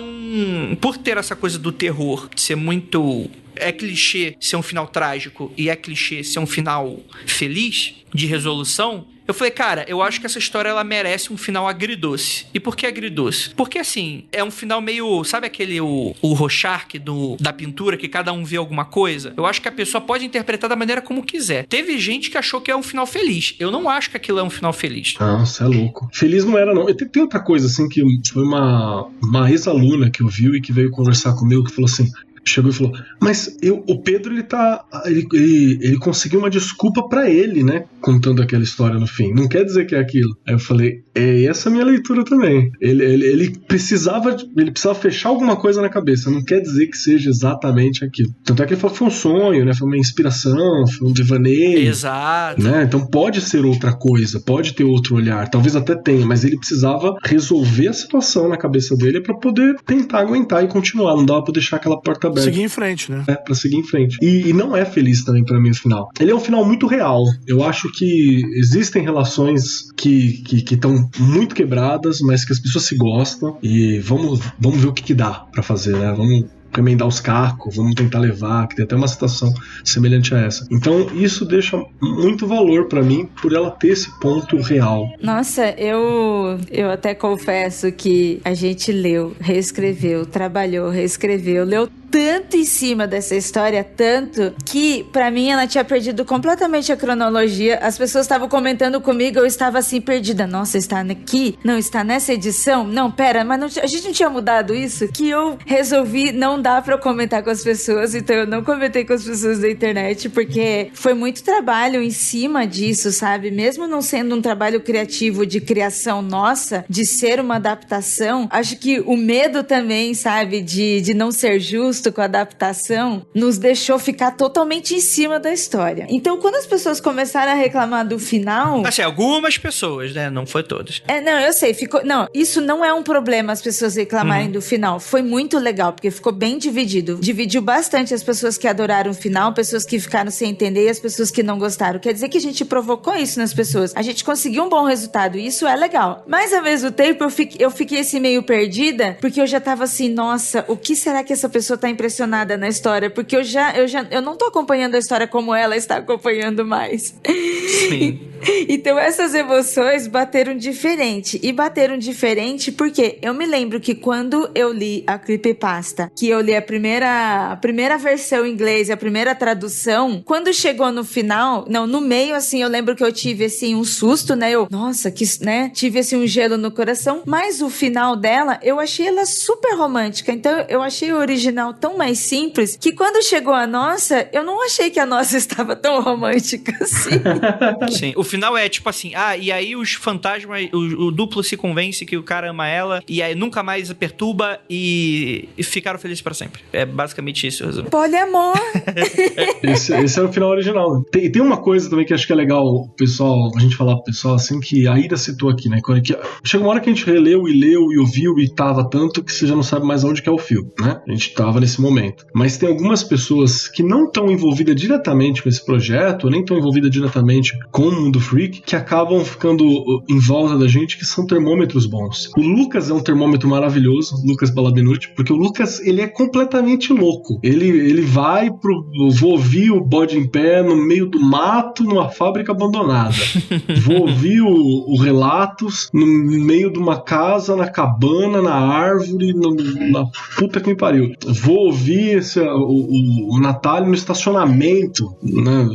[SPEAKER 2] por ter essa coisa do terror, de ser muito... É clichê ser um final trágico e é clichê ser um final feliz, de resolução. Eu falei, cara, eu acho que essa história ela merece um final agridoce. E por que agridoce? Porque assim, é um final meio... Sabe aquele o Rorschach da pintura, que cada um vê alguma coisa? Eu acho que a pessoa pode interpretar da maneira como quiser. Teve gente que achou que é um final feliz. Eu não acho que aquilo é um final feliz.
[SPEAKER 4] Nossa, é louco. Feliz não era, não. Tem outra coisa, assim, que foi uma ex-aluna que ouviu e que veio conversar comigo, que falou assim... Chegou e falou, mas o Pedro, ele conseguiu uma desculpa pra ele, né? Contando aquela história no fim. Não quer dizer que é aquilo. Aí eu falei, essa é a minha leitura também. Ele precisava fechar alguma coisa na cabeça. Não quer dizer que seja exatamente aquilo. Tanto é que ele falou que foi um sonho, né? Foi uma inspiração, foi um devaneio.
[SPEAKER 2] Exato.
[SPEAKER 4] Né? Então pode ser outra coisa, pode ter outro olhar. Talvez até tenha, mas ele precisava resolver a situação na cabeça dele pra poder tentar aguentar e continuar. Não dava pra deixar aquela porta aberta.
[SPEAKER 1] Seguir em frente, né?
[SPEAKER 4] Pra seguir em frente. E não é feliz também pra mim o final. Ele é um final muito real. Eu acho que existem relações que estão muito quebradas, mas que as pessoas se gostam. E vamos ver o que dá pra fazer, né? Vamos remendar os cacos, vamos tentar levar, que tem até uma situação semelhante a essa. Então isso deixa muito valor pra mim por ela ter esse ponto real.
[SPEAKER 5] Nossa, eu até confesso que a gente leu, reescreveu, trabalhou, reescreveu, leu tanto em cima dessa história, tanto que pra mim ela tinha perdido completamente a cronologia. As pessoas estavam comentando comigo, eu estava assim perdida. Nossa, está aqui? Não, está nessa edição? Não, pera, mas a gente não tinha mudado isso? Que eu resolvi não dar pra eu comentar com as pessoas, então eu não comentei com as pessoas da internet, porque foi muito trabalho em cima disso, sabe? Mesmo não sendo um trabalho criativo de criação nossa, de ser uma adaptação, acho que o medo também, sabe, de não ser justo com a adaptação, nos deixou ficar totalmente em cima da história. Então, quando as pessoas começaram a reclamar do final...
[SPEAKER 2] Assim, algumas pessoas, né? Não foi todas.
[SPEAKER 5] Não, eu sei. Não, isso não é um problema as pessoas reclamarem do final. Foi muito legal, porque ficou bem dividido. Dividiu bastante as pessoas que adoraram o final, pessoas que ficaram sem entender e as pessoas que não gostaram. Quer dizer que a gente provocou isso nas pessoas. A gente conseguiu um bom resultado e isso é legal. Mas, ao mesmo tempo, eu fiquei assim meio perdida, porque eu já tava assim, nossa, o que será que essa pessoa tá impressionada na história? Porque eu não tô acompanhando a história como ela está acompanhando mais.
[SPEAKER 2] Sim.
[SPEAKER 5] Então essas emoções bateram diferente. E bateram diferente porque eu me lembro que quando eu li a creepypasta, que eu li a primeira versão em inglês, a primeira tradução, quando chegou no final, no meio, assim, eu lembro que eu tive, assim, um susto, né? Tive, assim, um gelo no coração. Mas o final dela, eu achei ela super romântica. Então eu achei o original tão mais simples que quando chegou a nossa, eu não achei que a nossa estava tão romântica assim.
[SPEAKER 2] Sim, o final é tipo assim, e aí os fantasmas, o duplo se convence que o cara ama ela, e aí nunca mais a perturba e ficaram felizes pra sempre. É basicamente isso o resumo.
[SPEAKER 5] Poliamor.
[SPEAKER 4] Esse é o final original. Tem uma coisa também que acho que é legal a gente falar pro pessoal, assim, que a Ira citou aqui, né? Chega uma hora que a gente releu e leu e ouviu e tava tanto que você já não sabe mais onde que é o fio, né? A gente tava nesse momento. Mas tem algumas pessoas que não estão envolvidas diretamente com esse projeto, nem estão envolvidas diretamente com o Mundo Freak, que acabam ficando em volta da gente, que são termômetros bons. O Lucas é um termômetro maravilhoso, Lucas Baladenucci, porque o Lucas, ele é completamente louco. Ele vai vou ouvir o bode em pé no meio do mato, numa fábrica abandonada. Vou ouvir o Relatos no meio de uma casa, na cabana, na árvore, na puta que me pariu. Vou ouvir o Natália no estacionamento, né?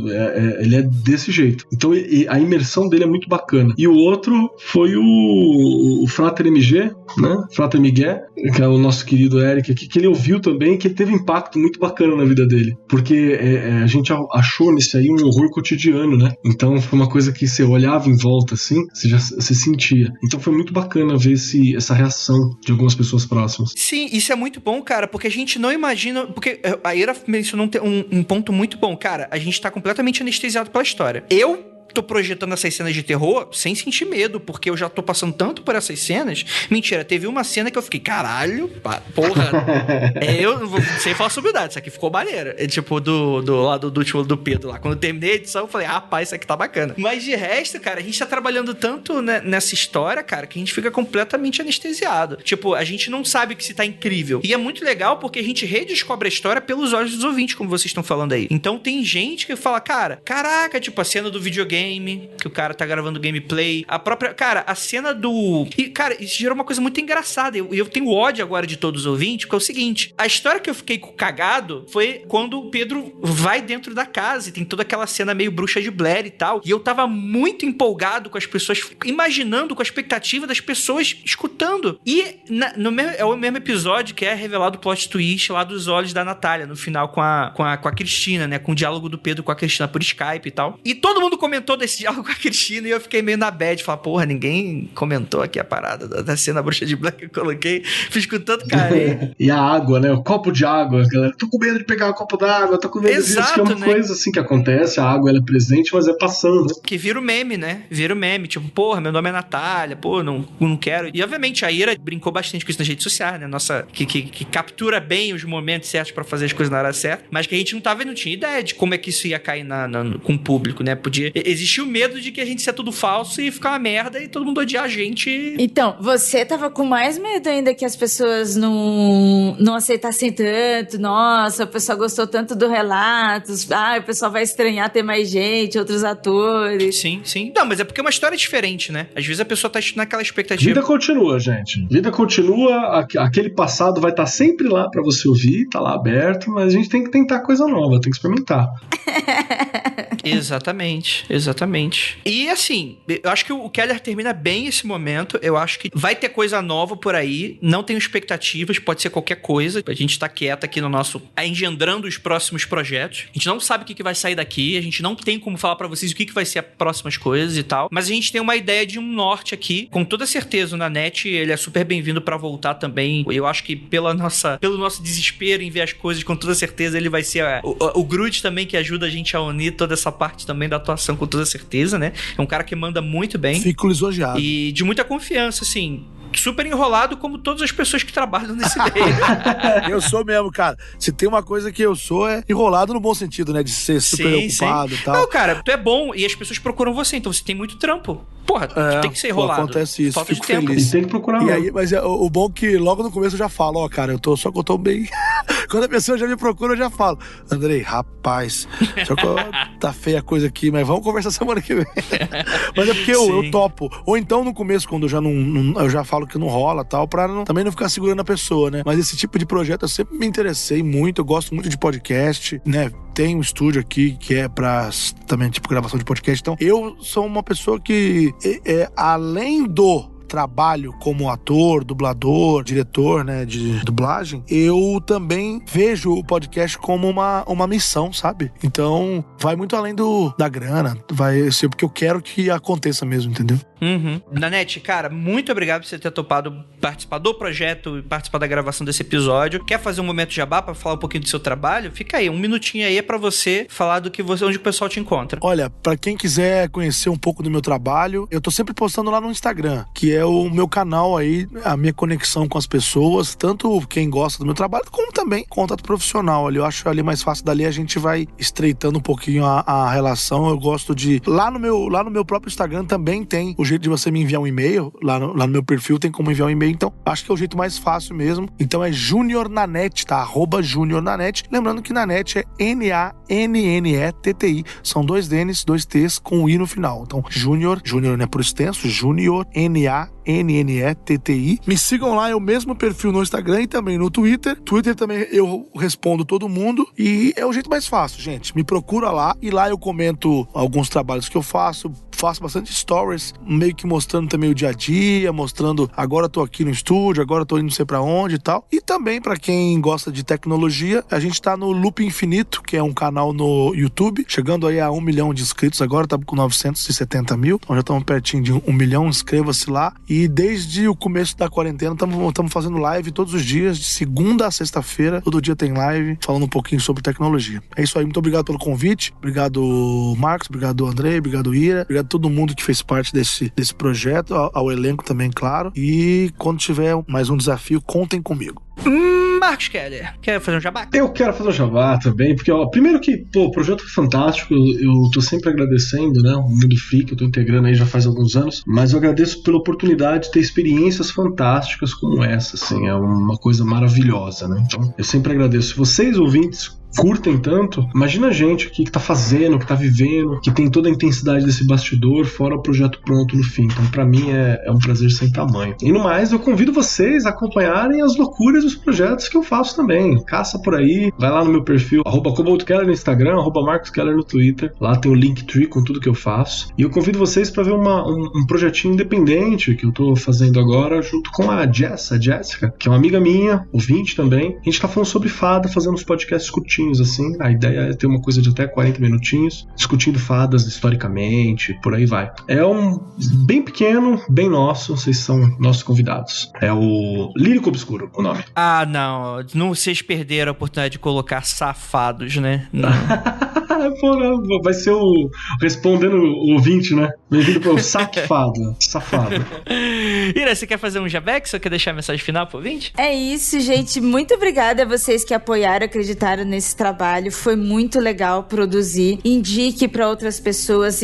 [SPEAKER 4] Ele é desse jeito. Então a imersão dele é muito bacana. E o outro foi o Frater MG, né? Frater Miguel, que é o nosso querido Eric aqui, que ele ouviu também, que ele teve um impacto muito bacana na vida dele. Porque a gente achou nesse aí um horror cotidiano, né? Então foi uma coisa que você olhava em volta assim, você sentia. Então foi muito bacana ver essa reação de algumas pessoas próximas.
[SPEAKER 2] Sim, isso é muito bom, cara, porque a gente não imagina... Porque a Ira mencionou um ponto muito bom. Cara, a gente tá completamente anestesiado pela história. Eu tô projetando essas cenas de terror sem sentir medo, porque eu já tô passando tanto por essas cenas. Mentira, teve uma cena que eu fiquei, caralho, porra. Eu não vou sem falar sobre idade, isso aqui ficou maneiro. Tipo, do lado do último do Pedro lá. Quando eu terminei a edição, eu falei, rapaz, isso aqui tá bacana. Mas de resto, cara, a gente tá trabalhando tanto nessa história, cara, que a gente fica completamente anestesiado. Tipo, a gente não sabe que se tá incrível. E é muito legal porque a gente redescobre a história pelos olhos dos ouvintes, como vocês estão falando aí. Então tem gente que fala, cara, caraca, tipo, a cena do videogame, que o cara tá gravando gameplay, a cena do... E, cara, isso gerou uma coisa muito engraçada, e eu tenho ódio agora de todos os ouvintes, porque é o seguinte, a história que eu fiquei cagado foi quando o Pedro vai dentro da casa, e tem toda aquela cena meio bruxa de Blair e tal, e eu tava muito empolgado com as pessoas, imaginando, com a expectativa das pessoas escutando, e é o mesmo episódio que é revelado o plot twist lá dos olhos da Natália, no final com a Cristina, né, com o diálogo do Pedro com a Cristina por Skype e tal, e todo mundo comentou desse diálogo com a Cristina e eu fiquei meio na bad, falar, porra, ninguém comentou aqui a parada da cena bruxa de Black que eu coloquei, fiz com tanto carinho.
[SPEAKER 4] E a água, né, o copo de água, galera, tô com medo de pegar o copo d'água, tô com medo disso, que é uma coisa assim que acontece, a água ela é presente, mas é passando, né?
[SPEAKER 2] Que vira o meme, né, tipo, porra, meu nome é Natália, pô, não quero, e obviamente a Ira brincou bastante com isso nas redes sociais, né, nossa, que captura bem os momentos certos pra fazer as coisas na hora certa, mas que a gente não tinha ideia de como é que isso ia cair com o público, né, existia o medo de que a gente ia tudo falso e ficar uma merda e todo mundo odiar a gente.
[SPEAKER 5] Então, você tava com mais medo ainda que as pessoas não aceitassem tanto. Nossa, o pessoal gostou tanto do Relatos. O pessoal vai estranhar ter mais gente, outros atores.
[SPEAKER 2] Sim. Não, mas é porque é uma história diferente, né? Às vezes a pessoa tá naquela expectativa.
[SPEAKER 4] Vida continua, gente. Vida continua, aquele passado vai estar sempre lá pra você ouvir, tá lá aberto, mas a gente tem que tentar coisa nova, tem que experimentar.
[SPEAKER 2] Exatamente. E assim, eu acho que o Keller termina bem esse momento. Eu acho que vai ter coisa nova por aí. Não tenho expectativas, pode ser qualquer coisa. A gente tá quieto aqui no nosso... engendrando os próximos projetos. A gente não sabe o que vai sair daqui. A gente não tem como falar pra vocês o que vai ser as próximas coisas e tal. Mas a gente tem uma ideia de um norte aqui. Com toda certeza, o Nanete, ele é super bem-vindo pra voltar também. Eu acho que pelo nosso desespero em ver as coisas, com toda certeza, ele vai ser o Groot também, que ajuda a gente a unir toda essa parte também da atuação, com toda certeza, né? É um cara que manda muito bem.
[SPEAKER 1] Fico lisonjeado.
[SPEAKER 2] E de muita confiança, assim. Super enrolado, como todas as pessoas que trabalham nesse meio.
[SPEAKER 1] Eu sou mesmo, cara. Se tem uma coisa que eu sou, é enrolado no bom sentido, né? De ser super ocupado e tal.
[SPEAKER 2] Não, cara, tu é bom e as pessoas procuram você, então você tem muito trampo. Porra, tu tem que ser enrolado.
[SPEAKER 1] Acontece isso,
[SPEAKER 2] falta
[SPEAKER 1] fico
[SPEAKER 2] de tempo.
[SPEAKER 1] feliz.
[SPEAKER 4] E tem que procurar
[SPEAKER 1] aí, mas o bom é que logo no começo eu já falo, cara, só que eu tô bem Quando a pessoa já me procura, eu já falo: Andrei, rapaz, só que tá feia a coisa aqui, mas vamos conversar semana que vem. Mas é porque eu topo. Ou então no começo, quando eu já eu já falo que não rola tal, pra também não ficar segurando a pessoa, né? Mas esse tipo de projeto eu sempre me interessei muito, eu gosto muito de podcast, né? Tem um estúdio aqui que é pra também, tipo, gravação de podcast. Então, eu sou uma pessoa que, além do trabalho como ator, dublador, diretor, né, de dublagem, eu também vejo o podcast como uma missão, sabe? Então, vai muito além da grana, vai ser porque eu quero que aconteça mesmo, entendeu?
[SPEAKER 2] Nanete, cara, muito obrigado por você ter topado participar do projeto e participar da gravação desse episódio. Quer fazer um momento jabá pra falar um pouquinho do seu trabalho? Fica aí, um minutinho aí pra você falar onde o pessoal te encontra.
[SPEAKER 1] Olha, pra quem quiser conhecer um pouco do meu trabalho, eu tô sempre postando lá no Instagram, que é o meu canal aí, a minha conexão com as pessoas, tanto quem gosta do meu trabalho, como também contato profissional ali. Eu acho ali mais fácil, dali a gente vai estreitando um pouquinho a relação. Eu gosto de... Lá no meu próprio Instagram também tem o jeito de você me enviar um e-mail, lá no meu perfil tem como enviar um e-mail, então acho que é o jeito mais fácil mesmo. Então é Junior Nanete, tá? @Junior Nanete. Lembrando que Nanete é N-A-N-N-E-T-T-I. São 2 N's, 2 T's com um I no final. Então Junior não é por extenso, Junior, N-A-N-N-E-T-T-I. Me sigam lá, é o mesmo perfil no Instagram e também no Twitter. Twitter também eu respondo todo mundo e é o jeito mais fácil, gente. Me procura lá e lá eu comento alguns trabalhos que eu faço bastante stories, meio que mostrando também o dia a dia, mostrando agora tô aqui no estúdio, agora tô indo não sei pra onde e tal. E também pra quem gosta de tecnologia, a gente tá no Loop Infinito, que é um canal no YouTube, chegando aí a 1 milhão de inscritos agora, tá com 970 mil, então já estamos pertinho de 1 milhão, inscreva-se lá. E desde o começo da quarentena estamos fazendo live todos os dias, de segunda a sexta-feira, todo dia tem live, falando um pouquinho sobre tecnologia. É isso aí, muito obrigado pelo convite, obrigado Marcos, obrigado Andrei, obrigado Ira, obrigado a todo mundo que fez parte desse projeto, ao elenco também, claro. E quando tiver mais um desafio, contem comigo.
[SPEAKER 2] Marcos Keller, quer fazer um jabá?
[SPEAKER 4] Eu quero fazer um jabá também, porque, primeiro que, o projeto foi fantástico, eu tô sempre agradecendo, né, o Mundo Freak, eu tô integrando aí já faz alguns anos, mas eu agradeço pela oportunidade de ter experiências fantásticas como essa, assim, é uma coisa maravilhosa, né, então eu sempre agradeço. Se vocês, ouvintes, curtem tanto, imagina a gente aqui que tá fazendo, que tá vivendo, que tem toda a intensidade desse bastidor, fora o projeto pronto no fim. Então pra mim é um prazer sem tamanho. E no mais, eu convido vocês a acompanharem as loucuras dos projetos que eu faço também. Caça por aí, vai lá no meu perfil @CobaltKeller no Instagram, @MarcosKeller no Twitter, lá tem o Linktree com tudo que eu faço. E eu convido vocês pra ver um projetinho independente que eu tô fazendo agora junto com a Jéssica, que é uma amiga minha, ouvinte também. A gente tá falando sobre fada, fazendo uns podcasts curtinhos assim, a ideia é ter uma coisa de até 40 minutinhos, discutindo fadas historicamente, por aí vai. É um bem pequeno, bem nosso, vocês são nossos convidados. É o Lírico Obscuro, o nome.
[SPEAKER 2] Ah, não, vocês perderam a oportunidade de colocar safados, né? Não.
[SPEAKER 4] Pô, não, vai ser o respondendo o ouvinte, né? Bem-vindo para o safado.
[SPEAKER 2] Ira, você quer fazer um jabex ou quer deixar a mensagem final pro ouvinte?
[SPEAKER 5] É isso, gente. Muito obrigada a vocês que apoiaram, acreditaram nesse trabalho. Foi muito legal produzir. Indique para outras pessoas,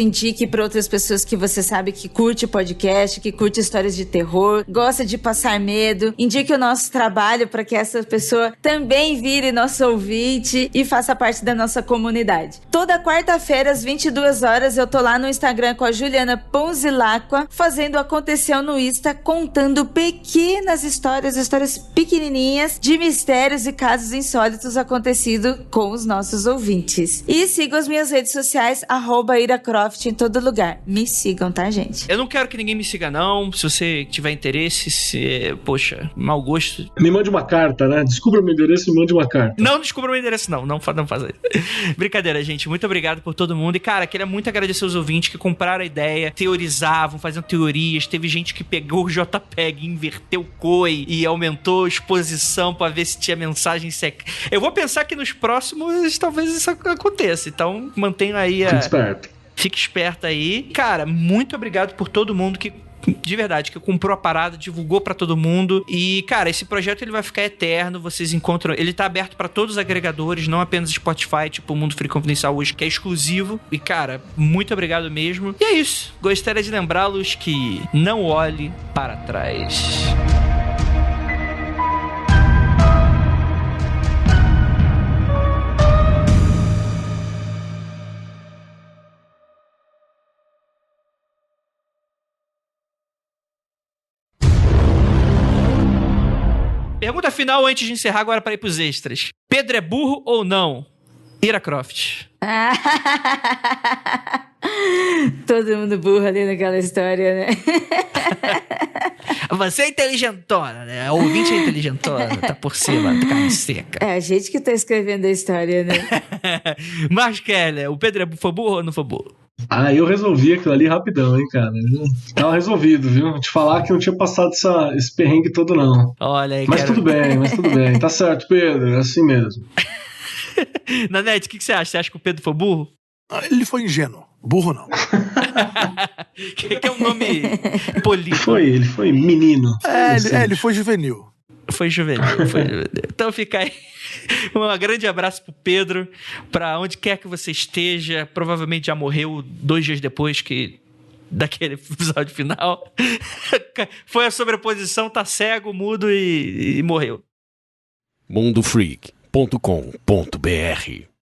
[SPEAKER 5] que você sabe que curte podcast, que curte histórias de terror, gosta de passar medo. Indique o nosso trabalho para que essa pessoa também vire nosso ouvinte e faça parte da nossa comunidade. Toda quarta-feira, às 22 horas, eu tô lá no Instagram com a Juliana Ponzilacqua, fazendo Aconteceu no Insta, contando pequenas histórias pequenininhas de mistérios e casos insólitos acontecidos com os nossos ouvintes. E sigam as minhas redes sociais, @IraCroft em todo lugar. Me sigam, tá, gente?
[SPEAKER 2] Eu não quero que ninguém me siga, não. Se você tiver interesse, poxa, mau gosto.
[SPEAKER 4] Me mande uma carta, né? Descubra meu endereço e me mande uma carta.
[SPEAKER 2] Não descubra meu endereço, não faça isso. Brincadeira, gente. Muito obrigado por todo mundo. E, cara, queria muito agradecer os ouvintes que compraram a ideia, teorizavam, faziam teorias. Teve gente que pegou o JPEG, inverteu COI e aumentou a exposição pra ver se tinha mensagem secreta. Eu vou pensar que nos próximos talvez isso aconteça. Então, mantenha aí
[SPEAKER 4] Fique esperto.
[SPEAKER 2] Fique esperto aí. Cara, muito obrigado por todo mundo que, de verdade, que comprou a parada, divulgou pra todo mundo. E, cara, esse projeto ele vai ficar eterno. Vocês encontram... Ele tá aberto pra todos os agregadores, não apenas Spotify, tipo o Mundo Freak Confidencial hoje, que é exclusivo. E, cara, muito obrigado mesmo. E é isso. Gostaria de lembrá-los que não olhe para trás. Pergunta final antes de encerrar, agora para ir pros extras. Pedro é burro ou não? Ira Croft.
[SPEAKER 5] Todo mundo burro ali naquela história, né?
[SPEAKER 2] Você é inteligentona, né? O ouvinte é inteligentona, tá por cima, tá carne seca.
[SPEAKER 5] É a gente que tá escrevendo a história, né?
[SPEAKER 2] Marcos Keller, o Pedro foi burro ou não foi burro?
[SPEAKER 4] Eu resolvi aquilo ali rapidão, hein, cara. Tava resolvido, viu? Te falar que eu não tinha passado esse perrengue todo, não.
[SPEAKER 2] Olha aí,
[SPEAKER 4] mas tudo bem. Tá certo, Pedro, é assim mesmo.
[SPEAKER 2] Nanete, o que você acha? Você acha que o Pedro foi burro?
[SPEAKER 1] Ele foi ingênuo. Burro não.
[SPEAKER 2] que é um nome polido.
[SPEAKER 4] Ele foi menino.
[SPEAKER 1] Ele foi juvenil.
[SPEAKER 2] Foi juvenil. Então fica aí um grande abraço pro Pedro, pra onde quer que você esteja. Provavelmente já morreu 2 dias depois daquele episódio final. Foi a sobreposição, tá cego, mudo e morreu.
[SPEAKER 6] mundofreak.com.br